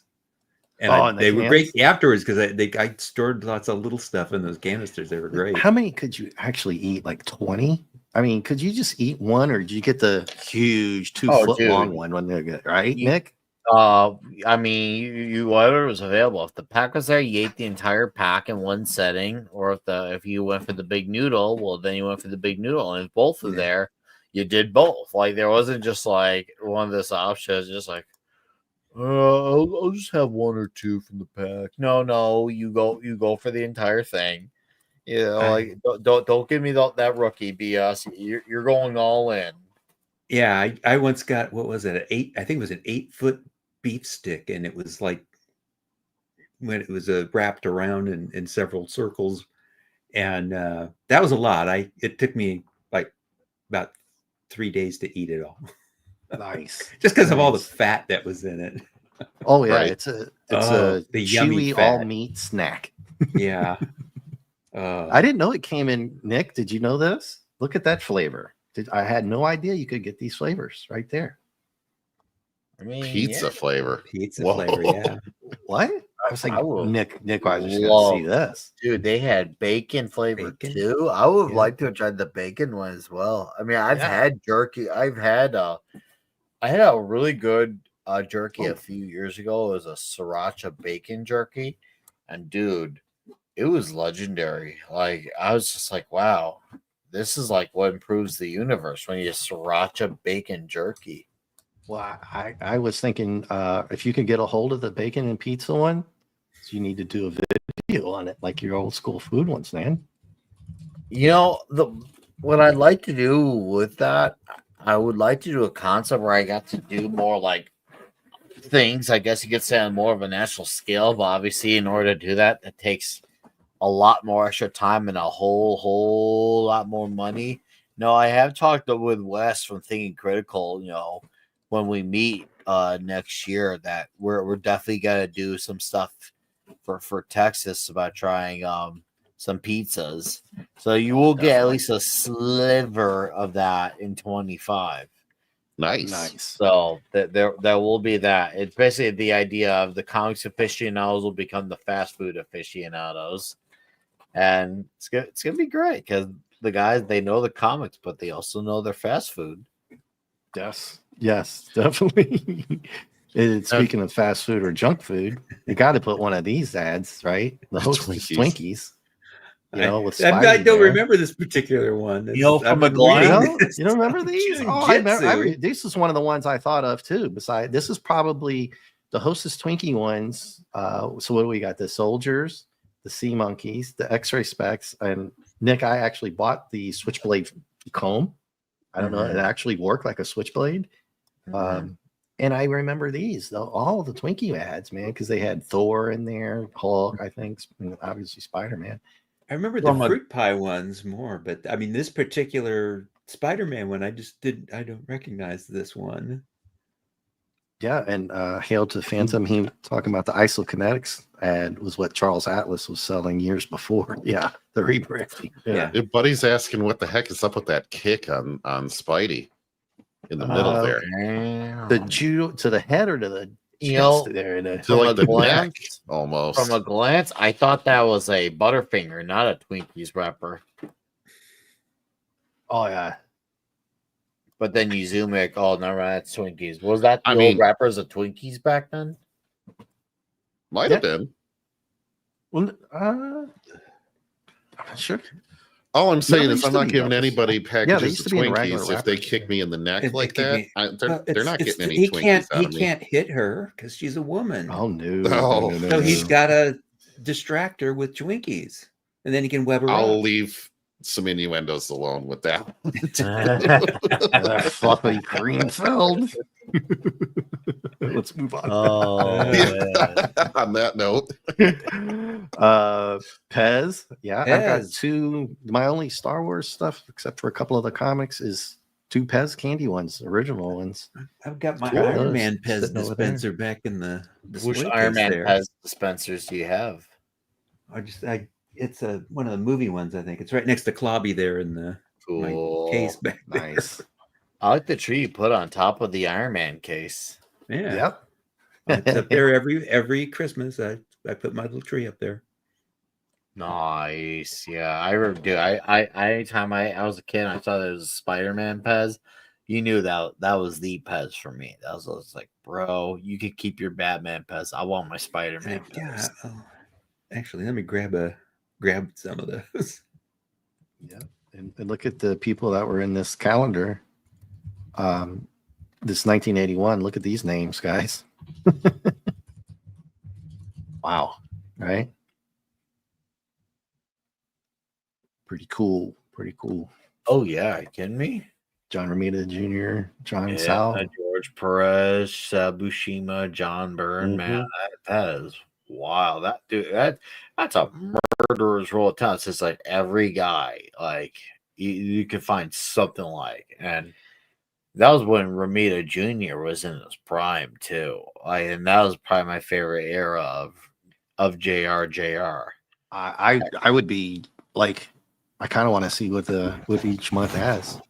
and in they the were cans? great afterwards because I stored lots of little stuff in those canisters. They were great. How many could you actually eat? Like 20? I mean, could you just eat one, or did you get the huge 2-foot long dude. one when they're good, right, You- Nick? I mean, you whatever was available. If the pack was there, you ate the entire pack in one setting. Or if you went for the big noodle, well, then you went for the big noodle. And if both were there, you did both. Like there wasn't just like one of this options, just like, I'll just have one or two from the pack. No, you go for the entire thing. You know, like don't give me that rookie BS. You're going all in. Yeah, I once got, what was it? I think it was an 8-foot beef stick, and it was like when it was wrapped around in several circles, and that was a lot. It took me like about 3 days to eat it all, Nice. just because of all the Nice. fat that was in it. Oh yeah, Right. it's a The yummy chewy all fat. meat snack. Yeah. I didn't know it came in. Nick, did you know this? Look at that flavor. I had no idea you could get these flavors right there. I mean, Pizza flavor. Pizza Whoa. flavor, yeah. What? I was like, I will Nick, I was just gonna see this. dude, they had bacon flavor Bacon? too. I would Yeah. like to have tried the bacon one as well. I mean, I've Yeah. had jerky. I had a really good jerky a few years ago. It was a sriracha bacon jerky, and dude, it was legendary. Like I was just like, wow, this is like what improves the universe when you sriracha bacon jerky. Well, I was thinking if you could get a hold of the bacon and pizza one, you need to do a video on it, like your old school food ones, man. You know, what I'd like to do with that, I would like to do a concept where I got to do more like things. I guess you could say on more of a national scale, but obviously, in order to do that, it takes a lot more extra time and a whole lot more money. No, I have talked with Wes from Thinking Critical. You know, when we meet next year, that we're definitely gonna do some stuff for Texas about trying some pizzas. So you will get at least a sliver of that in 25. Nice. So there will be that. It's basically the idea of the comics aficionados will become the fast food aficionados, and it's gonna be great because the guys, they know the comics, but they also know their fast food. Yes, definitely. And speaking of fast food or junk food, you got to put one of these ads, right? The Hostess Twinkies. You know, with Spidey I don't there. remember this particular one. You know, from a You glance, don't remember these? Oh, I remember. This is one of the ones I thought of too. Besides, this is probably the Hostess Twinkie ones. So what do we got? The soldiers, the sea monkeys, the X-ray specs, and Nick. I actually bought the switchblade comb. I don't know. It actually worked like a switchblade. And I remember these, all the Twinkie ads, man, because they had Thor in there, Hulk, I think, and obviously Spider-Man. I remember the fruit pie ones more, but I mean, this particular Spider-Man one, I don't recognize this one. Yeah, and Hail to Phantom, he talking about the isokinetics ad was what Charles Atlas was selling years before. Yeah, the rebranding. Yeah. If Buddy's asking what the heck is up with that kick on Spidey in the middle there. The judo to the head or to the chest there? To like the neck, almost. From a glance, I thought that was a Butterfinger, not a Twinkies wrapper. Oh yeah. But then you zoom it. Oh, no, that's Twinkies. Was that the old wrappers of Twinkies back then? Might have been. Well, I'm not sure. All I'm saying is I'm not giving anybody packages of Twinkies if they kick me in the neck like that. They're not getting any Twinkies out of me. He can't hit her because she's a woman. Oh, no. So he's got to distract her with Twinkies. And then he can web her up. I'll leave some innuendos alone with that. Fluffy Greenfield. Let's move on. On that note, Pez. Yeah, I've got two. My only Star Wars stuff, except for a couple of the comics, is two Pez candy ones, original ones. I've got my Iron Man Pez dispenser back in the which Iron Man Pez dispensers do you have? It's one of the movie ones, I think. It's right next to Clobby there in the case back there. Nice. I like the tree you put on top of the Iron Man case. Yeah. Yep. It's up there every Christmas. I put my little tree up there. Nice. Yeah. I anytime I was a kid, I saw there was a Spider-Man Pez. You knew that was the Pez for me. That was like, bro, you could keep your Batman Pez. I want my Spider-Man Pez. Actually, let me grab some of those. Yeah, and look at the people that were in this calendar. This 1981. Look at these names, guys. Wow, right? Pretty cool. Pretty cool. Oh yeah, you kidding me? John Romita Jr., John Yeah, Sal. George Perez, Bushima, John Byrne, man, that is wild. That dude, that's a murderer's roll of talent. It's like every guy, like you can find something like, and that was when Romita Jr. was in his prime too. Like, and that was probably my favorite era of JR. I would be like, I kind of want to see what each month has.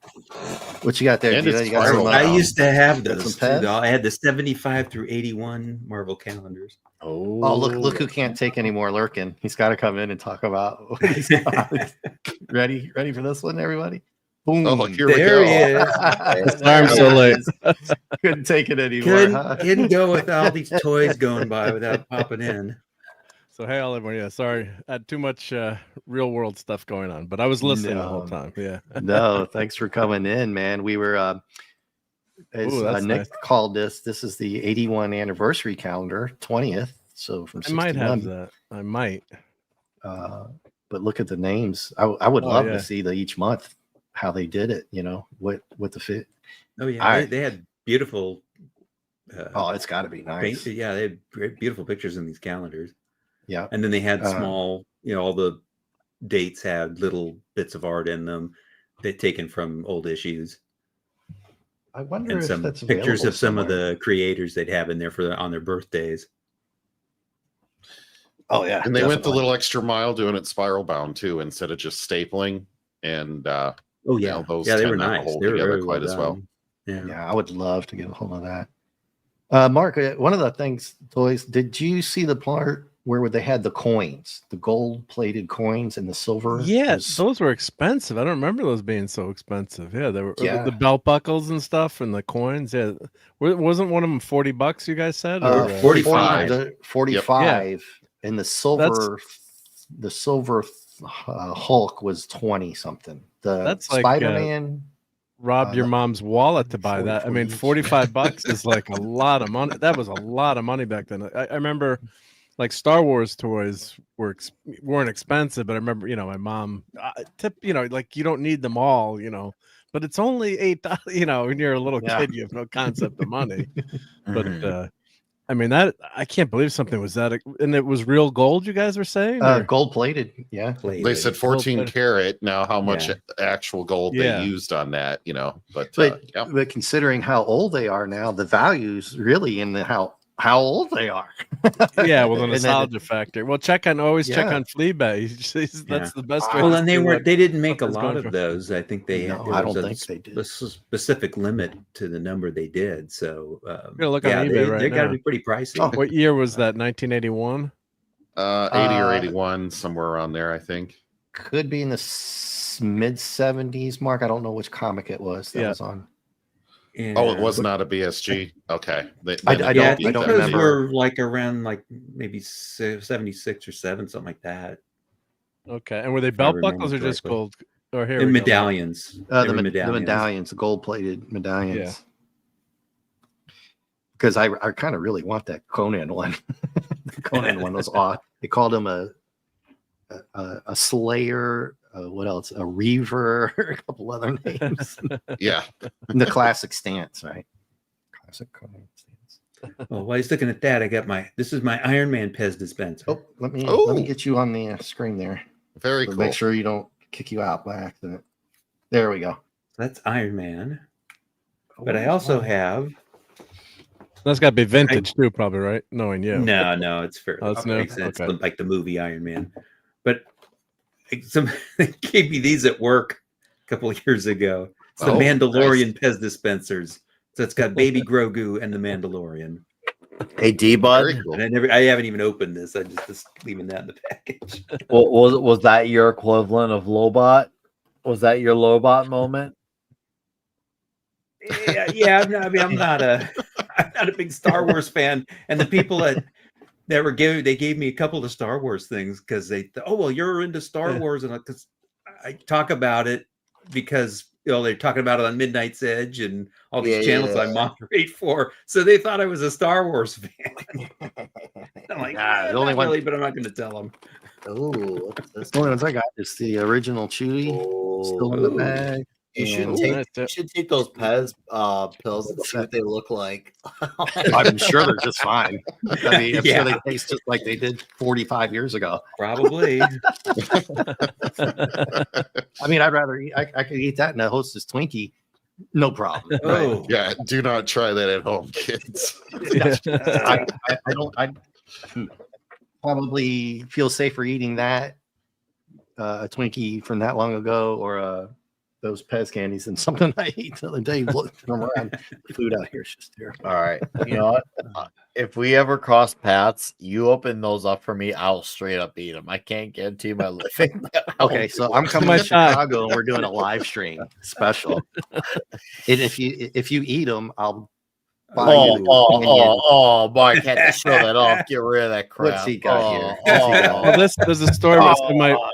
What you got there? And Gina? it's You got some, viral. I used to have got those. some Too, Pez? though. I had the 75 through 81 Marvel calendars. Oh, look who can't take any more lurking. He's got to come in and talk about what he's got. Ready for this one, everybody? Boom. Oh, here we There go. he is. I'm so late. Couldn't take it anymore, huh? Couldn't go with all these toys going by without popping in. So hey, all everyone. Yeah, sorry, I had too much real world stuff going on, but I was listening the whole No. time. Yeah. No, thanks for coming in, man. We were as Ooh, that's Nick nice. called this is the 81 anniversary calendar, 20th. So from I might 61. have that. I might. But look at the names. I would Oh, love yeah. to see each month how they did it, what the fit. Oh yeah, I- they had beautiful. Oh, it's got to be nice. Yeah, they had great, beautiful pictures in these calendars, Yeah. and then they had Uh, small. All the dates had little bits of art in them, that taken from old issues, I wonder and if some that's pictures available of some of somewhere. the creators they'd have in there on their birthdays. Oh yeah. And they went the definitely. little extra mile doing it spiral bound too, instead of just stapling. And Oh yeah, know, those yeah, they were tend not to nice. hold They were together very quite as well. done. Yeah. Yeah, I would love to get a hold of that. Mark, one of the things, toys, did you see the part where they had the coins, the gold-plated coins and the silver? Yeah, was- those were expensive. I don't remember those being so expensive. Yeah, they were Yeah. the belt buckles and stuff and the coins. Yeah, wasn't one of them $40? You guys said or, 45. 45, and the silver Hulk was 20 something. The That's like, Spider-Man. robbed your the- mom's wallet to buy 40 that. I mean, each. $45 is like a lot of money. That was a lot of money back then. I remember, like Star Wars toys weren't expensive, but I remember, my mom like you don't need them all, but it's only $8. When you're a little Yeah. kid, you have no concept of money. But Mhm. I mean, that I can't believe something was that, and it was real gold. You guys were saying, or- Gold-plated. Yeah. they said 14 better. karat. Now, how much Yeah. actual gold Yeah. they used on that, but yeah. But considering how old they are now, the value's really in the how old they are. yeah, well, the And then- nostalgia factor. Well, check on Yeah. Fleabag. That's the best way. Well, to and see what- they didn't make a something's lot going of for. those. I think they No, there I was don't a think they did. specific limit to the number they did. So gonna look on yeah, eBay right they got to now. be pretty pricey. Oh. What year was that? 1981. 80 or 81, somewhere around there, I think. Could be in the mid 70s, Mark. I don't know which comic it was that Yeah. was on. Oh, it was not a BSG. Okay. I Yeah, don't- I I think don't those remember. were like around maybe 76 or 7, something like that. Okay, and were they I belt remember buckles or just correctly. gold? Or here And we go. medallions. They The were medallions, the gold-plated medallions. Because I kind of really want that Conan one. The Conan one was odd. They called him a Slayer. What else? A Reaver. A couple other names. Yeah. And the classic stance, right? Classic Conan stance. Well, while he's looking at that, this is my Iron Man Pez dispenser. Oh, let me Oh. get you on the screen there. Very So cool. Make sure you don't kick you out by accident. There we go. That's Iron Man. But I also have That's got to be vintage too, probably, right? Knowing you. no, it's fairly Oh, it's new? recent. It's Okay. like the movie Iron Man. But they gave me these at work a couple of years ago. It's the Oh, Mandalorian Pez dispensers. So it's got Baby Grogu and the Mandalorian. Hey, D-Bud, Very cool. And I haven't even opened this. I just leaving that in the package. was that your equivalent of Lobot? Was that your Lobot moment? yeah. I'm not a big Star Wars fan. And the people that they gave me a couple of Star Wars things because they you're into Star Wars, and because I talk about it because they're talking about it on Midnight's Edge and all these channels I moderate for. So they thought I was a Star Wars fan. I'm like, Nah, the the only only one- really, but I'm not going to tell them. Oh, what's this? The only ones I got is the original Chewy, still in the Ooh. bag. You should and- take Nice, you should take those Pez pills and see what they look like. I'm sure they're just fine. I mean, I'm sure Yeah. they taste just like they did 45 years ago. Probably. I mean, I'd rather eat, I could eat that in a Hostess Twinkie, no problem. Oh, Yeah, do not try that at home, kids. I don't. I probably feel safer eating that a Twinkie from that long ago, or those Pez candies than something I ate the other day. Looking around, food out here is just terrible. All right. You know what? If we ever cross paths, you open those up for me, I'll straight up eat them. I can't guarantee my living. Okay, so I'm coming my to shot. Chicago and we're doing a live stream special. And if you eat them, I'll buy you. Mark had to show that off. Get rid of that crap. What's he got here? Well, there's a story.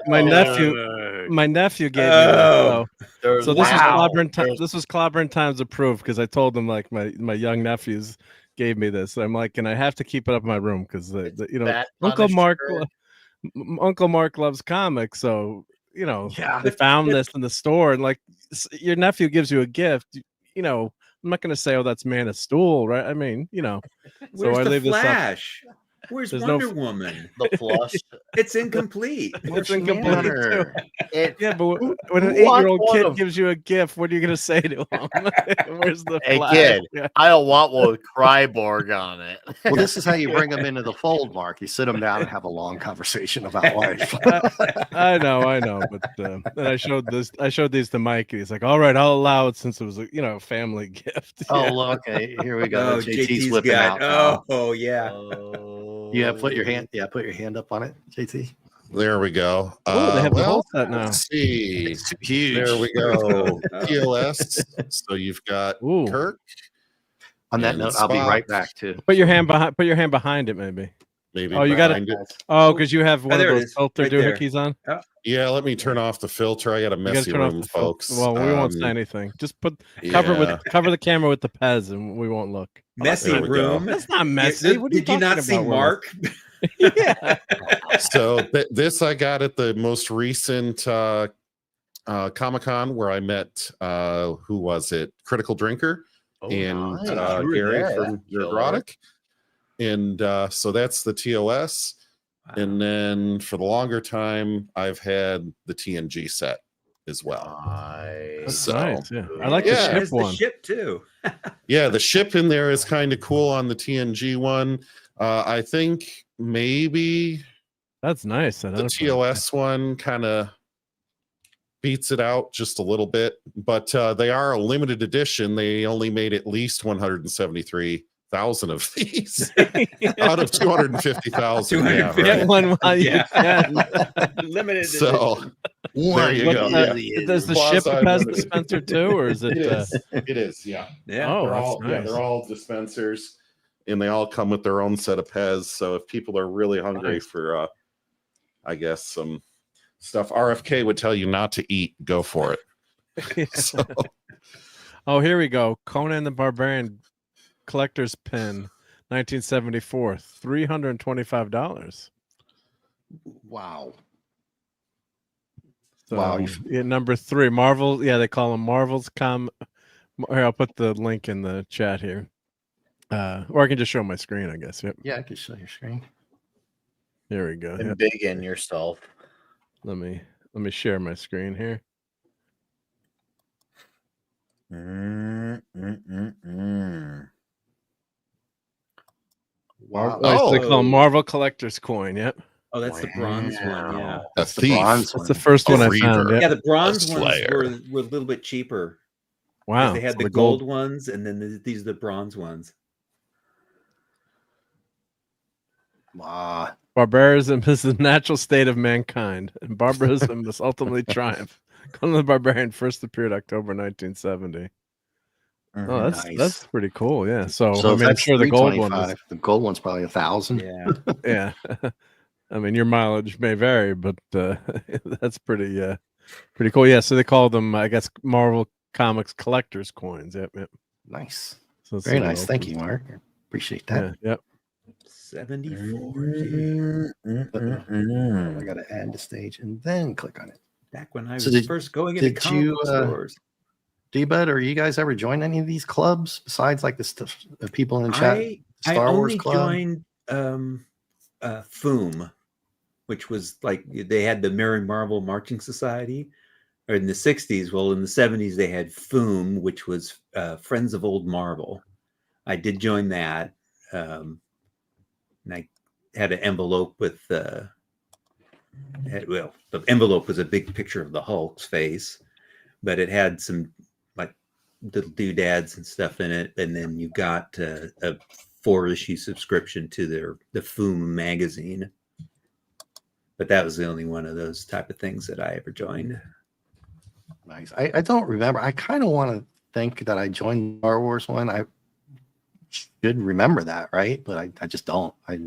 My nephew gave me this. So this was clobbering time. This was clobbering times approved because I told him like my young nephews gave me this. I'm like, and I have to keep it up in my room because Uncle Mark loves comics, so Yeah. they found this in the store, and like your nephew gives you a gift, I'm not going to say, oh, that's Man of Steel, right? I mean, where's I the leave this up. Flash? Where's There's Wonder Woman? The flush. It's incomplete. It's incomplete too. It, Yeah, but when an What 8-year-old one kid of- gives you a gift, what are you going to say to him? Where's the Hey, Flash? kid. Yeah. I don't want one with Cryborg on it. Well, this is how you bring them into the fold, Mark. You sit them down and have a long conversation about life. I know, but then I showed these to Mike, and he's like, "All right, I'll allow it since it was a family gift." Yeah. Oh, okay. Here we go. Oh, JT's whipping out. Oh, yeah. You have put your hand. Yeah, put your hand up on it, JT. There we go. Oh, they have the whole set now. Let's see. It's huge. There we go. TOS. So you've got Ooh. Kirk. On that And note, I'll be Spock. right back too. Put your hand behind it, maybe. Maybe. Oh, you got it. behind Oh, because you have one there of it those is, filter right there. doohickeys on. Yeah, let me turn off the filter. I got a You gotta messy turn off room, the filter. folks. Well, we won't say anything. Just cover the camera with the Pez, and we won't look. Messy There we go. room. That's not messy. What are Did you talking not see about, Will? Mark? Yeah. So this I got at the most recent Comic-Con where I met who was it? Critical Drinker and nice. You were Gary there. from Neurotic. And so that's the TOS. And then for the longer time, I've had the TNG set as well. That's So nice. Yeah, I like Yeah. the ship There's the one. ship too. yeah, the ship in there is kind of cool on the TNG one. I think maybe That's nice. the TOS one kind of beats it out just a little bit, but they are a limited edition. They only made at least 173,000 of these out of 250,000. Yeah, Get right. one while you Yeah. can. Limited. So there you What go. the- Does the ship Quasi Pez limited. dispenser too, or is it? It is. Yeah. Yeah. Oh, they're that's all nice. they're all dispensers, and they all come with their own set of Pez. So if people are really hungry Nice. for, I guess some stuff RFK would tell you not to eat, go for it. So Oh, here we go. Conan the Barbarian collector's pin, 1974, $325. Wow. So, Wow. yeah, number 3, Marvel. Yeah, they call them Marvel's Here, I'll put the link in the chat here. Or I can just show my screen, I guess. Yep. Yeah, I can show your screen. Here we go. And Yep. big in yourself. Let me share my screen here. Wow. Oh, they call them Marvel collector's coin. Yep. Oh, that's the bronze one. Yeah. a The thief. bronze That's the one. first one I Reaver. found. Yep. Yeah, the bronze A ones Slayer. were a little bit cheaper. 'Cause Wow. They had So the gold ones, and then these are the bronze ones. Wow. Barbarism is the natural state of mankind, and barbarism must ultimately triumph. Conan the Barbarian first appeared October 1970. Oh, that's Nice. pretty cool. Yeah. So, So I if mean, I'm that's sure the gold one is, 325, the gold one's probably 1,000. Yeah. yeah. I mean, your mileage may vary, but that's pretty cool. Yeah. So they call them, I guess, Marvel Comics collectors coins. Yep. Yep. Nice. So let's Very see what nice. Thank opens. you, Mark. Appreciate that. Yeah. Yep. 74. I got to add the stage and then click on it. Back when I So was first going into did comic you, book stores. D-Bud, or you guys ever join any of these clubs besides like the stuff people in chat? I Star Wars only Club? joined FOOM, which was like they had the Merry Marvel Marching Society, or in the 60s. Well, in the 70s, they had FOOM, which was Friends of Old Marvel. I did join that. And I had an envelope with, the envelope was a big picture of the Hulk's face, but it had some like little doodads and stuff in it. And then you got a 4-issue subscription to the FOOM magazine. But that was the only one of those type of things that I ever joined. Nice. I don't remember. I kind of want to think that I joined the Star Wars one. I should remember that, right? But I just don't. I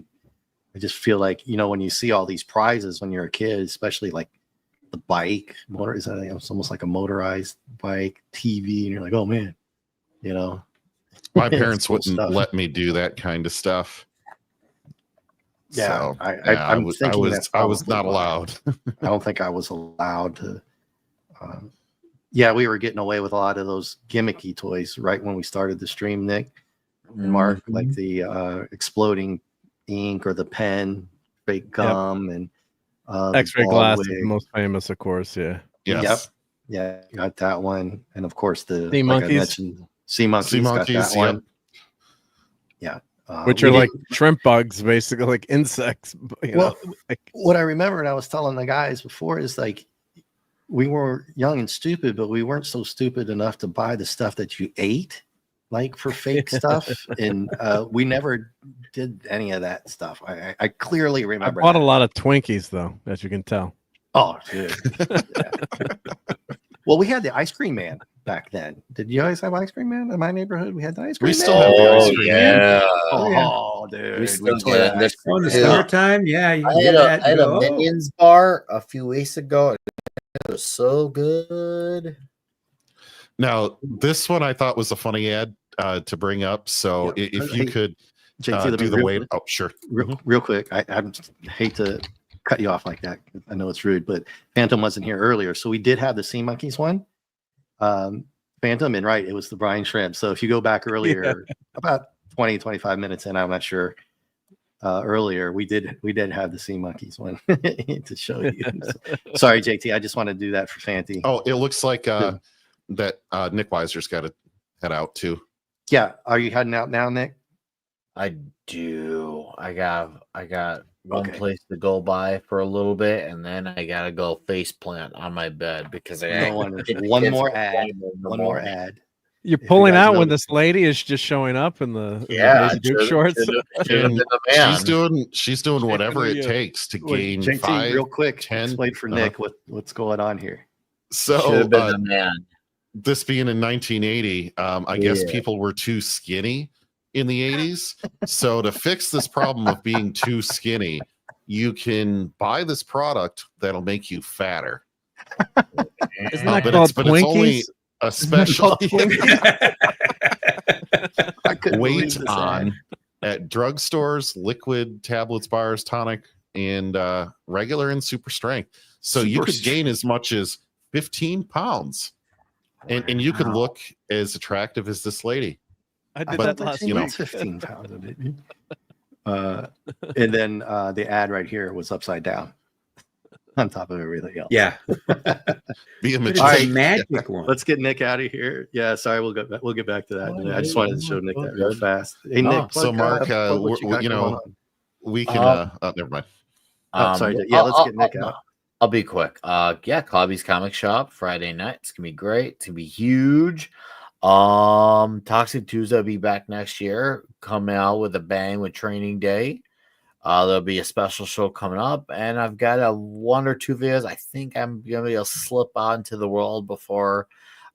just feel like, when you see all these prizes when you're a kid, especially like the bike, it's almost like a motorized bike, TV, and you're like, oh man, My parents cool wouldn't stuff. let me do that kind of stuff. Yeah, So, I was not allowed. I don't think I was allowed to. Yeah, we were getting away with a lot of those gimmicky toys right when we started the stream, Nick and Mark, like the exploding ink or the pen, fake gum, and X-ray glass is wig. the most famous, of course. Yeah. Yes. Yep. Yeah, got that one, and of course the Sea like monkeys. I mentioned, sea monkeys. Sea Got monkeys, that one. Yeah. Which we are like didn't- shrimp bugs, basically, like insects. Well, like, what I remember, and I was telling the guys before, is like we were young and stupid, but we weren't so stupid enough to buy the stuff that you ate, like for fake stuff. And we never did any of that stuff. I clearly I remember. bought a that. lot of Twinkies, though, as you can tell. Oh, dude. Yeah. Well, we had the ice cream man back then. Did you guys have ice cream man in my neighborhood? We had the ice cream. We man. still have the ice cream man. Yeah. Oh, dude. We still tore get that it. ice cream On the man. Yeah. summertime, yeah, you I did had that. I had go, a Minions bar a few weeks ago. It was so good. Now, this one I thought was a funny ad to bring up. So Yeah. if you Hey, could JT, do the real- wait. Oh, sure. Real quick, I hate to cut you off like that. I know it's rude, but Phantom wasn't here earlier. So we did have the Sea Monkeys one. Phantom, and right, it was the Brian Shrimp. So if you go back earlier, about 20, 25 minutes in, I'm not sure, earlier, we did have the Sea Monkeys one to show you. So, sorry, JT, I just want to do that for Fanty. Oh, it looks like that Nick Weiser's got to head out too. Yeah. Are you heading out now, Nick? I do. I got one Okay. place to go by for a little bit, and then I gotta go face plant on my bed because I No wonder. One more ad. One more ad. You're If you pulling guys out when notice- this lady is just showing up in the Yeah, Daisy Duke shorts. And she's doing Shaking whatever it you. takes to Wait, gain JT, 5. real quick, 10. explain for Nick what's going on here. So should have been the man. this being in 1980, I guess Yeah. people were too skinny in the 80s. So to fix this problem of being too skinny, you can buy this product that'll make you fatter. Isn't that But called it's only Twinkies? a special I couldn't believe weight this ad. on at drugstores, liquid, tablets, bars, tonic, and regular and super strength. So you Super could gain as much as 15 pounds. And you could Wow. look as attractive as this lady. I did But, that last you know, week. 15 pounds, didn't you? And then the ad right here was upside down on top of everything else. Yeah, Be a but it's All a right. magic one. Let's get Nick out of here. Yeah, sorry, we'll get back to that. in a minute. I just wanted to show Nick that real fast. Hey, Nick. Oh, so Mark, plug what you got you know, going on. we can. Never mind. Oh, sorry. Yeah, let's get Nick out. I'll be quick. Yeah, Cobby's Comic Shop Friday night. It's gonna be great. It's gonna be huge. Toxic Tuesday will be back next year, coming out with a bang with Training Day. There'll be a special show coming up, and I've got a 1 or 2 videos. I think I'm gonna be able to slip out into the world before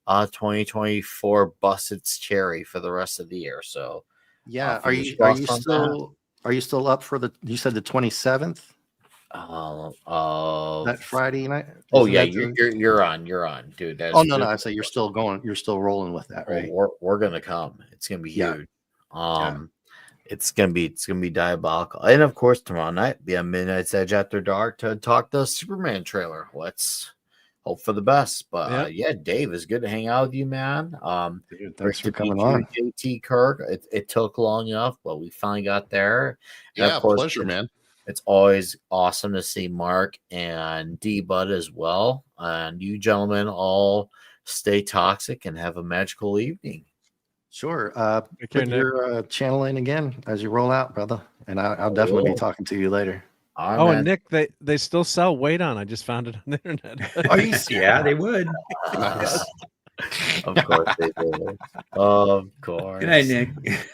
2024 busts its cherry for the rest of the year. So Yeah, fingers crossed on are you still up for you said the 27th? That Friday night? Oh Isn't yeah, that the- you're on, dude. That's Oh no, I say you're still rolling with that, right? We're gonna come. It's gonna be Yeah. huge. It's gonna be diabolical. And of course, tomorrow night, be on Midnight's Edge after dark to talk the Superman trailer. Let's hope for the best. But yeah, Dave, it's good to hang out with you, man. Dude, Great thanks for to coming meet on. you, JT Kirk. It took long enough, but we finally got there. And Yeah, of course, pleasure, man. It's always awesome to see Mark and D Bud as well. And you gentlemen all stay toxic and have a magical evening. Sure. Take care, Put Nick. your channel in again as you roll out, brother. And I'll definitely be will. talking to you later. All right, Oh, man. and Nick, they still sell Wait On. I just found it on the internet. Are you Yeah, they would. Nice. Of course they do. Of course. Good night, Nick.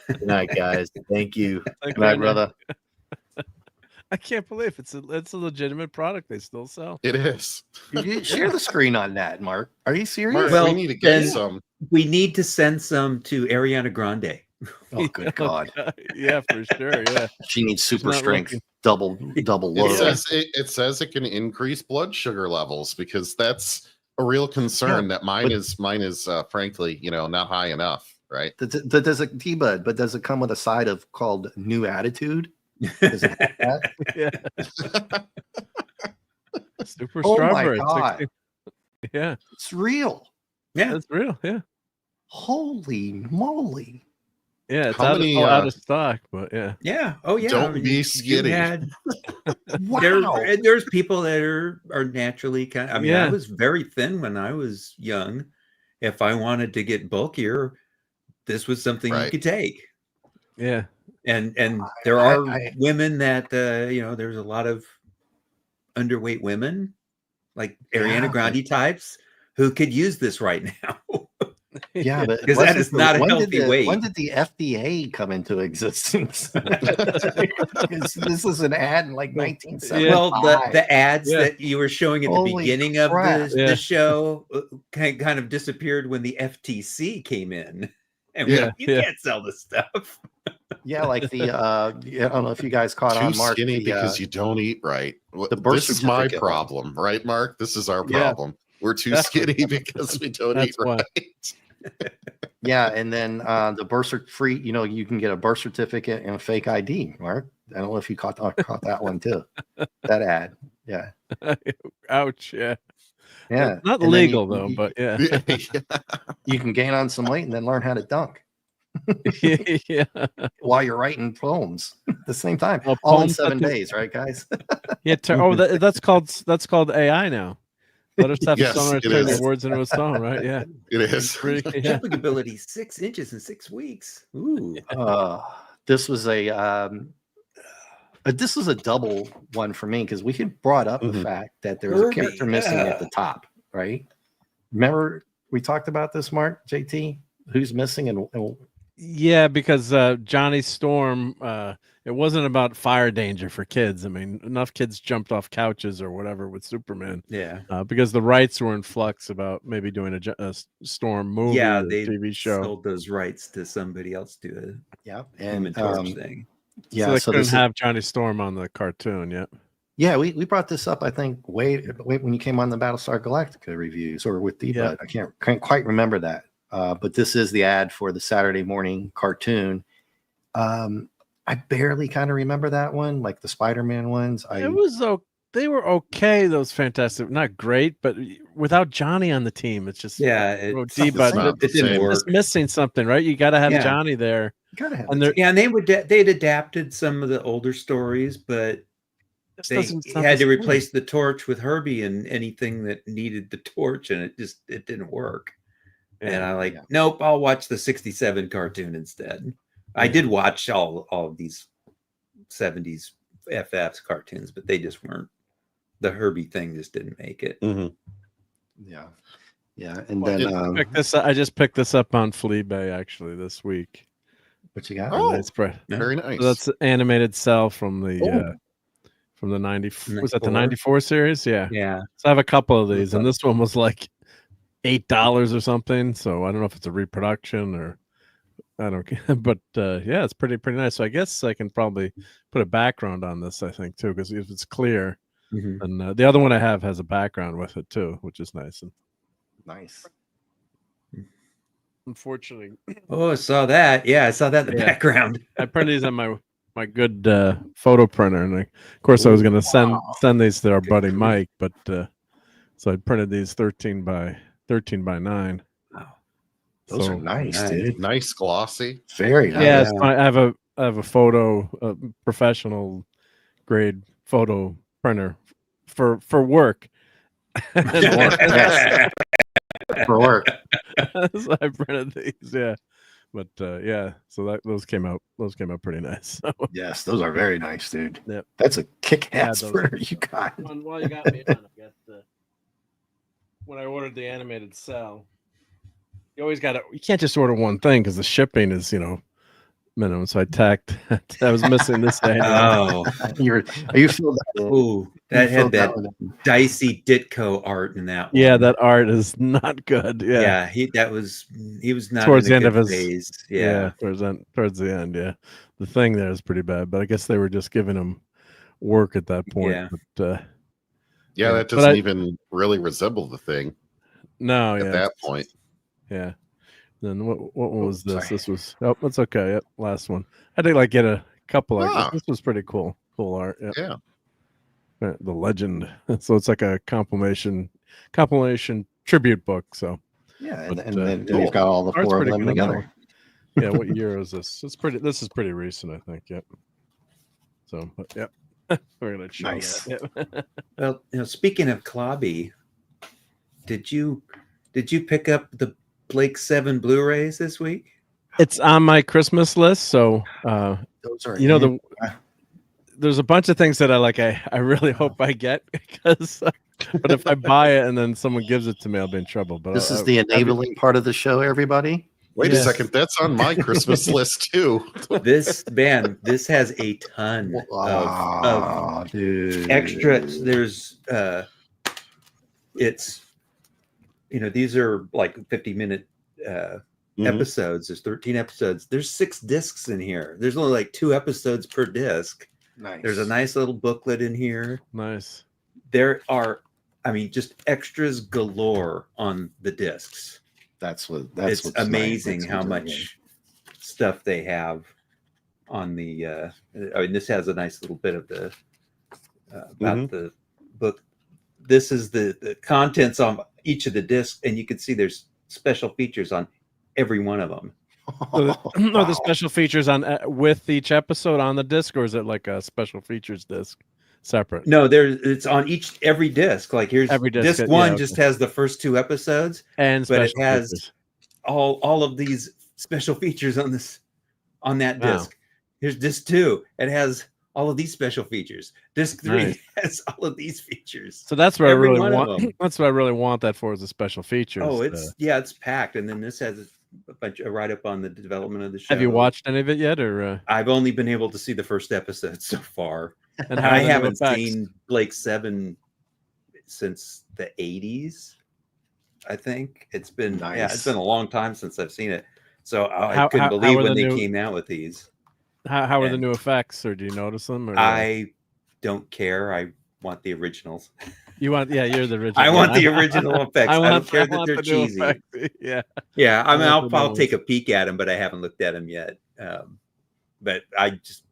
Good night, guys. Thank you. Take Good night, care, Nick. brother. I can't believe it's a legitimate product they still sell. It is. You share the screen on that, Mark. Are you serious? Mark, Well, we need to get then- some. We need to send some to Ariana Grande. Oh, good God. Yeah, for sure. Yeah. She needs super not strength, looking- double It load. says it can increase blood sugar levels because that's a real concern. That mine is frankly, not high enough. Right? Does it T-Bud, but does it come with a side of called New Attitude? Does it have that? Yeah. Super Oh my strawberry. God. 60 Yeah, It's real. Yeah. that's real. Yeah. Holy moly. Yeah, it's How out, many, out of stock, but yeah. Yeah. Oh, yeah. Don't be You skinny. Wow. There's people that are naturally kind of, I mean, I Yeah. was very thin when I was young. If I wanted to get bulkier, this was something you Right. could take. Yeah. And there are I- women that there's a lot of underweight women like Ariana Yeah. Grande types who could use this right now. Yeah, but 'Cause that is not a healthy weight. When did the FDA come into existence? 'Cause this is an ad in like 1975. Well, the ads Yeah. that you were showing at the Holy beginning of crap. the Yeah. show kind of disappeared when the FTC came in. And Yeah. you can't sell this stuff. Yeah, like the I don't know if you guys caught Too on, Mark. skinny the, because you don't eat right. the birth This is my certificate. problem, right, Mark? This is our Yeah. problem. We're too skinny because we don't eat That's why. right. Yeah, and then the birth free, you can get a birth certificate and a fake ID, Mark. I don't know if you caught that one too. That ad. Yeah. Ouch. Yeah. Yeah. Not And then legal though, but yeah. you can gain on some weight and then learn how to dunk Yeah. while you're writing poems at the same time. Well, All in poems 7 that do- days, right, guys? Yeah. That's called AI now. Let us have Yes, someone it turn the is. words into a song, right? Yeah. It is. Yeah. Jumping ability 6 inches in 6 weeks. Ooh. This was this was a double one for me because we had brought up the Mhm. fact that there was a Kirby, character missing yeah. at the top, right? Remember we talked about this, Mark, JT? Who's missing and Yeah, because Johnny Storm, it wasn't about fire danger for kids. I mean, enough kids jumped off couches or whatever with Superman Yeah. because the rights were in flux about maybe doing a Storm movie Yeah, or they TV show. sold those rights to somebody else to yeah, a Human and Torch thing. yeah, so they so couldn't this have Johnny Storm on the cartoon yet. yeah, we brought this up, I think, way when you came on the Battlestar Galactica reviews or with D-Bud. Yeah. I can't quite remember that. But this is the ad for the Saturday morning cartoon. I barely kind of remember that one, like the Spider-Man ones. It was they were okay. Those fantastic, not great, but without Johnny on the team, it's just Yeah, oh, something's D-Bud, not the it didn't same. work. just missing something, right? You got to have Yeah. Johnny there, gotta have and it. there Yeah, and they'd adapted some of the older stories, but just they doesn't sound had the to same. replace the torch with Herbie and anything that needed the torch, and it didn't work. And Yeah. I Yeah. nope, I'll watch the 67 cartoon instead. I did watch all of these 70s FFs cartoons, but they just weren't, the Herbie thing just didn't make it. Mhm. Yeah, yeah, and Well, then I just picked this up on Fleabay actually this week. what you got? Oh, Nice spread. very nice. So that's animated cell from the 90 was that the 94 series? Yeah. Yeah. So I have a couple of these, and this one was like $8 or something. So I don't know if it's a reproduction or I don't care, but yeah, it's pretty nice. So I guess I can probably put a background on this. I think too, because if it's clear, Mhm. and the other one I have has a background with it too, which is nice. And Nice. unfortunately. Oh, I saw that. Yeah, I saw that in the Yeah. background. I printed these on my good photo printer, and of course I was going to send these to our buddy Mike, but so I printed these 13 by 9. Wow. Those are So, nice, nice. dude. Nice glossy. Very nice. yeah, it's fine. I have a photo professional grade photo printer for work. Yes. For work. So I printed these, yeah. But yeah, so those came out pretty nice. So, Yes, those are very nice, dude. Yep. That's a kick-ass those- printer you got. While you got me on, I got when I ordered the animated cell. You always got to. You can't just order one thing because the shipping is, minimum. So I tacked. I was missing this day. Oh, You filled that in. ooh, that You filled had that one in. dicey Ditko art in that one. Yeah, that art is not good. Yeah, he was not Towards in the a end of good his phase. Yeah. towards the end. Yeah, the thing there is pretty bad. But I guess they were just giving him work at that point. Yeah. But Yeah, that But doesn't even really resemble the thing no, at yeah, that point. yeah. Then what was this? sorry. This was that's okay. Yep, last one. I did get a couple. Ah. This was pretty cool. Cool art. Yep. Yeah. The legend. So it's like a compilation tribute book. So Yeah, and But, then cool. you've got all the Art's four of pretty them good on that together. yeah, what year is this? This is pretty recent, I think. Yep. So but, yep. We're gonna show Nice. that. Yep. Well, speaking of Klobby, did you pick up the Blake 7 Blu-rays this week? It's on my Christmas list. So Those are there's a bunch of things that I really hope I get because but if I buy it and then someone gives it to me, I'll be in trouble. But this is the enabling part of the show, everybody. Wait Yes. a second. That's on my Christmas list too. This has a ton of dude. extra. There's it's these are like 50-minute Mhm. episodes. There's 13 episodes. There's 6 discs in here. There's only like 2 episodes per disc. Nice. There's a nice little booklet in here. Nice. There are, just extras galore on the discs. That's It's what's amazing nice. how much stuff they have on the. This has a nice little bit of the about the book. This is the contents on each of the discs, and you can see there's special features on every one of them. Are the special features on with each episode on the disc, or is it like a special features disc separate? No, it's on every disc. Like here's Every disc, disc yeah, one okay. just has the first 2 episodes, And but it special has features. all of these special features on that Wow. disc. Here's disc 2. It has all of these special features. Disc 3 Nice. has all of these features. So that's what every I really one of want. them. That's what I really want that for is the special features. Oh, it's packed, and then this has a bunch of write up on the development of the show. Have you watched any of it yet, or? I've only been able to see the first episode so far. And I are the new haven't effects? seen Blake 7 since the 80s. I think it's been Nice. it's been a long time since I've seen it. So I How- couldn't how believe are when the they new- came out with these. How are the and- new effects, or do you notice them? Or I don't care. I want the originals. you want? Yeah, you're the original. I want the original effects. I don't care that they're the new cheesy. effects. Yeah. Yeah, I mean, want the new I'll ones. take a peek at them, but I haven't looked at them yet. But I just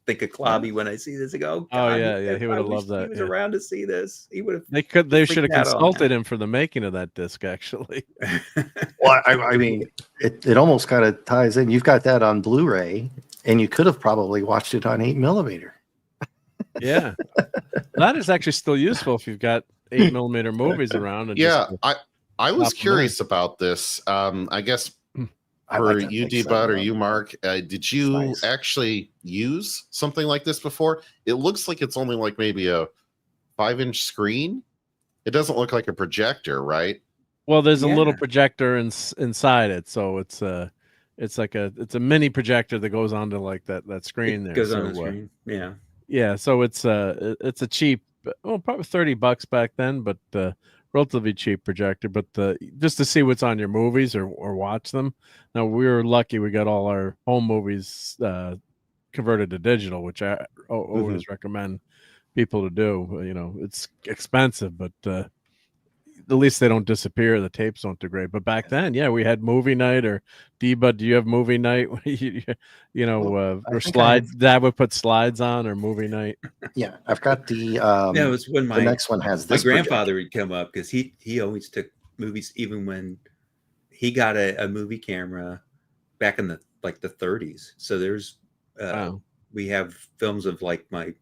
think of Klobby when I see this. I go, Oh, God, yeah, he would have I wish loved that, He was yeah. around to see this. He would have. They should have freaked out on consulted that. him for the making of that disc. Actually, Well, I mean, it almost kind of ties in. You've got that on Blu-ray, and you could have probably watched it on 8mm. yeah, that is actually still useful if you've got 8mm movies around. And Yeah, just, I was Top curious about this. I guess I for like that you, Blake D-Bud, or 7, you, Mark, did you nice. actually use something like this before? It looks like it's only like maybe a 5-inch screen. It doesn't look like a projector, right? well, there's a little Yeah. projector inside it, so it's a mini projector that goes onto like that screen there. Goes on the So, screen. Yeah. yeah, so it's a cheap, probably $30 back then, but relatively cheap projector. But just to see what's on your movies or watch them. Now we were lucky; we got all our home movies converted to digital, which I always recommend people to do. It's expensive, but at least they don't disappear. The tapes don't degrade. But back then, yeah, we had movie night. Or Deba, do you have movie night? Well, I or think slides. Dad would put slides on, or movie night. Yeah, I've got the Yeah, it was when the next one has my this grandfather would come up because he always took movies, even when he got a movie camera back in the 30s. So there's Wow. we have films of like my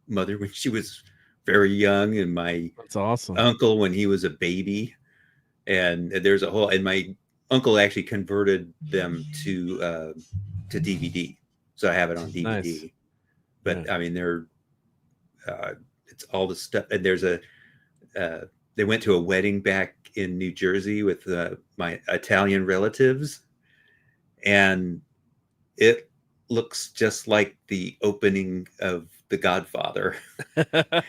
mother when she was very young, and my That's awesome. uncle when he was a baby, and there's a whole, and my uncle actually converted them to DVD, so I have it on DVD. Nice. But Yeah. I mean, they're it's all the stuff, and there's a they went to a wedding back in New Jersey with my Italian relatives, and it looks just like the opening of The Godfather,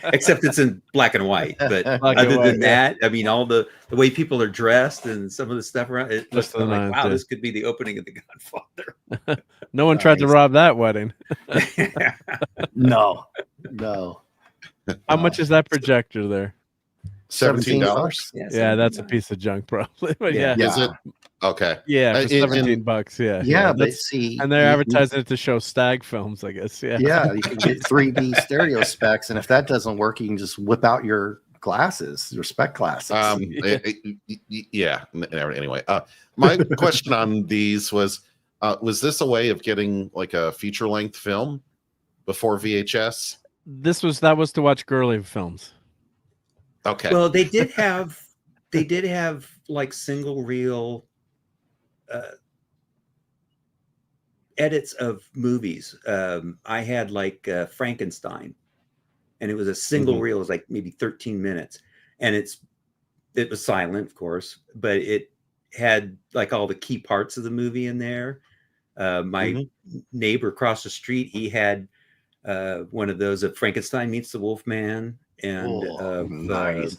except it's in black and white. But Black and other white, than that, I mean, all the way people are dressed and some of the stuff around it looks Just the like, nines, wow, yeah. this could be the opening of The Godfather. No one tried to Nice. rob that wedding. No. How much is that projector there? $17. Yeah, that's a piece of junk, probably. But yeah, Yeah. Is it? Okay. yeah, for In- 17 bucks. Yeah, Yeah, but that's- see, and they're you- advertising it to show stag films, I guess. Yeah, Yeah, you can get 3D stereo specs, and if that doesn't work, you can just whip out your glasses, your spec glasses. Yeah. Anyway, my question on these was this a way of getting like a feature length film before VHS? that was to watch girly films. Okay. Well, they did have like single reel edits of movies. I had like Frankenstein, and it was a single reel. It was like maybe 13 minutes, and it was silent, of course, but it had like all the key parts of the movie in there. My neighbor across the street, he had one of those of Frankenstein meets the Wolfman, and nice.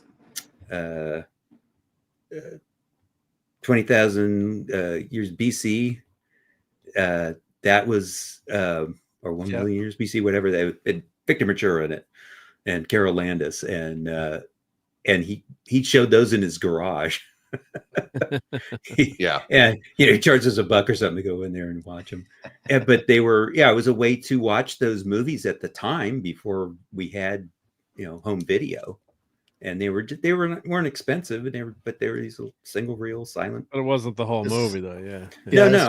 20,000 years BC. That was or 1 million years BC, whatever. They had Victor Mature in it, and Carol Landis, and he showed those in his garage. Yeah. And he charges $1 or something to go in there and watch them. But they were, it was a way to watch those movies at the time before we had home video, and they weren't expensive, and but they were these little single reel silent. But it wasn't the whole movie, though. Yeah.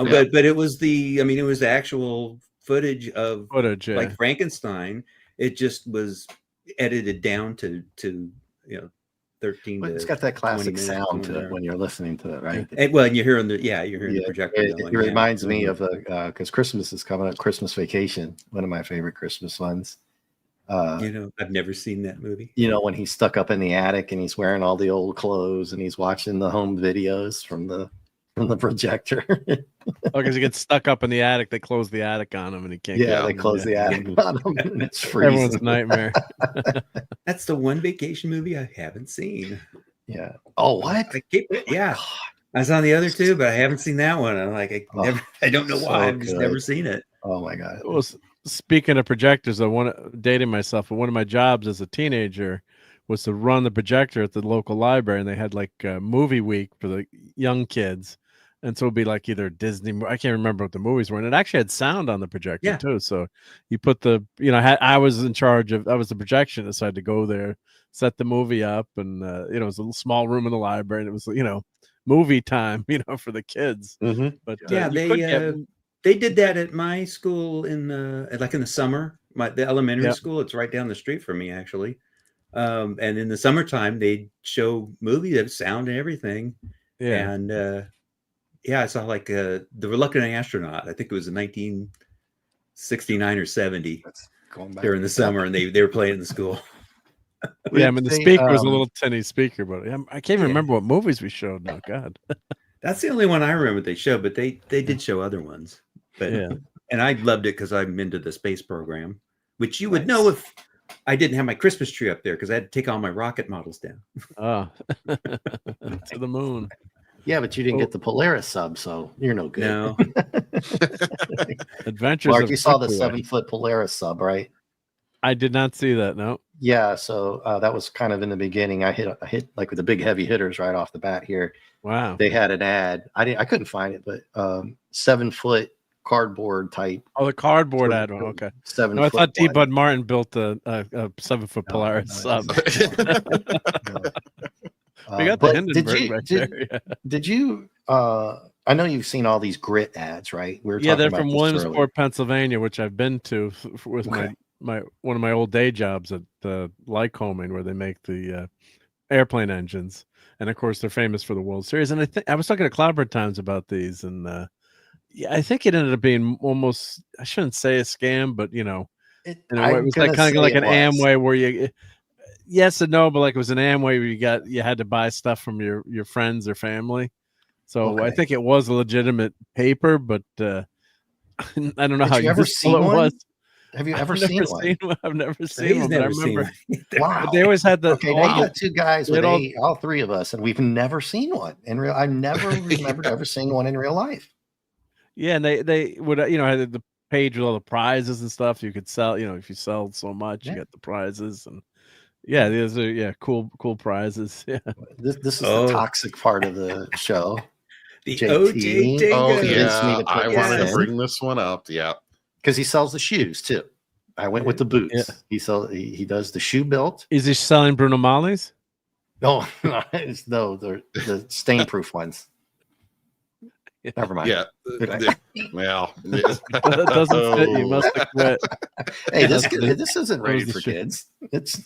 But it was it was the actual footage of Footage, yeah. like Frankenstein. It just was edited down to 13 But to it's got that 20 classic minutes sound to somewhere. it when you're listening to it, right? And you're hearing the projector It going, reminds me of because Christmas is coming up, Christmas Vacation, one of my favorite Christmas ones. I've never seen that movie. When he's stuck up in the attic and he's wearing all the old clothes and he's watching the home videos from the projector. Because he gets stuck up in the attic. They close the attic on him, and he can't. Yeah, get they out. close the attic on him, and it's freezing. Everyone's nightmare. That's the one vacation movie I haven't seen. Yeah. Oh, what? I was on the other two, but I haven't seen that one. I'm like, I don't know why. so I've just good. never seen it. Oh my god. Well, speaking of projectors, I want to dating myself. But one of my jobs as a teenager was to run the projector at the local library, and they had like a movie week for the young kids. And so it'd be like either Disney, I can't remember what the movies were. And it actually had sound on the projector too. So you put I was in charge of, I was the projectionist. So I had to go there, set the movie up. And, it was a little small room in the library. And it was, movie time, for the kids. Mm-hmm. But they did that at my school in the summer, the elementary school. It's right down the street from me, actually. And in the summertime, they'd show movies that have sound and everything. Yeah. And, I saw like The Reluctant Astronaut. I think it was in 1969 or 70 during the summer, and they were playing in the school. Yeah, I mean, the speaker was a little tinny speaker, but I can't even remember what movies we showed now. God. That's the only one I remember they showed, but they did show other ones. But and I loved it because I'm into the space program, which you would know if I didn't have my Christmas tree up there, because I had to take all my rocket models down. Oh, to the moon. Yeah, but you didn't get the Polaris sub, so you're no good. No. Adventures. Mark, you saw the 7-foot Polaris sub, right? I did not see that. No. Yeah, so that was kind of in the beginning. I hit like with the big heavy hitters right off the bat here. Wow. They had an ad. I couldn't find it, but 7-foot cardboard type. Oh, the cardboard So, ad one. Okay. 7 No, I foot thought D. one. Bud Martin built a 7-foot No, Polaris no, sub. No. We got the Hindenburg back there. Yeah. Did you? I know you've seen all these grit ads, right? We were Yeah, talking they're about from this Williamsport, earlier. Pennsylvania, which I've been to with Okay. my one of my old day jobs at the Lycoming, where they make the airplane engines, and of course they're famous for the World Series. And I was talking to Cloudbird Times about these, and yeah, I think it ended up being almost, I shouldn't say a scam, but you know, in a way, it was like kind of like an Amway where you. Yes and no, but like it was an Amway where you had to buy stuff from your friends or family. So I think it was a legitimate paper, but I don't know how you ever useful seen it one? was. Have you ever seen one? I've never seen He's one, but I never seen remember. one. Wow. But they always had the. Okay, now you got two guys with all- all three of us, and we've never seen one in real. I never remembered ever seeing one in real life. Yeah, and they would had the page with all the prizes and stuff you could sell. If you sold so much, you get the prizes, and yeah, these are cool prizes. Yeah, This is the toxic part of the show. The JT. OJ Dingo. Oh Convinced me yeah, to put I this wanted to in. bring this one up. Yeah, Because he sells the shoes too. I went with the boots. Yeah. He does the shoe built. is he selling Bruno Mali's? No, no, they're the stain proof ones. Never mind. yeah. Well, That doesn't fit. You must have quit. Hey, this isn't rated for kids. It's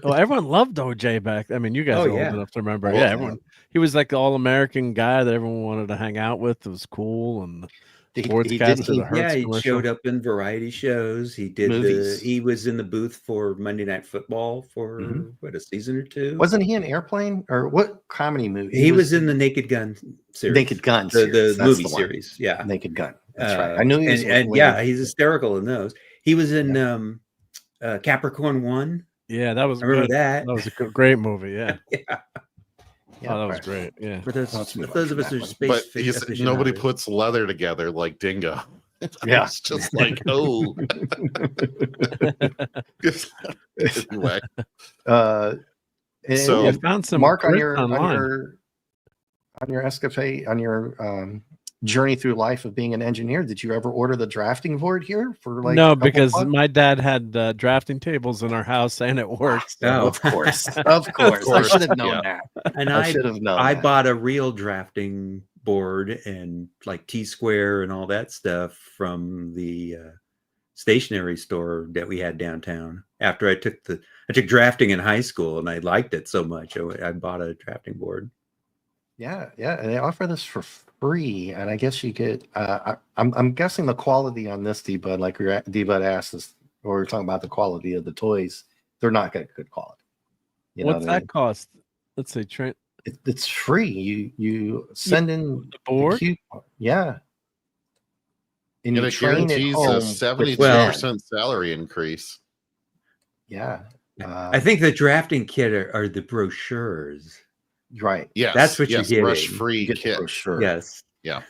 Well, everyone loved OJ back. I mean, you guys are old enough to remember. Well, Yeah, everyone. He was like the all-American guy that everyone wanted to hang out with. It was cool and sportscaster. The Hertz He commercial. showed up in variety shows. He did Movies. he was in the booth for Monday Night Football for a season or two. Wasn't he an Airplane or what comedy movie? He was in the Naked Gun series. Naked Gun the series. That's movie the one. series. Yeah. Naked Gun. That's right. I knew he was. And he's hysterical in those. He was in Capricorn 1. Yeah, that was I remember good. that. That was a great movie. Yeah. Yeah. Oh, that was great. Yeah. For those of us who are space but aficionados. nobody puts leather together like Dingo. Yeah. It's just like, oh. Anyway. So I found some Mark on grits your online. on your escapade on your journey through life of being an engineer, did you ever order the drafting board here for like? No, because my dad had drafting tables in our house and it works. Oh. Of course, of course. I should have known that. And I should have known. I that. bought a real drafting board and like T-square and all that stuff from the stationery store that we had downtown. After I took drafting in high school and I liked it so much, I bought a drafting board. Yeah, and they offer this for free, and I guess you get. I'm guessing the quality on this D-Bud, like D-Bud asked us, or we're talking about the quality of the toys. They're not good quality. What's that cost? Let's see, Trent. It's free. You send in the board. Yeah. And it guarantees a 72% salary increase. Yeah. I think the drafting kit are the brochures. Right. Yes. That's what you're getting. Rush free kit. Brochure. Yes. Yeah.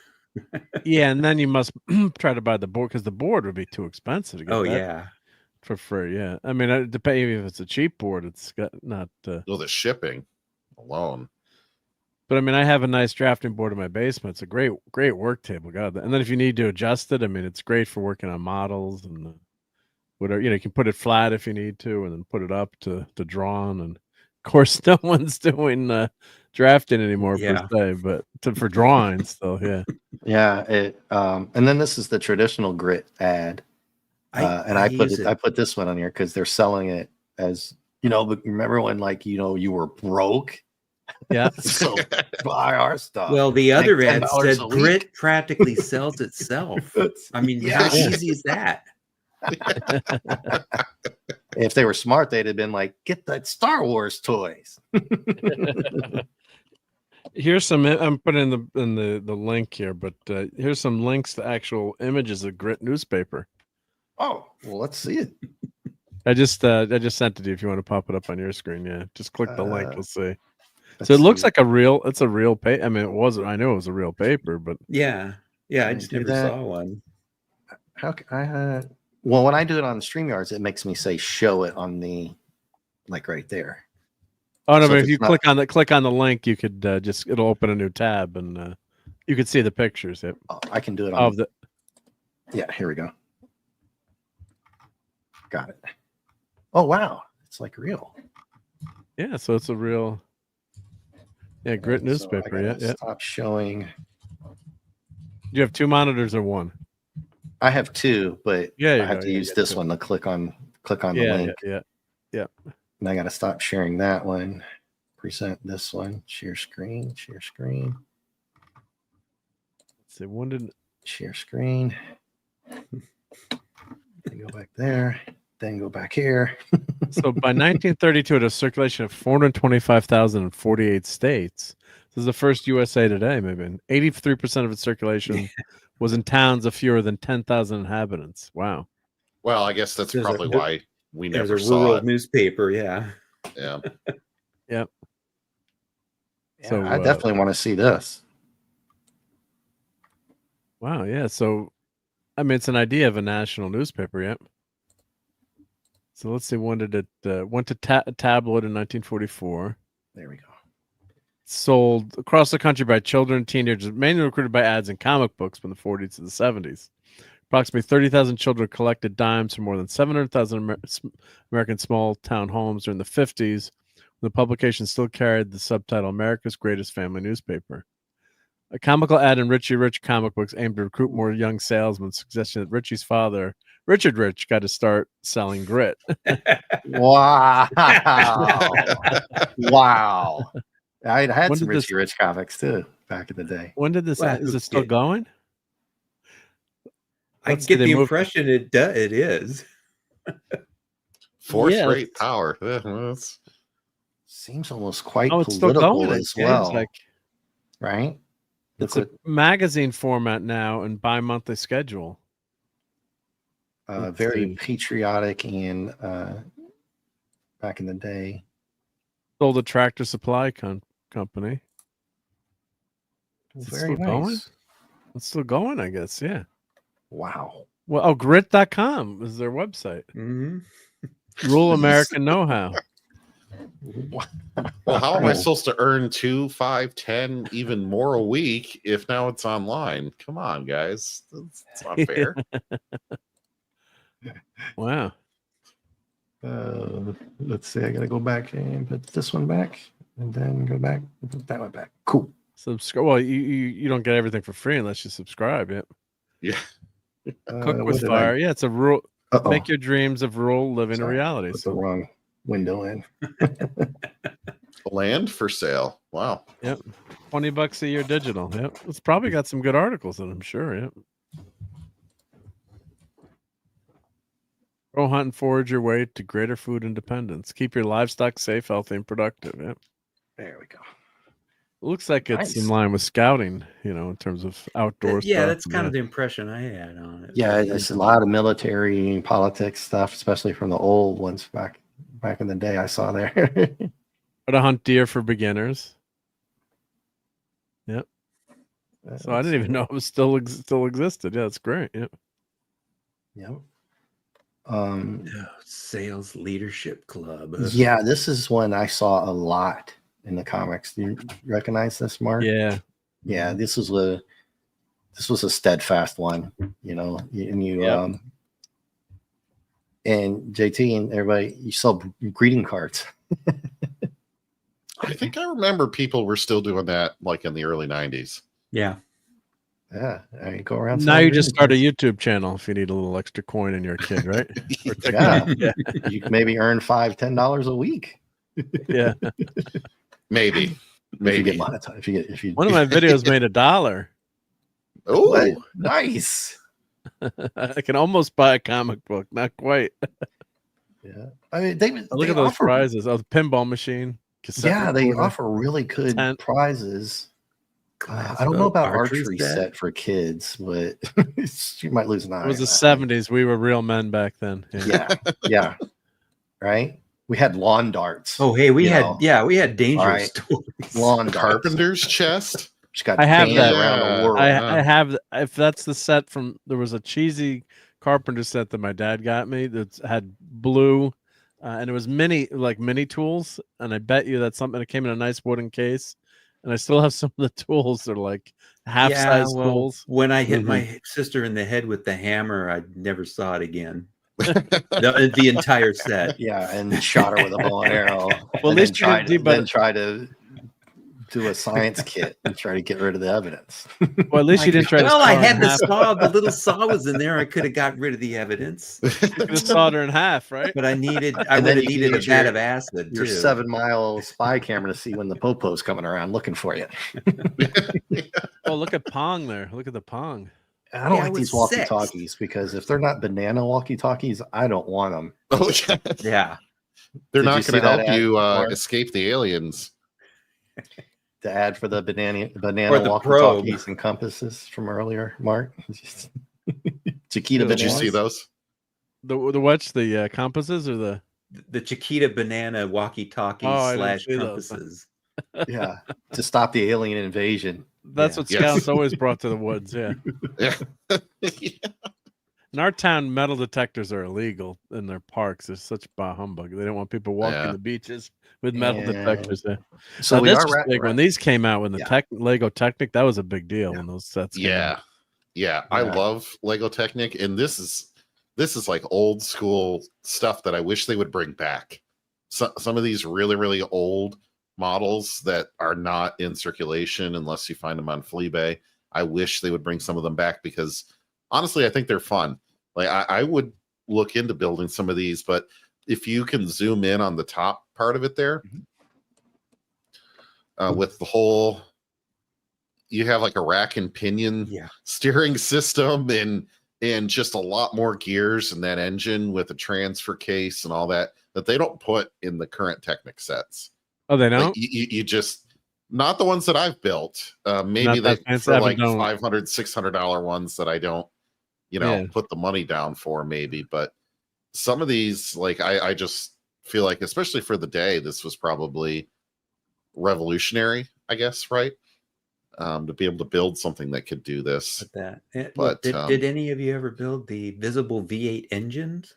Yeah, and then you must try to buy the board because the board would be too expensive to get. Oh that yeah. For free. Yeah. I mean, depending if it's a cheap board, it's got not. Well, the shipping alone. But I mean, I have a nice drafting board in my basement. It's a great work table. God, and then if you need to adjust it, I mean, it's great for working on models and whatever. You can put it flat if you need to, and then put it up to draw on. And of course, no one's doing drafting anymore per se, but for drawing still, yeah. Yeah. And then this is the traditional grit ad, and I put this one on here because they're selling it as But remember when you were broke. Yeah. So buy our stuff. Well, the other ad said $10 a grit week. practically sells itself. I mean, how easy is that? If they were smart, they'd have been like, get the Star Wars toys. Here's some. I'm putting in the link here, but here's some links to actual images of grit newspaper. Oh, well, let's see it. I just sent it to you if you want to pop it up on your screen. Yeah, just click the link. You'll see. Let's So it looks see. like it's a real paper. I mean, I know it was a real paper, but Yeah. I Can just I do never that? saw one. How can I Well, when I do it on StreamYards, it makes me say show it on the like right there. Oh no, So but if if you it's not- click on the link, you could it'll open a new tab and you could see the pictures. Yep. Oh, I can do it on Of the Yeah, here we go. Got it. Oh wow, it's like real. yeah, so it's a real grit So I newspaper. gotta Yeah. Stop showing. You have 2 monitors or one? I have 2, but Yeah, you I have go, to yeah, use yeah, this 2. one to click on the Yeah, link. yeah. And I got to stop sharing that one. Present this one. Share screen. Share screen. Let's see, when did Share screen. Then go back there. Then go back here. so by 1932, it had a circulation of 425,048 states. This is the first USA Today, maybe. And 83% of its circulation was in towns of fewer than 10,000 inhabitants. Wow. Well, I guess that's There's a- probably why we There's never a saw rural it. newspaper, yeah. Yeah. Yeah, So, I definitely want to see this. Wow. Yeah. So, I mean, it's an idea of a national newspaper. Yep. So let's see. When did it went to tabloid in 1944? There we go. Sold across the country by children and teenagers, mainly recruited by ads in comic books from the 40s to the 70s. Approximately 30,000 children collected dimes from more than 700,000 American small town homes during the 50s. The publication still carried the subtitle America's Greatest Family Newspaper. A comical ad in Richie Rich comic books aimed to recruit more young salesmen, suggesting that Richie's father, Richard Rich, got to start selling grit. Wow. Wow. I had When some did this- Richie Rich comics too back in the day. When did this? Well, Is it still going? I Let's get see, they the moved- impression it is. Fourth Yeah, rate power. Yeah, well, that's- Seems almost quite Oh, it's still political going. as well, Like right? it's Look a magazine format now and bi-monthly schedule. let's very see. patriotic and back in the day. Sold a Tractor Supply company. Is it Very still going? nice. It's still going, I guess. Yeah. Wow. Well, grit.com is their website. Mm-hmm. Rural American know-how. Well, how am I supposed to earn 2, 5, 10, even more a week if now it's online? Come on, guys. That's not fair. Wow. Let's see. I gotta go back and put this one back, and then go back and put that one back. Cool. Subscribe. Well, you don't get everything for free unless you subscribe. Yeah. Yeah. Cook what with did fire. Yeah, it's a rural. Uh-oh. Make your dreams of rural living a Sorry, reality. Put the So wrong window in. Land for sale. Wow. $20 a year digital. Yep. It's probably got some good articles in it, I'm sure. Yep. Go hunt and forage your way to greater food independence. Keep your livestock safe, healthy, and productive. Yep. There we go. It looks like it's in Nice. line with scouting, in terms of outdoor stuff. Yeah, that's kind of the impression I had on it. Yeah, there's a lot of military and politics stuff, especially from the old ones back in the day. I saw there. How to hunt deer for beginners. Yep. So I didn't even know it was still existed. Yeah, it's great. Yep. Yep. Sales Leadership Club. Yeah, this is one I saw a lot in the comics. Do you recognize this, Mark? Yeah. Yeah, this was a steadfast one, and you Yep. and JT and everybody, you saw greeting cards. I think I remember people were still doing that like in the early 90s. Yeah. Yeah, I mean, go around. Now selling you just greeting start a YouTube channel if you need a little extra coin in your kid, right? Or Yeah. TikTok. Yeah. cards. You can maybe earn $5-10 a week. Yeah. Maybe. If you Maybe. get monetized. If you One of my videos made $1. Oh, nice. I can almost buy a comic book, not quite. Yeah, I mean they Look at those prizes. Oh, the pinball machine. Cassette Yeah, they recorder. offer really good Tent. prizes. I don't know about archery set. set for kids, but you might lose an eye. It was the on that. 70s. We were real men back then. Yeah, yeah, right. We had lawn darts. Oh, hey, we You had know. we had dangerous All right. stories. Lawn darts. Carpenter's chest. Just got I have banned that. around the world. I have, if that's the set from, there was a cheesy carpenter set that my dad got me that had blue, and it was mini tools. And I bet you that's something that came in a nice wooden case. And I still have some of the tools that are like half-size tools. When I hit my sister in the head with the hammer, I never saw it again. the entire set. Yeah, and shot her with a bow and arrow. Well, at least try to do a science kit and try to get rid of the evidence. Well, at least you didn't try to. Well, I had the saw. The little saw was in there. I could have got rid of the evidence. You could have sawed her in half, right? But I would have needed a vat of acid. Your 7-mile spy camera to see when the popo's coming around looking for you. Oh, look at Pong there. Look at the Pong. I don't like these walkie-talkies because if they're not banana walkie-talkies, I don't want them. Oh, yeah. They're not going to help you escape the aliens. The ad for the banana walkie-talkies and compasses from earlier, Mark. Chiquita, did you see those? The what's the compasses or the Chiquita banana walkie-talkies / compasses? Yeah, to stop the alien invasion. That's what scouts always brought to the woods. Yeah. In our town, metal detectors are illegal in their parks. It's such bah humbug. They don't want people walking the beaches with metal detectors. So this was big when these came out. When the Lego Technic, that was a big deal when those sets. Came out. I love Lego Technic, and this is like old school stuff that I wish they would bring back. Some of these really, really old models that are not in circulation unless you find them on Fleabay. I wish they would bring some of them back because honestly, I think they're fun. Like I would look into building some of these, but if you can zoom in on the top part of it there, with the whole, you have like a rack and pinion steering system and just a lot more gears in that engine with a transfer case and all that they don't put in the current Technic sets. Oh, they don't? Like you just, not the ones that I've built. Maybe they for like $500, $600 ones that I don't, put the money down for maybe. But some of these, like I just feel like, especially for the day, this was probably revolutionary, I guess, right? To be able to build something that could do this. But did any of you ever build the visible V8 engines?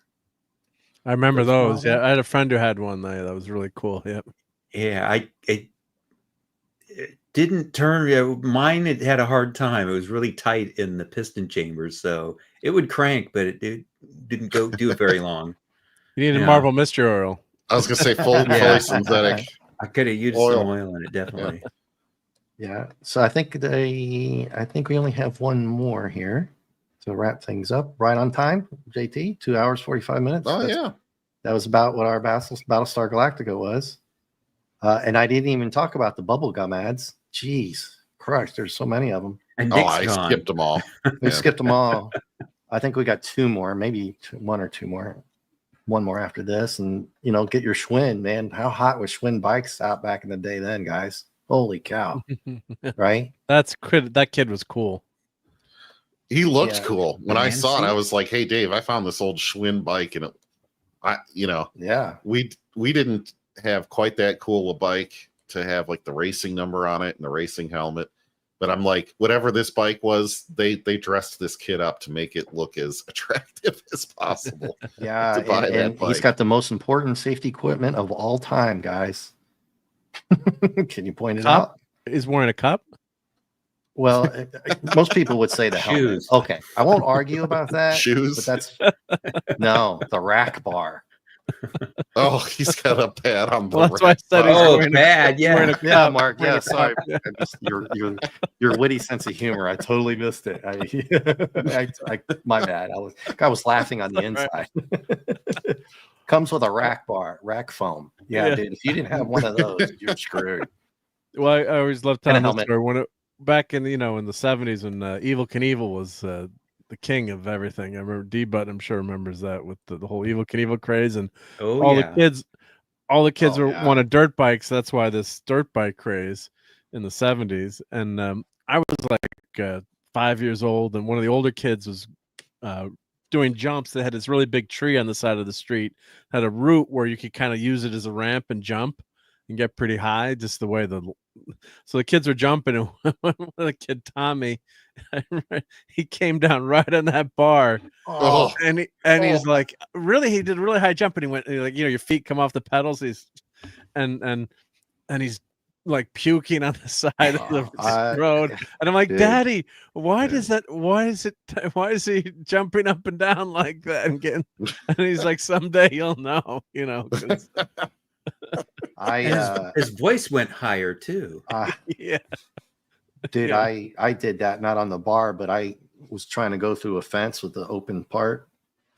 I remember those. Yeah, I had a friend who had one. That was really cool. Yep. Yeah, it didn't turn. Mine, it had a hard time. It was really tight in the piston chambers, so it would crank, but it didn't do it very long. You need a Marvel Mystery Oil. I was gonna say fully synthetic. I could have used some oil in it, definitely. Yeah. So I think we only have one more here to wrap things up. Right on time, JT. 2 hours 45 minutes. Oh, that was about what our Battlestar Galactica was. And I didn't even talk about the bubblegum ads. Jeez, Christ, there's so many of them. And I skipped them all. We skipped them all. I think we got 2 more, maybe 1 or 2 more. 1 more after this, and get your Schwinn, man. How hot was Schwinn bikes out back in the day then, guys? Holy cow. Right? That kid was cool. He looked cool. When I saw it, I was like, hey Dave, I found this old Schwinn bike, and we didn't have quite that cool a bike to have like the racing number on it and the racing helmet. But I'm like, whatever this bike was, they dressed this kid up to make it look as attractive as possible. Yeah, and he's got the most important safety equipment of all time, guys. Can you point it out? He's wearing a cup? Well, most people would say the helmet. Okay, I won't argue about that. Shoes? But that's the rack bar. Oh, he's got a pad on the that's why I said he's pad. Yeah, Mark. Yeah, sorry. Your witty sense of humor. I totally missed it. My bad. I was laughing on the inside. Comes with a rack foam. Yeah, dude. If you didn't have one of those, you're screwed. Well, I always loved telling this story when back in in the 70s when Evel Knievel was the king of everything. I remember D-Butt, I'm sure, remembers that with the whole Evel Knievel craze, and all the kids wanted dirt bikes. That's why this dirt bike craze in the 70s. And I was like 5 years old, and one of the older kids was doing jumps that had this really big tree on the side of the street, had a route where you could kind of use it as a ramp and jump and get pretty high, just the way the so the kids were jumping, and one of the kid Tommy, he came down right on that bar, Oh. and he's like, really, he did really high jump, and he went like, your feet come off the pedals, and he's like puking on the side of the road, and I'm like, dude. Daddy, why is he jumping up and down like that and getting? And he's like, someday you'll know, 'cause- his voice went higher too. yeah, dude, Yeah. I did that not on the bar, but I was trying to go through a fence with the open part,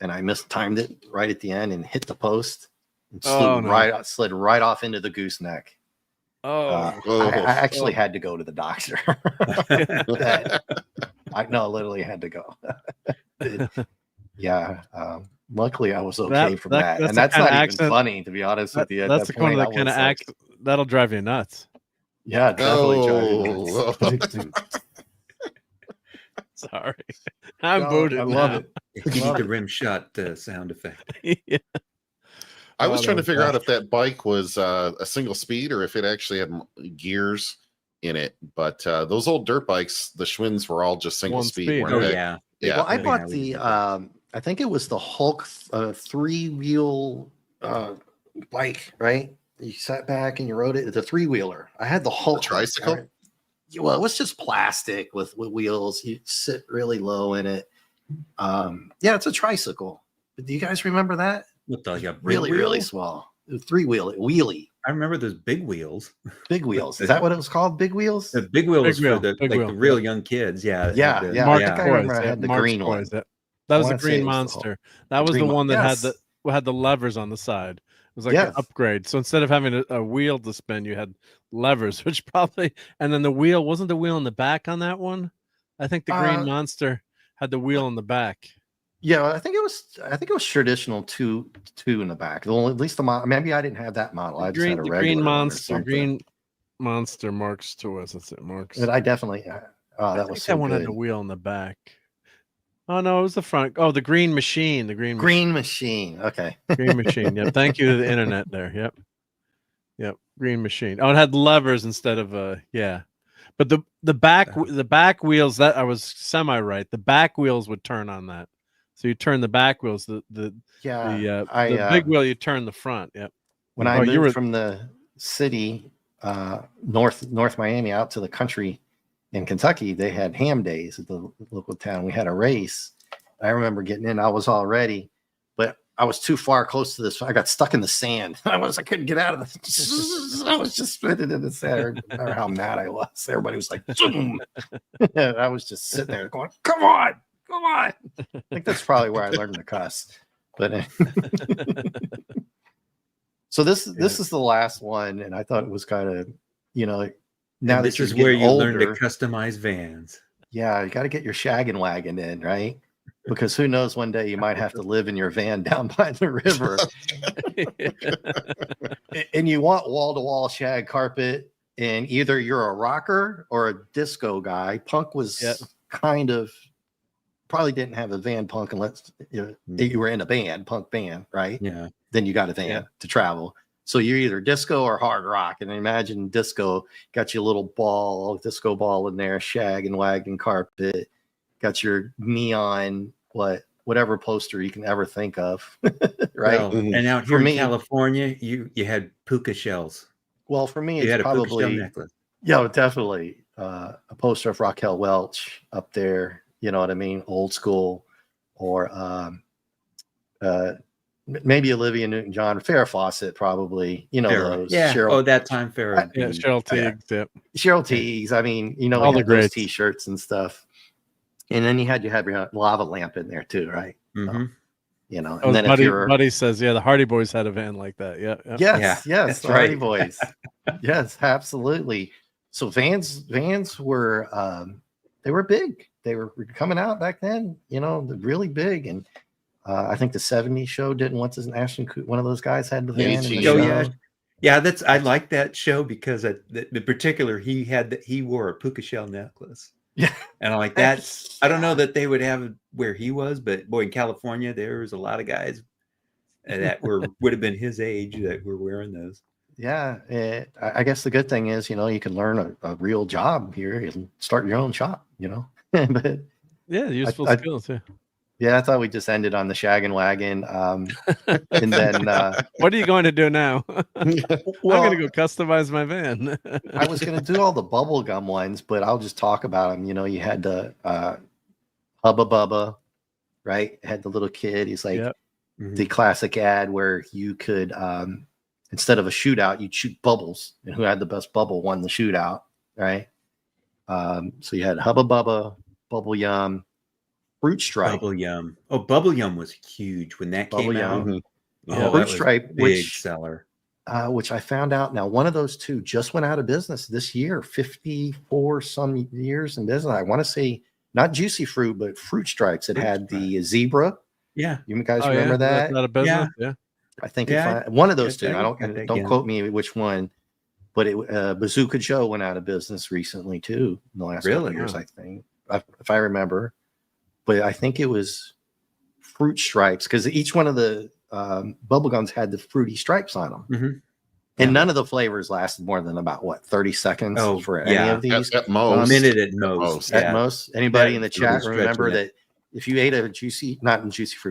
and I mistimed it right at the end and hit the post and slid right off into the gooseneck. I actually had to go to the doctor. Literally had to go. Yeah. Luckily, I was okay from that. And that's not even funny, to be honest with you. That's the kind of act that'll drive you nuts. Yeah, definitely drive you nuts. Sorry. I'm booted. I love now. it. You need the rim shot sound effect. Yeah. I was trying to figure out if that bike was a single speed or if it actually had gears in it. But those old dirt bikes, the Schwinn's were all just single speed. Oh, yeah. Yeah. Well, I bought the, I think it was the Hulk 3-wheel bike, right? You sat back and you rode it. It's a 3-wheeler. I had the Hulk tricycle. Right? Well, it was just plastic with wheels. You sit really low in it. Yeah, it's a tricycle. But do you guys remember that? With the really small 3-wheel wheelie. I remember those big wheels. Big wheels. Is that what it was called? Big wheels? The big wheel was for the wheel. real young kids. Yeah. Yeah. I think I remember I had the Mark's green one. Boys. That was the Green Monster. That was the one that had the levers on the side. It was like an upgrade. So instead of having a wheel to spin, you had levers, which probably, and then wasn't the wheel in the back on that one? I think the Green Monster had the wheel in the back. Yeah, I think it was traditional two in the back. Well, at least the model. Maybe I didn't have that model. I just had a regular Green one or Monster. something. Green Monster Mark's Toys. That's it, Mark's. But I definitely. That was so that one good. had the wheel in the back. Oh no, it was the front. Oh, the Green Machine. The Green Machine. Okay. Green Machine. Yep. Thank you to the internet there. Yep. Green Machine. Oh, it had levers instead of yeah. But the back wheels, that I was semi right. The back wheels would turn on that. So you turn the back wheels. The big wheel, you turn the front. Yep. When I moved from the city, North Miami, out to the country in Kentucky, they had ham days at the local town. We had a race. I remember getting in. I was all ready, but I was too far close to this. I got stuck in the sand. I couldn't get out of the. I was just spinning in the sand. I remember how mad I was. Everybody was like, zoom. I was just sitting there going, come on. I think that's probably where I learned to cuss. But so this is the last one, and I thought it was kind of, now this is where you learn to customize vans. Yeah, you got to get your shaggin' wagon in, right? Because who knows, one day you might have to live in your van down by the river. And you want wall-to-wall shag carpet, and either you're a rocker or a disco guy. Punk was kind of, probably didn't have a van punk unless you were in a band, punk band, right? Yeah. Then you got a van to travel. So you're either disco or hard rock. And imagine disco got you a little disco ball in there, shag and wagon carpet, got your neon, whatever poster you can ever think of. Right. Well, and out here in California, you had puka shells. Well, for me, you it's probably puka shell necklace. Yeah, definitely. A poster of Raquel Welch up there. You know what I mean? Old school, or maybe Olivia Newton-John, Farrah Fawcett, probably. Those. Yeah. Cheryl, that time Farrah. Cheryl Teagues. Yeah. Cheryl Teagues. I mean, all the those T-shirts and stuff. And then you had to have your lava lamp in there too, right? Mm-hmm. So, and then Buddy says, the Hardy Boys had a van like that. Yeah. Yes, the Hardy Boys. Yes, absolutely. So vans were they were big. They were coming out back then, really big. And I think the 70's show didn't. What's his Ashton? One of those guys had the van. I like that show because in particular he wore a puka shell necklace. Yeah, and I'm like that. I don't know that they would have it where he was, but boy, in California, there was a lot of guys that would have been his age that were wearing those. Yeah, I guess the good thing is, you can learn a real job here and start your own shop, But Yeah, useful I skills. Yeah. yeah, I thought we just ended on the shaggin' wagon. And then, What are you going to do now? I'm going to well, go customize my van. I was going to do all the bubble gum ones, but I'll just talk about them. You had the Hubba Bubba, right? Had the little kid. He's like Yep. the classic ad where you could, instead of a shootout, you'd shoot bubbles, and who had the best bubble won the shootout, right? So you had Hubba Bubba, Bubble Yum, Fruit Stripe. Bubble Yum. Oh, Bubble Yum was huge when that Bubble came out. Yum. Oh, Fruit that was Stripe, big seller. which I found out now, one of those two just went out of business this year, 54 some years in business. I want to say not Juicy Fruit, but Fruit Stripes. It had the zebra. Yeah. You guys Oh, remember yeah? that? That's out of business? Yeah. I think Yeah, one of those yeah, two. I I got that don't again. quote me which one, but Bazooka Joe went out of business recently too in the last couple Really? of years, Wow. I think, if I remember. But I think it was Fruit Stripes because each one of the bubble gums had the fruity stripes on them. Mhm. And Yeah. none of the flavors lasted more than about 30 seconds Oh, for any yeah. of these. At A most. minute at most. At Yeah. most. Anybody That- in the it chat was remember stretching it. that if you ate a juicy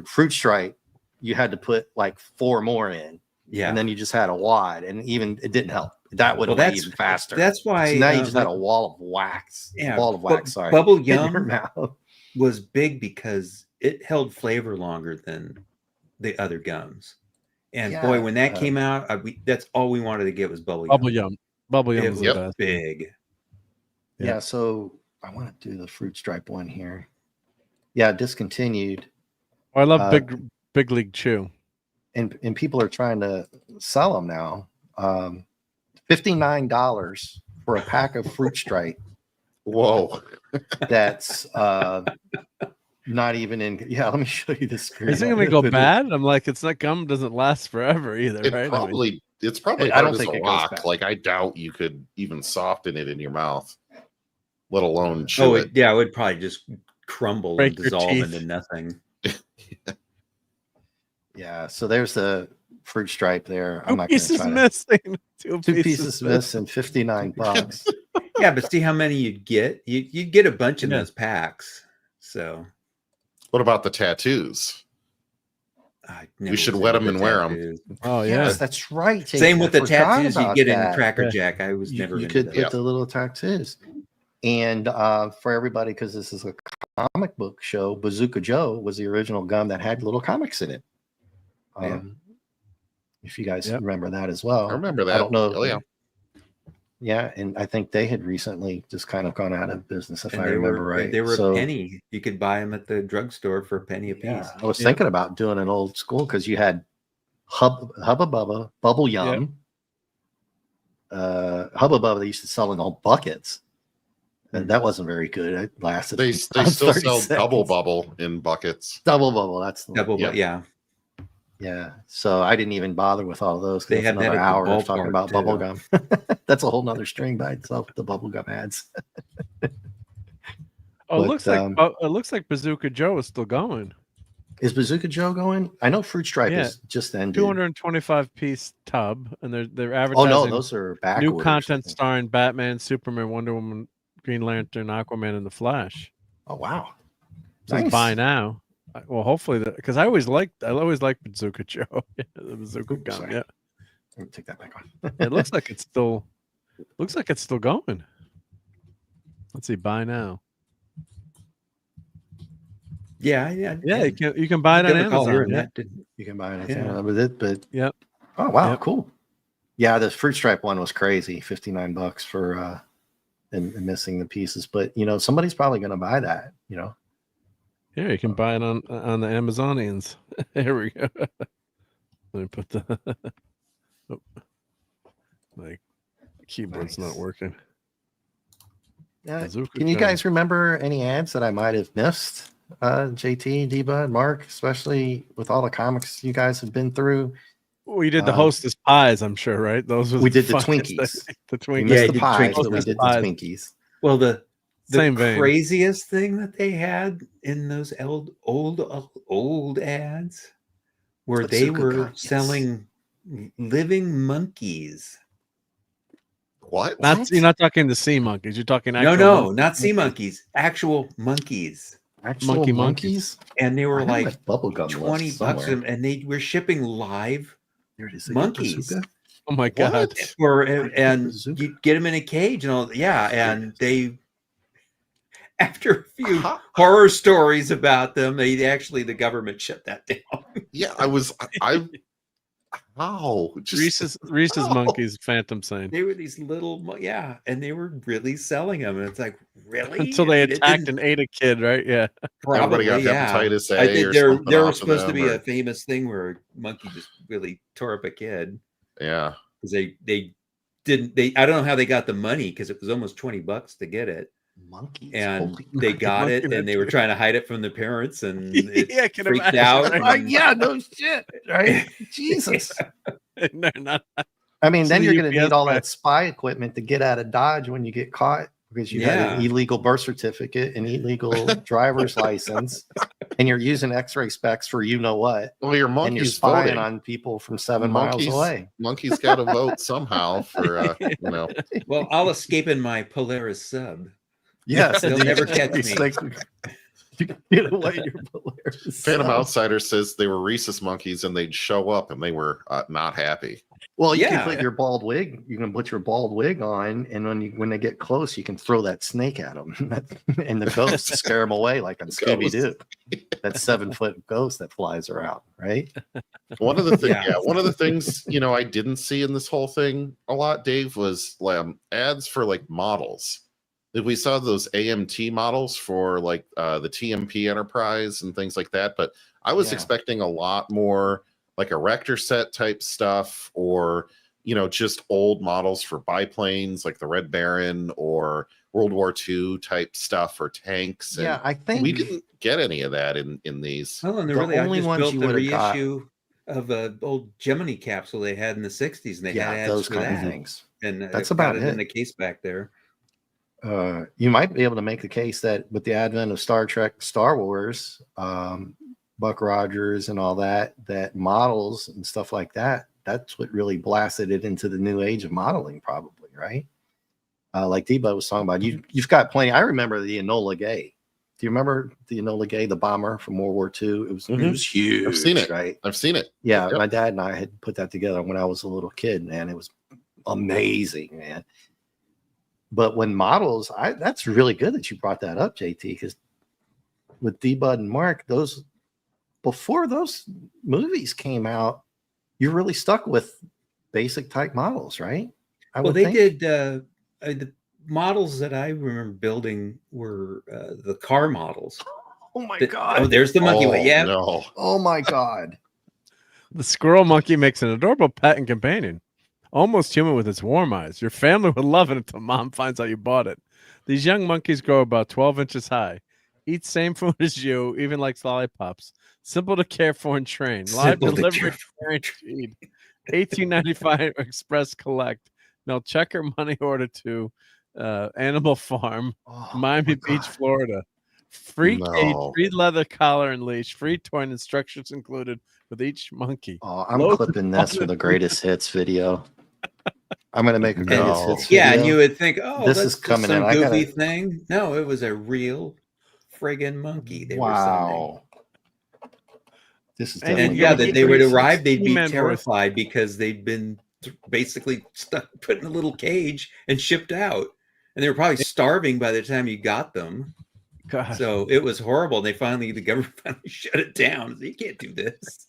fruit stripe, you had to put like 4 more in, Yeah. and then you just had a wad, and even it didn't help. That would have Well, went even faster. That's why. So now you just had a wall of wax. Yeah, Ball of wax. Sorry. Bubble in your Yum mouth. was big because it held flavor longer than the other gums. And Yeah, boy, when that came out, that's all we wanted to get was Bubble Yum. Bubble Yum. Bubble Yum It was was the best. big. Yeah. So I want to do the fruit stripe one here. Yeah, discontinued. Oh, I love Big League Chew. And people are trying to sell them now. $59 for a pack of fruit stripe. Whoa. That's not even in. Yeah, let me show you the screen. Is it going to go bad? I'm like, it's not gum doesn't last forever either, It's right? probably I hard don't as think a it goes rock. bad. Like I doubt you could even soften it in your mouth, let alone chew it. Yeah, it would probably just crumble Break and your dissolve teeth. into nothing. Yeah, so there's the fruit stripe there. I'm Two not going to pieces try to. missing. Two pieces missing, $59. Yeah, but see how many you'd get? You'd get a bunch in Yeah. those packs. So What about the tattoos? I We never should was wet into 'em and wear 'em. tattoos. Oh, yeah. Yes, that's right. Jason. Same with I the forgot tattoos you about get in that. Cracker Yeah. Jack. I was never You into could that. put the little tattoos. And for everybody, because this is a comic book show, Bazooka Joe was the original gum that had little comics in it. Yeah. If you guys Yep. remember that as well. I remember that. I don't know. Oh, yeah. Yeah, and I think they had recently just kind of gone out of business, if And I they remember were right. they were So, a penny. You could buy them at the drugstore for a penny a piece. yeah, I was Yeah. thinking about doing an old school because you had Hubba Bubba, Bubble Yum, Hubba Bubba. They used to sell in all buckets, and that wasn't very good. It lasted. They about still 30 sell Double seconds. Bubble in buckets. Double Bubble. That's the one. Double, Yeah. yeah. Yeah. So I didn't even bother with all those. 'Cause They it's had that another at the hour of talking ballpark, about too. bubble gum. That's a whole nother string by itself. The bubble gum ads. Oh, But, it looks like Bazooka Joe is still going. Is Bazooka Joe going? I know Fruit Stripe Yeah. is just ended. 225 piece tub, and they're Oh advertising no, those are back new orders, I content think. starring Batman, Superman, Wonder Woman, Green Lantern, Aquaman, and the Flash. Oh wow. It says buy now. Well, hopefully, because I always liked Bazooka Joe. Yeah, the Bazooka Oops, gum. sorry. Yeah, Let me take that back on. it looks like it's still going. Let's see, buy now. Yeah. Yeah, you can buy it on Good recall Amazon. hearing Yeah. that, didn't- You can buy it Yeah. with it, but Yep. oh wow, Yep. cool. Yeah, the Fruit Stripe one was crazy. $59 for and missing the pieces. But somebody's probably gonna buy that, Yeah, you can buy it on the Amazonians. Here we go. Let me put the oh, my keyboard's not Nice. working. Can you guys remember any ads that I might have missed? JT, D-Bud, Mark, especially with all the comics you guys have been through. We did the Hostess pies, I'm sure, right? Those were We did the funniest Twinkies. thing. The We Twinkies. missed you the did pies, Twinkies. but we did the Pies. Twinkies. Well, the Same vein. craziest thing that they had in those old ads were they Bazooka were gum, yes. selling living monkeys. What? You're not talking the sea monkeys. You're talking No, actual not sea monkeys. Actual monkeys. Actual Monkey monkeys? And they I were have like my bubblegum 20 left bucks, somewhere. and they were shipping live There it is. monkeys. Oh my god! And you get them in a cage and all. Yeah, and they, after a few horror stories about them, the government shut that down. Yeah, Wow. Reese's wow. monkeys, Phantom Sane. They were these little, and they were really selling them. And it's like, really? Until they I mean, attacked and ate a kid, right? Yeah. Everybody got hepatitis A I think or there something was off of supposed to them, be or- a famous thing where a monkey just really tore up a kid Yeah. because they didn't. I don't know how they got the money because it was almost $20 to get it. Monkeys. And Holy they crap. got it, Monkey and they were Victory. trying to hide it from the parents, and it Yeah, I can freaked imagine, out. right? and- Yeah, no shit. Right? Jesus. No, not. I mean, then So you're the going to UPS need all guy- that spy equipment to get out of Dodge when you get caught because you had an Yeah. illegal birth certificate, an illegal driver's license, and you're using X-ray specs for you know what, Well, your and you're monkey's spying voting. on people from 7 Monkeys- miles away. Monkey's got to vote somehow for, Well, I'll escape in my Polaris sub. Yes, They'll and never you- catch it's me. like, you can get away in your Polaris. Phantom So- Outsider says they were rhesus monkeys and they'd show up and they were not happy. Well, you Yeah. can put your bald wig. You can put your bald wig on, and when they get close, you can throw that snake at them, and the ghost scare them away, like on Scooby Doo. That 7-foot ghost that flies around, right? One of the things, Yeah. one of the things I didn't see in this whole thing a lot, Dave, was ads for like models. We saw those AMT models for like the TMP Enterprise and things like that, but I was Yeah. expecting a lot more like erector set type stuff, or just old models for biplanes like the Red Baron or World War II type stuff, or tanks. Yeah, I think we didn't get any of that in these. Oh, and The really, I only just ones built you the would've got- reissue of an old Gemini capsule they had in the 60s, and they had ads those for kind that. of things. And That's I've about got it in it. the case back there. You might be able to make the case that with the advent of Star Trek, Star Wars, Buck Rogers and all that models and stuff like that's what really blasted it into the new age of modeling, probably, right? Like Debo was talking about, you've got plenty. I remember the Enola Gay. Do you remember the Enola Gay, the bomber from World War II? It was huge. I've seen it. Right? I've seen it. Yeah, Yep. my dad and I had put that together when I was a little kid, man. It was amazing, man. But when models, that's really good that you brought that up, JT, because with D-Bud and Mark, before those movies came out, you're really stuck with basic type models, right? Well, they did. The models that I remember building were the car models. Oh my Oh, god! there's the monkey one. Yeah. No. Oh my god! The squirrel monkey makes an adorable pet and companion, almost human with its warm eyes. Your family would love it until mom finds out you bought it. These young monkeys grow about 12 inches high, eat same food as you, even likes lollipops. Simple to care for and train. Live Simple to delivery, care guaranteed. $18.95 express collect. Now check your money order to Animal Farm, Oh, Miami my Beach, God. Florida. Free cage, No. free leather collar and leash, free toy and instructions included with each monkey. Oh, I'm Loads of clipping this fun for the and greatest hits video. I'm gonna make a greatest No. hits. Yeah, and video. you would think, oh, This that's is just coming some in. I goofy gotta- thing. No, it was a real friggin' monkey. They were sending. Wow. This is And definitely And yeah, gonna that be they would greatest arrive, hits. they'd be He-Man voice. terrified because they'd been basically stuck, put in a little cage and shipped out. And they were probably starving by the time you got them. God. So it was horrible. The government finally shut it down. You can't do this.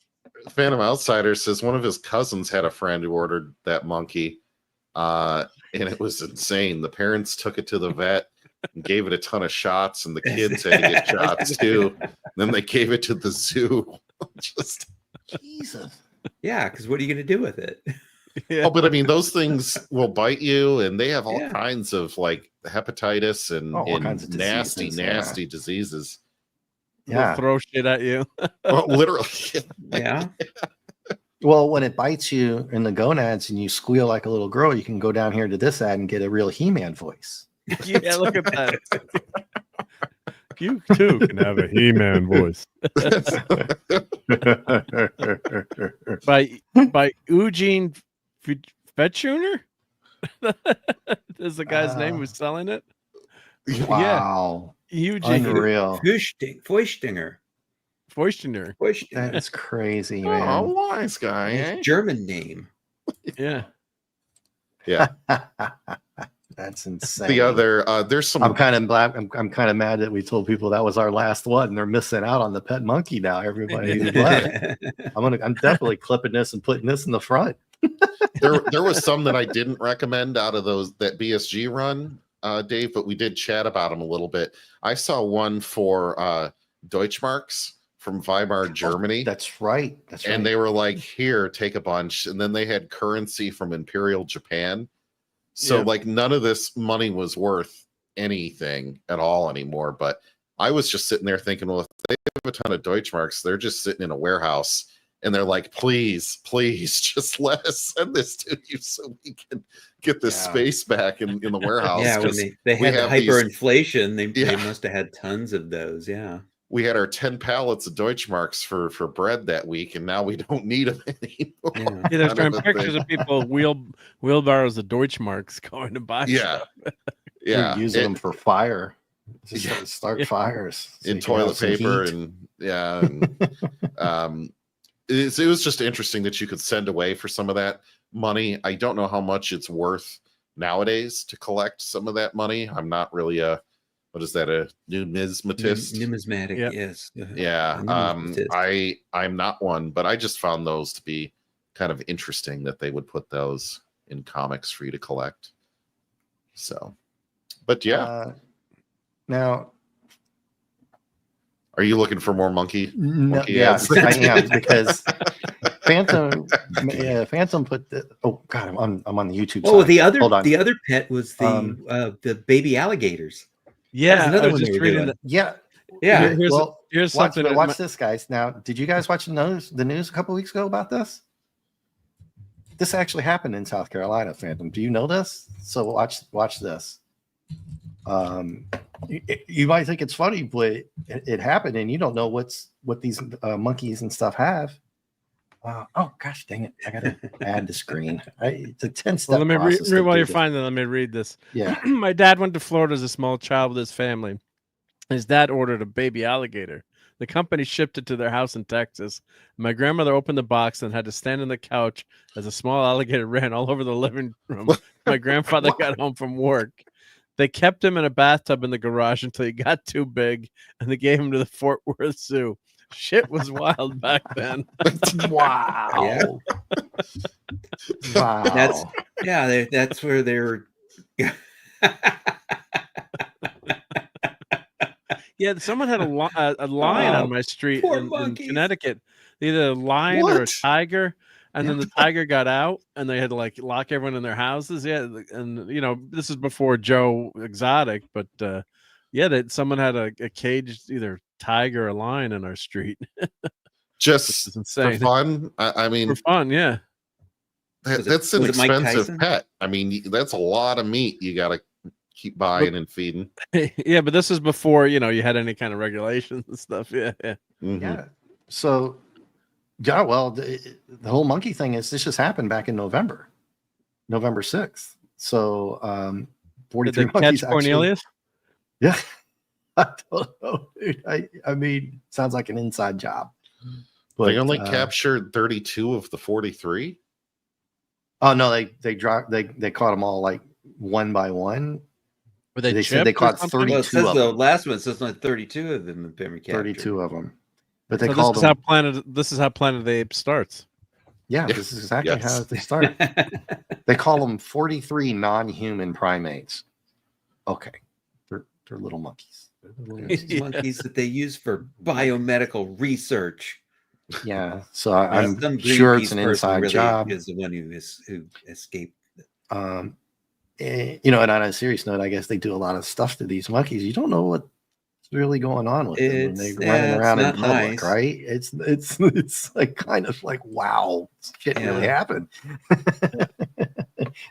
Phantom Outsider says one of his cousins had a friend who ordered that monkey, and it was insane. The parents took it to the vet and gave it a ton of shots, and the kids had to get shots too. Then they gave it to the zoo. Just Jesus. Yeah, because what are you going to do with it? Yeah. oh, but I mean, those things will bite you, and they have all Yeah. kinds of like hepatitis and, Oh, all and kinds of nasty, diseases, yeah. nasty diseases. They'll Yeah. throw shit at you. Well, literally. Yeah. Well, when it bites you in the gonads and you squeal like a little girl, you can go down here to this ad and get a real He-Man voice. Yeah, look at that. You too can have a He-Man voice. by Eugene Fetchuner. Is the guy's name who's selling it? Wow. Eugene Unreal. Feuchtinger. That is crazy, Oh, man. wise guy, eh? German name. Yeah. Yeah. That's insane. The other, there's some. I'm kind of glad. I'm kind of mad that we told people that was our last one. They're missing out on the pet monkey now. Everybody who left. I'm definitely clipping this and putting this in the front. there was some that I didn't recommend out of that BSG run, Dave, but we did chat about them a little bit. I saw one for Deutschmarks from Weimar, Germany. That's right. And they were like, here, take a bunch. And then they had currency from Imperial Japan. So like none of this money was worth anything at all anymore. But I was just sitting there thinking, well, if they have a ton of Deutschmarks, they're just sitting in a warehouse. And they're like, please, just let us send this to you so we can get this space back in the warehouse. Yeah, when they had the hyperinflation, they must have had tons of those. Yeah. We had our 10 pallets of Deutschmarks for bread that week, and now we don't need them anymore. Yeah, there's showing pictures of people wheelbarrows of Deutschmarks going to buy stuff. Yeah. They're using them for fire. Just start fires. So in toilet paper and it was just interesting that you could send away for some of that money. I don't know how much it's worth nowadays to collect some of that money. I'm not really what is that, a numismatist? Numismatic, yes. Yeah. I'm not one, but I just found those to be kind of interesting that they would put those in comics for you to collect. So, but yeah. Now, are you looking for more monkey? No, yes, I am, because Phantom put the. Oh God, I'm on the YouTube. Oh, side. the other pet was the baby alligators. Yeah, another one they were doing. Yeah. Here's something. Watch this, guys. Now, did you guys watch the news a couple weeks ago about this? This actually happened in South Carolina, Phantom. Do you know this? So watch this. You might think it's funny, but it happened, and you don't know what these monkeys and stuff have. Oh gosh, dang it! I gotta add the screen. It's a 10-step. Let me read while you're finding. Let me read this. Yeah. My dad went to Florida as a small child with his family. His dad ordered a baby alligator. The company shipped it to their house in Texas. My grandmother opened the box and had to stand on the couch as a small alligator ran all over the living room. My grandfather got home from work. They kept him in a bathtub in the garage until he got too big, and they gave him to the Fort Worth Zoo. Shit was wild back then. Wow. Wow. That's where they were. Yeah, someone had a lion on my street in Connecticut. Either a lion or a tiger, and then the tiger got out, and they had to lock everyone in their houses. Yeah, and this is before Joe Exotic, but someone had a caged either tiger or lion in our street. Just for fun. I mean, for fun, yeah. That's an expensive pet. I mean, that's a lot of meat you got to keep buying and feeding. Yeah, but this is before you had any kind of regulations and stuff. Yeah. Mm-hmm. Yeah. So, well, the whole monkey thing this just happened back in November 6th. So, 43 Did they monkeys. Catch Cornelius? Yeah. I don't know, dude. I mean, sounds like an inside job. But they only captured 32 of the 43. Oh no, they dropped. They caught them all one by one. Were they said they caught 32 well, it says of the them. last one says only 32 of them have been captured. 32 of them. But they so called them. This is how Planet of the Apes starts. Yeah, this is exactly how they start. They call them 43 non-human primates. Okay, they're little monkeys. Monkeys that they use for biomedical research. Yeah, so I'm sure it's an inside job. Is the one who escaped. And on a serious note, I guess they do a lot of stuff to these monkeys. You don't know what's really going on with them when they're running around in public, right? It's like kind of like, wow, shit really happened.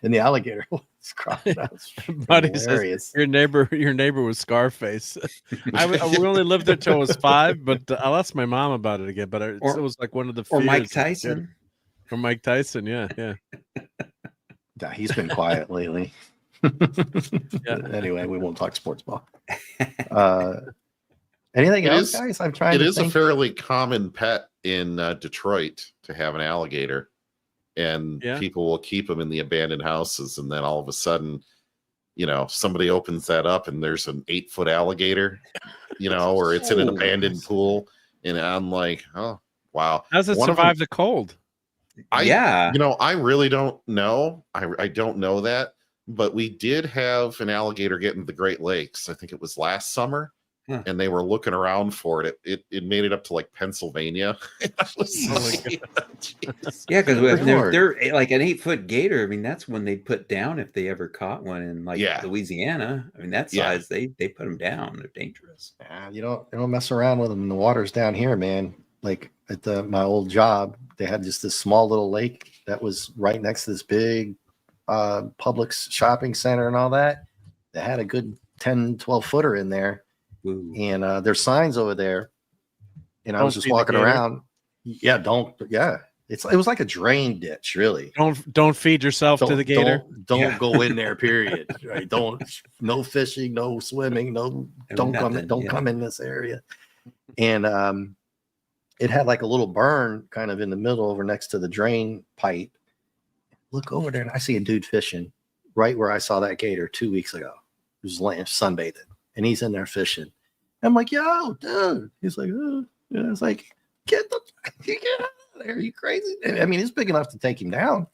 And the alligator crocodiles. Buddy says Hilarious. your neighbor was Scarface. We only lived there till I was 5, but I'll ask my mom about it again. But it was like one of the Or Mike fears as a kid. Tyson. Or Mike Tyson, yeah. Yeah, he's been quiet lately. Yeah. Anyway, we won't talk sports ball. Anything It else, is- guys? I'm trying It to is a think. fairly common pet in Detroit to have an alligator, and Yeah. people will keep them in the abandoned houses, and then all of a sudden, somebody opens that up and there's an 8-foot alligator, or it's in an Oh, abandoned nice. pool, and I'm like, oh wow, How's it One of them- survive the cold? Yeah. I really don't know. I don't know that, but we did have an alligator get into the Great Lakes. I think it was last summer. Huh. And they were looking around for it. It made it up to like Pennsylvania. I was Oh my jeez. Yeah, because Good Lord. they're like an 8-foot gator. I mean, that's when they put down if they ever caught one in like Yeah. Louisiana. I mean, that Yeah. size they put them down. They're dangerous. You don't mess around with them. The water's down here, man. Like at my old job, they had just this small little lake that was right next to this big public shopping center and all that. They had a good 10, 12 footer in there. Ooh. And there's signs over there. And I was Don't just feed the walking gator. around. Yeah, it was like a drain ditch, really. Don't feed yourself to the gator. Don't Yeah. go in there, period. Right? No fishing, no swimming, don't nothing, come in this area. And it had like a little burn kind of in the middle over next to the drain pipe. Look over there and I see a dude fishing right where I saw that gator 2 weeks ago. He was laying sunbathing and he's in there fishing. I'm like, yo, dude. He's like, oh. Yeah, it's like, get out of there. Are you crazy? I mean, it's big enough to take him down.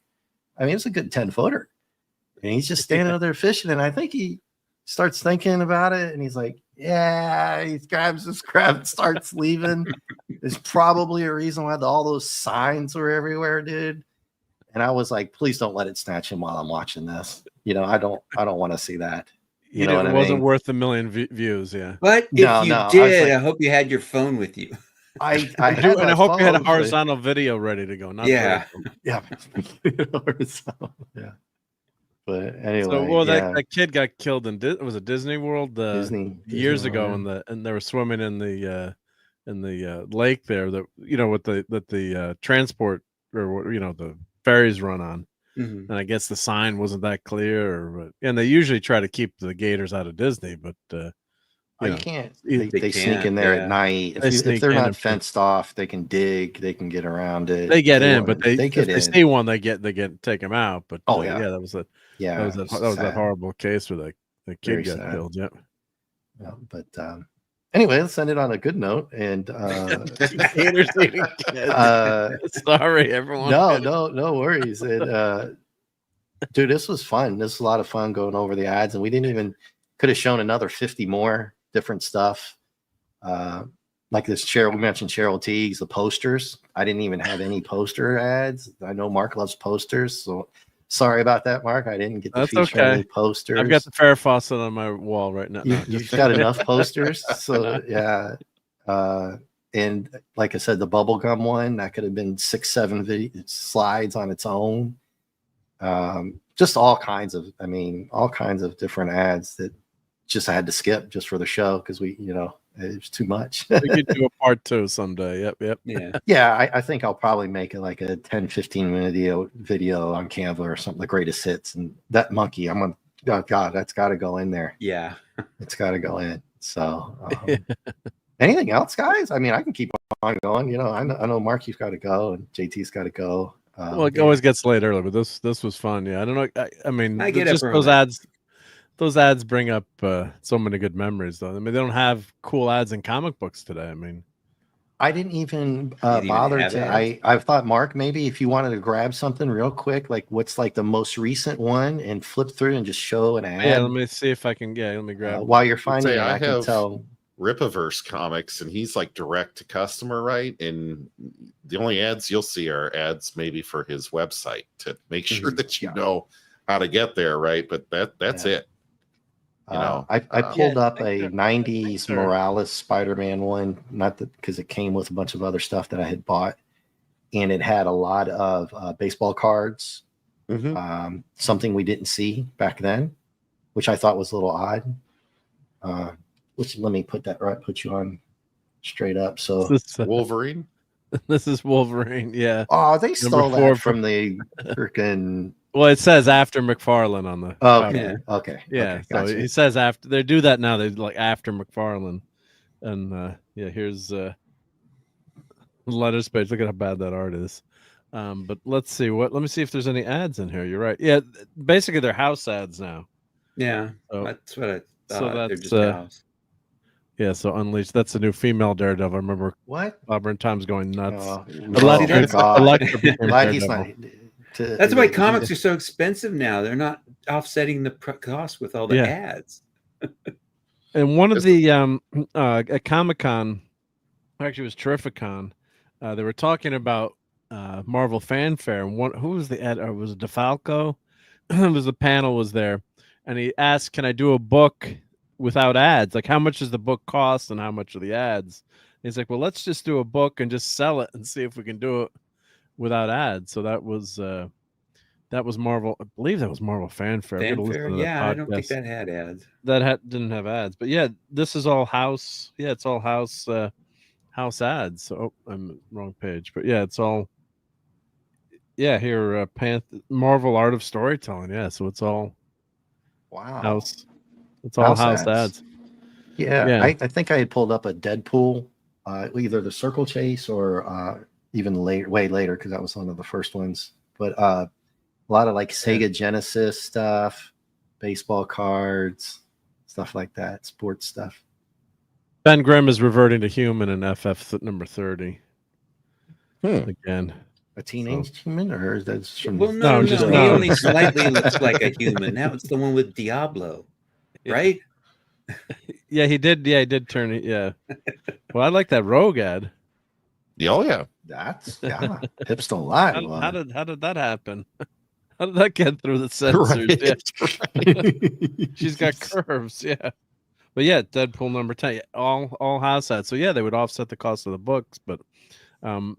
I mean, it's a good 10 footer. And he's just standing out there fishing. And I think he starts thinking about it. And he's like, yeah, he grabs his crab and starts leaving. There's probably a reason why all those signs were everywhere, dude. And I was like, please don't let it snatch him while I'm watching this. I don't want to see that. You know what it I wasn't mean? worth a million views. Yeah. But No, if you no, I was did, like- I hope you had your phone with you. I And had I my hope you had a phone, but- horizontal video ready to go. Not Yeah. vertical. Yeah. Yeah. But anyway, So, yeah. that kid got killed in was it Disney World Disney years ago, World, and they were swimming in the lake there that the transport or the ferries run on. Mhm. And I guess the sign wasn't that clear, and they usually try to keep the gators out of Disney, but you know, can't. they They sneak can't, in there yeah. at night. They If sneak they're in not if they- fenced off, they can dig. They can get around it. they get in, want- but they get if in. they see one, they take them out. But Oh, yeah. that was that Yeah, was it's that was that sad. horrible case where the kid Very got sad. killed. Yeah. Yeah, but anyway, let's end it on a good note. And Gators eating kids. Sorry, everyone. no worries. And dude, this was fun. This was a lot of fun going over the ads, and we didn't even could have shown another 50 more different stuff. Like this we mentioned Cheryl Teague's, the posters. I didn't even have any poster ads. I know Mark loves posters, so sorry about that, Mark. I didn't get to That's feature okay. any posters. I've got the Farrah Fawcett on my wall right now. No, You've got enough posters, so yeah. And like I said, the bubblegum one that could have been 6-7 slides on its own. Just all kinds of different ads that just I had to skip just for the show because it was too much. we could do a part 2 someday. Yep. Yeah. Yeah, I think I'll probably make it like a 10-15 minute video on Canva or something, the greatest hits. And that monkey, oh God, that's got to go in there. Yeah. It's got to go in. So anything else, guys? I mean, I can keep on going. I know Mark, you've got to go, and JT's got to go. Well, it always gets late early, but this was fun. Yeah, I don't know. I mean, I get just up those early. ads. Those ads bring up so many good memories, though. I mean, they don't have cool ads in comic books today. I mean, I didn't even didn't even bother have to. ads? I thought, Mark, maybe if you wanted to grab something real quick, like what's like the most recent one, and flip through and just show an ad. yeah. Let me see if I can. Yeah, let me grab. While you're finding say it, I I can have- tell. Ripaverse Comics, and he's like direct to customer, right? And the only ads you'll see are ads maybe for his website to make sure that you Yeah. know how to get there, right? But that's Yeah. it. I pulled up a they're- 90s they're- Morales Spider-Man one, not that because it came with a bunch of other stuff that I had bought, and it had a lot of baseball cards something we didn't see back then, which I thought was a little odd. Which let me put you on straight up. So Wolverine. This is Wolverine. Yeah. oh, they stole four that from the freaking. Well, it says after McFarlane on the. Okay. cover. Okay. Yeah. Okay, So gotcha. he says after they do that now. They like after McFarlane, and yeah, here's letters page. Look at how bad that art is. But let's see let me see if there's any ads in here. You're right. Yeah, basically they're house ads now. Yeah, So, that's what I thought. so They're that's just house. yeah. So Unleashed. That's a new female Daredevil. I remember What? Auburn Times going nuts. Oh, Electra, my God. Electra became Glad he's Daredevil. not. That's why comics are so expensive now. They're not offsetting the cost with all the Yeah. ads. And one of the at Comic-Con, actually it was Terrificon, they were talking about Marvel Fanfare, and who was the ad? Was it DeFalco? It was the panel was there, and he asked, "Can I do a book without ads? Like, how much does the book cost, and how much are the ads?" And he's like, "Well, let's just do a book and just sell it and see if we can do it without ads." So that was Marvel. I believe that was Marvel Fanfare. I'm gonna listen Fanfare, to that yeah, I don't think podcast. that had ads. That didn't have ads, but yeah, this is all house. Yeah, it's all house ads. So I'm wrong page, but yeah, it's all. Yeah, here Marvel Art of Storytelling. Yeah, so it's all Wow. house. It's all house ads. Yeah. I think I had pulled up a Deadpool, either the Circle Chase or even way later, because that was one of the first ones. But a lot of like Sega Genesis stuff, baseball cards, stuff like that, sports stuff. Ben Grimm is reverting to human in FF number 30. Again. A teenage human, or is that from? Well, no, just he only slightly looks like a human. Now it's the one with Diablo, right? Yeah, he did. Yeah, he did turn it. Yeah. Well, I like that Rogue ad. Oh yeah, That's hips don't lie. How did that happen? How did that get through the censors? Yeah. She's got curves. Yeah. But yeah, Deadpool number 10, all house ads. So yeah, they would offset the cost of the books, but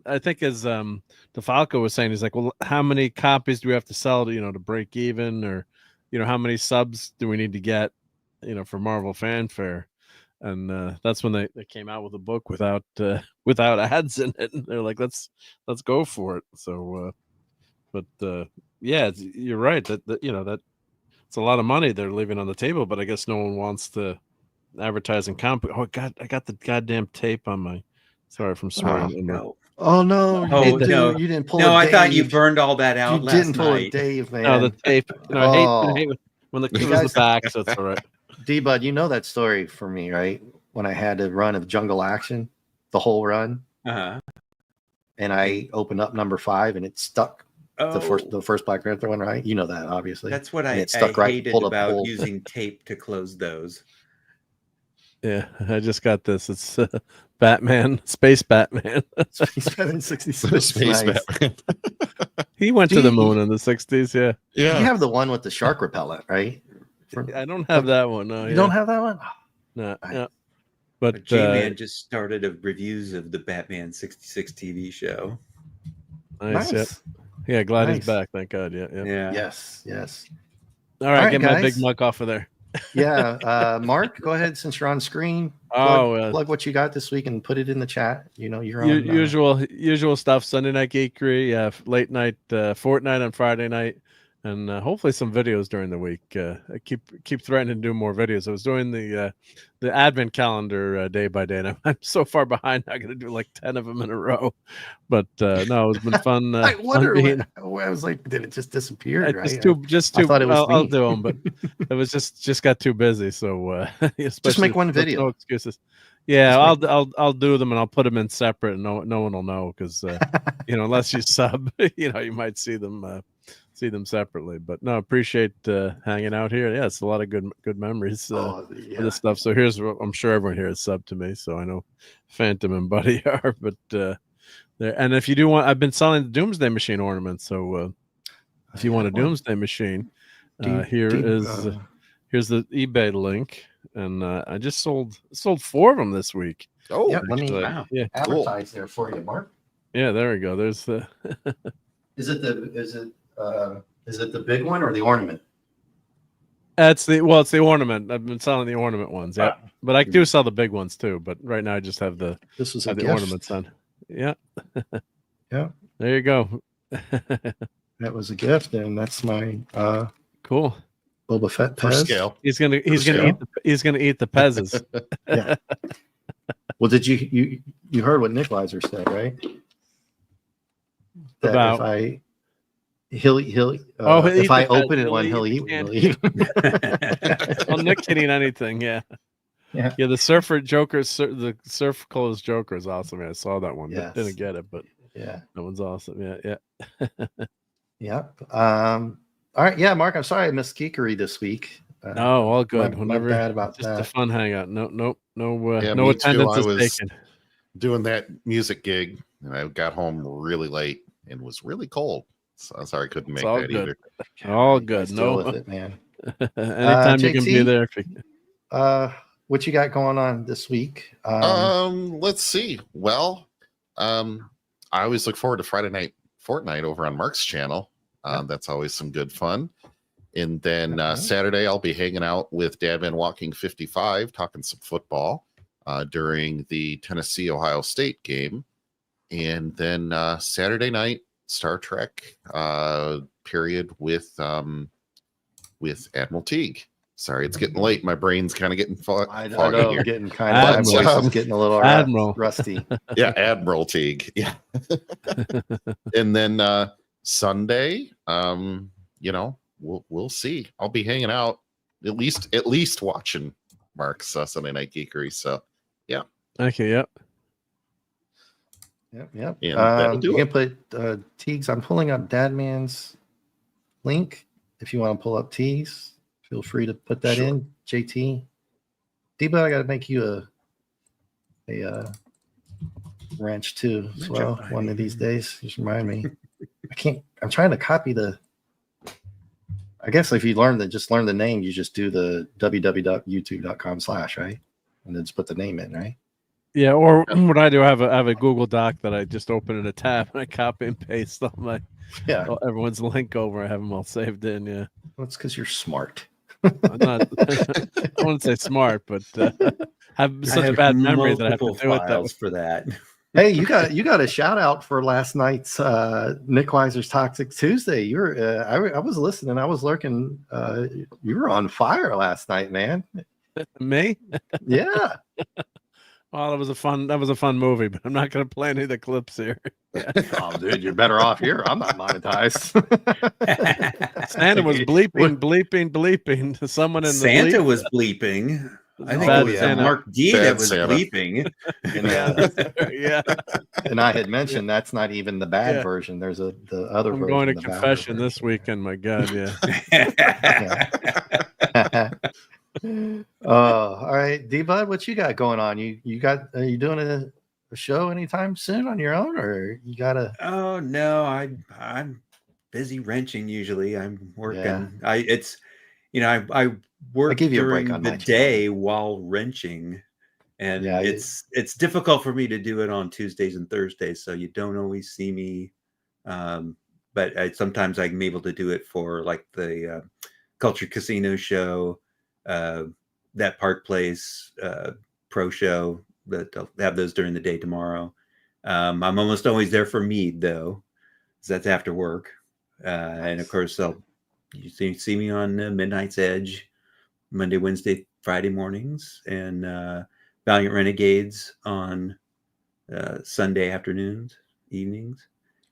I think as DeFalco was saying, he's like, well, how many copies do we have to sell to break even, or how many subs do we need to get for Marvel Fanfare? And that's when they came out with a book without ads in it, and they're like, let's go for it. So yeah, you're right that that it's a lot of money they're leaving on the table, but I guess no one wants to advertise in comic. Oh God, I got the goddamn tape on my. Sorry from swearing. No. Oh no! Oh, no. You didn't pull. No, I thought you burned all that out You last didn't pull night. a Dave, man. No, the tape. I hate when the it was the back, so it's all right. D-Bud, you know that story for me, right? When I had a run of Jungle Action, the whole run, Uh-huh. and I opened up number 5, and it stuck. Oh, The first Black Panther one, right? You know that, obviously. that's what And I it stuck right- hated pulled up the about hole. using tape to close those. Yeah, I just got this. It's Batman, Space Batman. Space Batman 66. Space Nice. Batman. He went to the moon in the 60s. Yeah, Yeah, You have the one with the shark repellent, right? I don't have that one. No, You don't have that one? No, Nice. no. But But J-Man just started reviews of the Batman 66 TV show. nice. Nice. Yeah, glad Nice. he's back. Thank God. Yeah. Yeah. Yes. All right, right, get my big guys. mug off of there. Yeah. Mark, go ahead since you're on screen. Plug what you got this week and put it in the chat. You're on. Usual stuff. Sunday night geekery, late night, Fortnite on Friday night, and hopefully some videos during the week. I keep threatening to do more videos. I was doing the advent calendar day by day, and I'm so far behind. I got to do like 10 of them in a row. But no, it's been fun. I wonder. I was like, did it just disappear? Right? Just too. I thought it was I'll me. do them, but it was just got too busy. So Just make one video. No excuses. Yeah, I'll do them and I'll put them in separate, and no one will know because unless you sub, you might see them separately. But no, appreciate hanging out here. Yeah, it's a lot of good memories of this stuff. So here's what I'm sure everyone here is sub to me, so I know Phantom and Buddy are. But there, and if you do want, I've been selling the Doomsday Machine ornaments. So if you want a Doomsday Machine, here's the eBay link. And I just sold 4 of them this week. Oh, yeah, let me advertise there for you, Mark. Yeah, there we go. There's the. Is it Is it the big one or the ornament? It's the ornament. I've been selling the ornament ones, yeah. But I do sell the big ones too. But right now I just have the ornaments on. Yeah. Yeah. There you go. That was a gift, and that's my cool Boba Fett For Pez. scale. He's gonna eat the Pez's. Yeah. Well, did you heard what Nick Weiser said, right? That About he'll if I open it one, he'll eat. Well, Nick can eat anything. Yeah. Yeah. The Surfer Joker, the Surf Clothes Joker is awesome. I saw that one. Yes. Didn't get it, but yeah, that one's awesome. Yeah. Yep. All right. Yeah, Mark, I'm sorry I missed Geekery this week. No, all good. My bad about just that. a fun hangout. No Yeah, no me attendance too. I is was taken. doing that music gig, and I got home really late and was really cold. So I'm sorry I couldn't make all that good. either. All good. Deal No, with it, man. anytime you can be JT? there. What you got going on this week? Let's see. Well, I always look forward to Friday Night Fortnite over on Mark's channel. That's always some good fun. And then Saturday, I'll be hanging out with Dadman Walking 55, talking some football during the Tennessee-Ohio State game. And then Saturday night, Star Trek period with Admiral Teague. Sorry, it's getting late. My brain's kind of getting I foggy know, here. getting kind of, my voice is getting a little rusty. Yeah, Admiral Teague. Yeah. And then Sunday, we'll see. I'll be hanging out at least watching Mark's Sunday Night Geekery. So yeah. Okay. Yep. Yep. And that'll do you it. can put Teagues. I'm pulling up Dadman's link. If you want to pull up Teagues, feel free to put that in. JT. Debo, I got to make you a ranch too as well one of these days. Just remind me. I'm trying to copy I guess if you learn the name, you just do the www.youtube.com/ right? And then just put the name in, right? Yeah, or what I do, I have a Google Doc that I just open in a tab and I copy and paste all my everyone's link over. I have them all saved in. Yeah, well, it's because you're smart. I'm not. I wouldn't say smart, but have such a bad memory that I have to do it that way. For that. Hey, you got a shout out for last night's Nick Weiser's Toxic Tuesday. You were I was listening. I was lurking. You were on fire last night, man. Me? Yeah. Well, that was a fun movie, but I'm not going to play any of the clips here. Oh, dude, you're better off here. I'm not monetized. Santa was bleeping. Someone in the Santa was bleeping. I think it was Mark D that was Santa. bleeping. Yeah. And I had mentioned that's not even the bad version. There's the other version. I'm going to confession this weekend. My God, yeah. All right, D-Bud, what you got going on? Are you doing a show anytime soon on your own, or you gotta? Oh no, I'm busy wrenching usually. I'm working. Yeah. I work give you a during break on the my day while wrenching, and it's difficult for me to do it on Tuesdays and Thursdays, so you don't always see me. But sometimes I'm able to do it for like the Culture Casino show. That Park Place pro show that I'll have those during the day tomorrow. I'm almost always there for Mead though, because that's after work. And of course, you see me on Midnight's Edge Monday, Wednesday, Friday mornings, and Valiant Renegades on Sunday afternoons, evenings.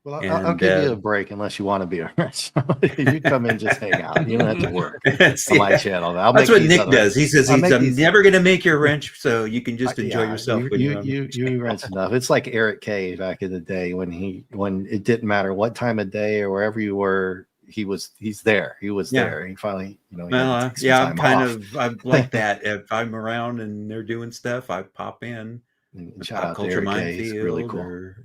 Well, I'll give you a break unless you want to be a wrench. You come in, just hang out. You don't have to work on my channel. That's what Nick does. He says I'm never going to make your wrench, so you can just enjoy yourself. You wrench enough. It's like Eric Kay back in the day when it didn't matter what time of day or wherever you were. He's there. He was there. He finally, I'm like that. If I'm around and they're doing stuff, I pop in. Shout out to Culture Eric Kay. He's really cool.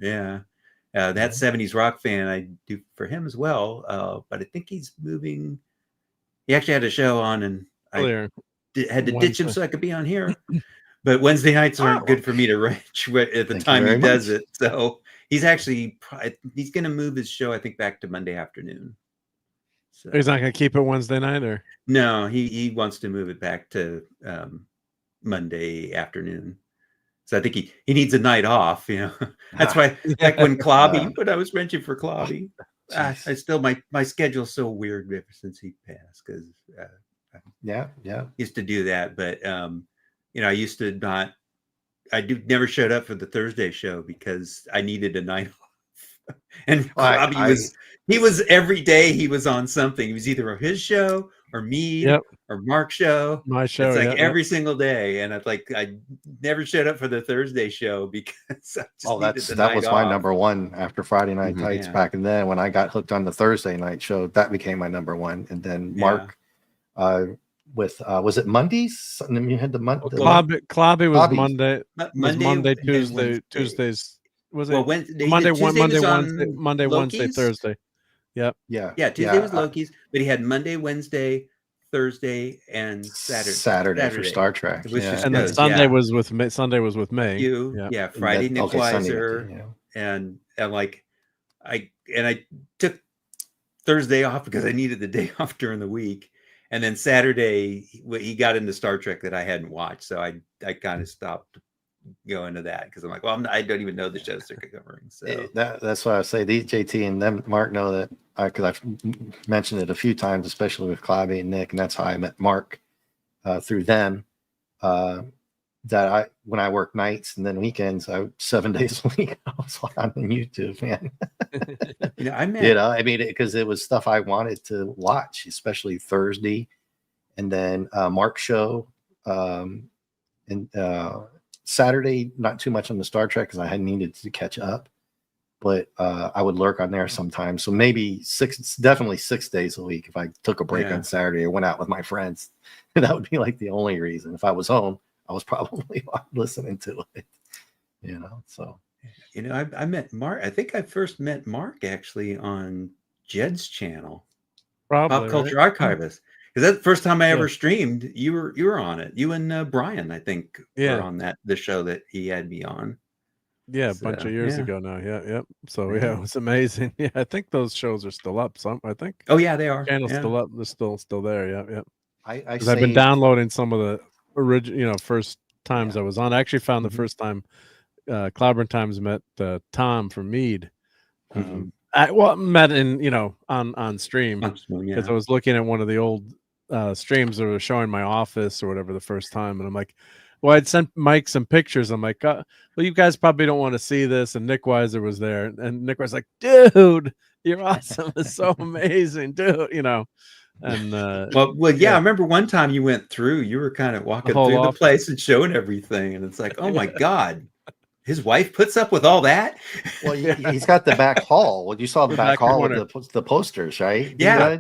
That 70s rock fan I do for him as well. But I think he's moving. He actually had a show on, and I had to ditch him so I could be on here. But Wednesday nights aren't good for me to wrench at the time he does it. So he's going to move his show, I think, back to Monday afternoon. So, He's not going to keep it Wednesday night, or no, he wants to move it back to Monday afternoon. So I think he needs a night off. That's why. Like when I was wrenching for Clobby, I still my schedule's so weird ever since he passed because yeah. used to do that, but I used to not. Never showed up for the Thursday show because I needed a night off. And Clobby he was every day he was on something. He was either on his show or Mead or Mark's show. my show. It's like every single day. And I never showed up for the Thursday show because I just that was off. my number one after Friday Night Tights back in then. When I got hooked on the Thursday night show, that became my number one. And then Mark with was it Mondays? And then you had the Monday. Clobby was Monday. Monday, Tuesday, Tuesdays. Was it Monday, Wednesday, Thursday? Yep. Yeah. Tuesday was Loki's, but he had Monday, Wednesday, Thursday, and Saturday for Star Trek. And then Sunday was with me. Friday Nick Weiser, and like I took Thursday off because I needed the day off during the week. And then Saturday, he got into Star Trek that I hadn't watched, so I kind of stopped going to that because I'm like, well, I don't even know the shows they're covering. So that's why I say these JT and them, Mark, know that because I've mentioned it a few times, especially with Clobby and Nick, and that's how I met Mark through them. That when I work nights and then weekends, 7 days a week, I was on YouTube, man. I mean, because it was stuff I wanted to watch, especially Thursday, and then Mark's show, and Saturday, not too much on the Star Trek because I had needed to catch up, but I would lurk on there sometimes. So maybe definitely 6 days a week. If I took a break on Saturday or went out with my friends, that would be like the only reason. If I was home, I was probably listening to it, so. I met Mark. I think I first met Mark actually on Jed's channel, Pop Culture Archivist. Because that's the first time I ever streamed. You were on it. You and Brian, I think, were on the show that he had me on. Yeah, a bunch of years ago now. Yep. So it was amazing. Yeah, I think those shows are still up. I think. Oh yeah, they are. Channel's still up. They're still there. Yep. I've been downloading some of the original, first times I was on. I actually found the first time Clobberin Times met Tom from Mead. Met in on stream because I was looking at one of the old streams that were showing my office or whatever the first time, and I'm like, well, I'd sent Mike some pictures. I'm like, well, you guys probably don't want to see this. And Nick Weiser was there, and Nick was like, dude, you're awesome. It's so amazing, dude. And I remember one time you went through. You were kind of walking through the place and showing everything, and it's like, oh my god. His wife puts up with all that. Well, he's got the back hall. Well, you saw the back hall with the posters, right? Yeah.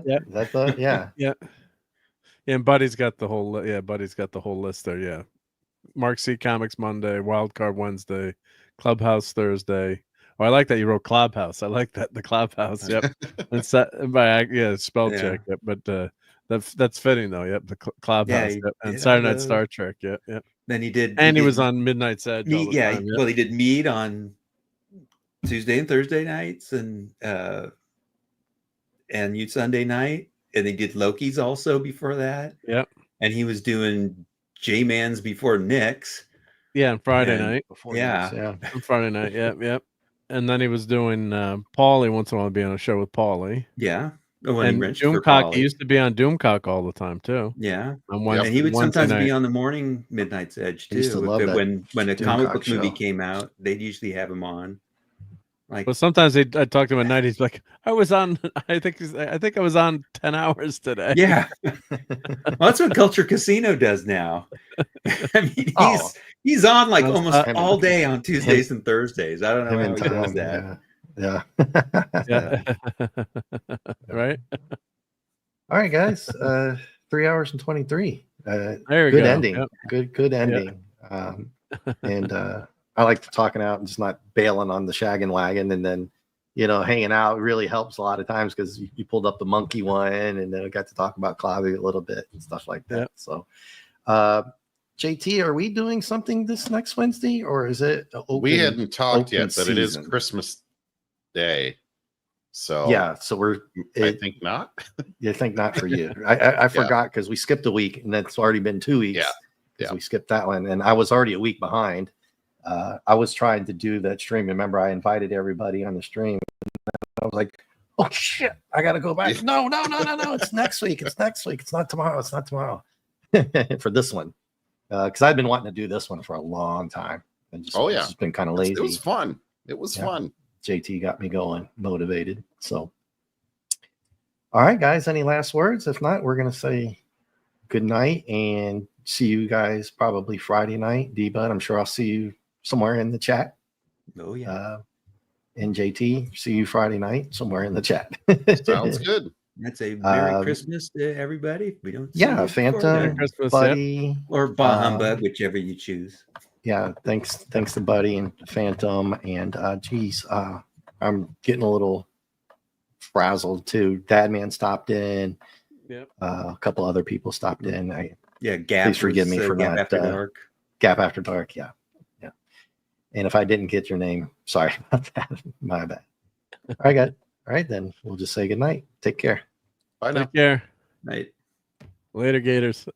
And Buddy's got the whole. Buddy's got the whole list there. Yeah. Mark C Comics Monday, Wildcard Wednesday, Clubhouse Thursday. Oh, I like that you wrote Clubhouse. I like that, the Clubhouse. Yep. And spell check. Yep. But that's fitting though. Yep. The Clubhouse. And Saturday Night Star Trek. Yep. Then he did, and he was on Midnight's Edge. Well, he did Mead on Tuesday and Thursday nights, and you Sunday night, and he did Loki's also before that. Yep. And he was doing J-Man's before Nick's. Yeah, on Friday night. On Friday night. Yep. And then he was doing Paulie once in a while, be on a show with Paulie. Yeah. And Doomcock, he used to be on Doomcock all the time too. Yeah, and he would sometimes be on the morning Midnight's Edge too. When a comic book movie came out, they'd usually have him on. But sometimes I'd talk to him at night. He's like, "I was on. I think I was on 10 hours today." Yeah, well, that's what Culture Casino does now. I mean, he's on like almost all day on Tuesdays and Thursdays. I don't know how he does that. Yeah. Right. All right, guys. 3 hours and 23. There we good go. ending. Yep. Good ending. And I like talking out and just not bailing on the shaggin' wagon, and then hanging out really helps a lot of times because you pulled up the monkey one, and then I got to talk about Clobby a little bit and stuff like that. Yep. So JT, are we doing something this next Wednesday, or is it we hadn't talked yet, but it is Christmas Day. So Yeah, so I think not. you think not for you. I forgot because we skipped a week, and it's already been 2 weeks. Yeah. We skipped that one, and I was already a week behind. I was trying to do that stream. Remember, I invited everybody on the stream. I was like, "Oh shit, I got to go back." No, it's next week. It's next week. It's not tomorrow. It's not tomorrow for this one, because I've been wanting to do this one for a long time. And just, Oh, yeah. it's been kind of lazy. It was fun. It was fun. JT got me going, motivated. So, all right, guys, any last words? If not, we're going to say good night and see you guys probably Friday night. D-Bud, I'm sure I'll see you somewhere in the chat. Oh, yeah. And JT, see you Friday night somewhere in the chat. Sounds good. That's a Merry Christmas to everybody. If we don't see Yeah, you before Phantom, then. Christmas, Buddy. Or Bah Humbug, whichever you choose. Yeah, thanks to Buddy and Phantom. And geez, I'm getting a little frazzled too. Dadman stopped in. Yep. A couple other people stopped in. Gap. Please forgive me for Gap not, After Dark. Gap After Dark. Yeah. And if I didn't get your name, sorry about that. My bad. All right, guys. All right, then we'll just say good night. Take care. Bye now. Take care. Night. Later, Gators.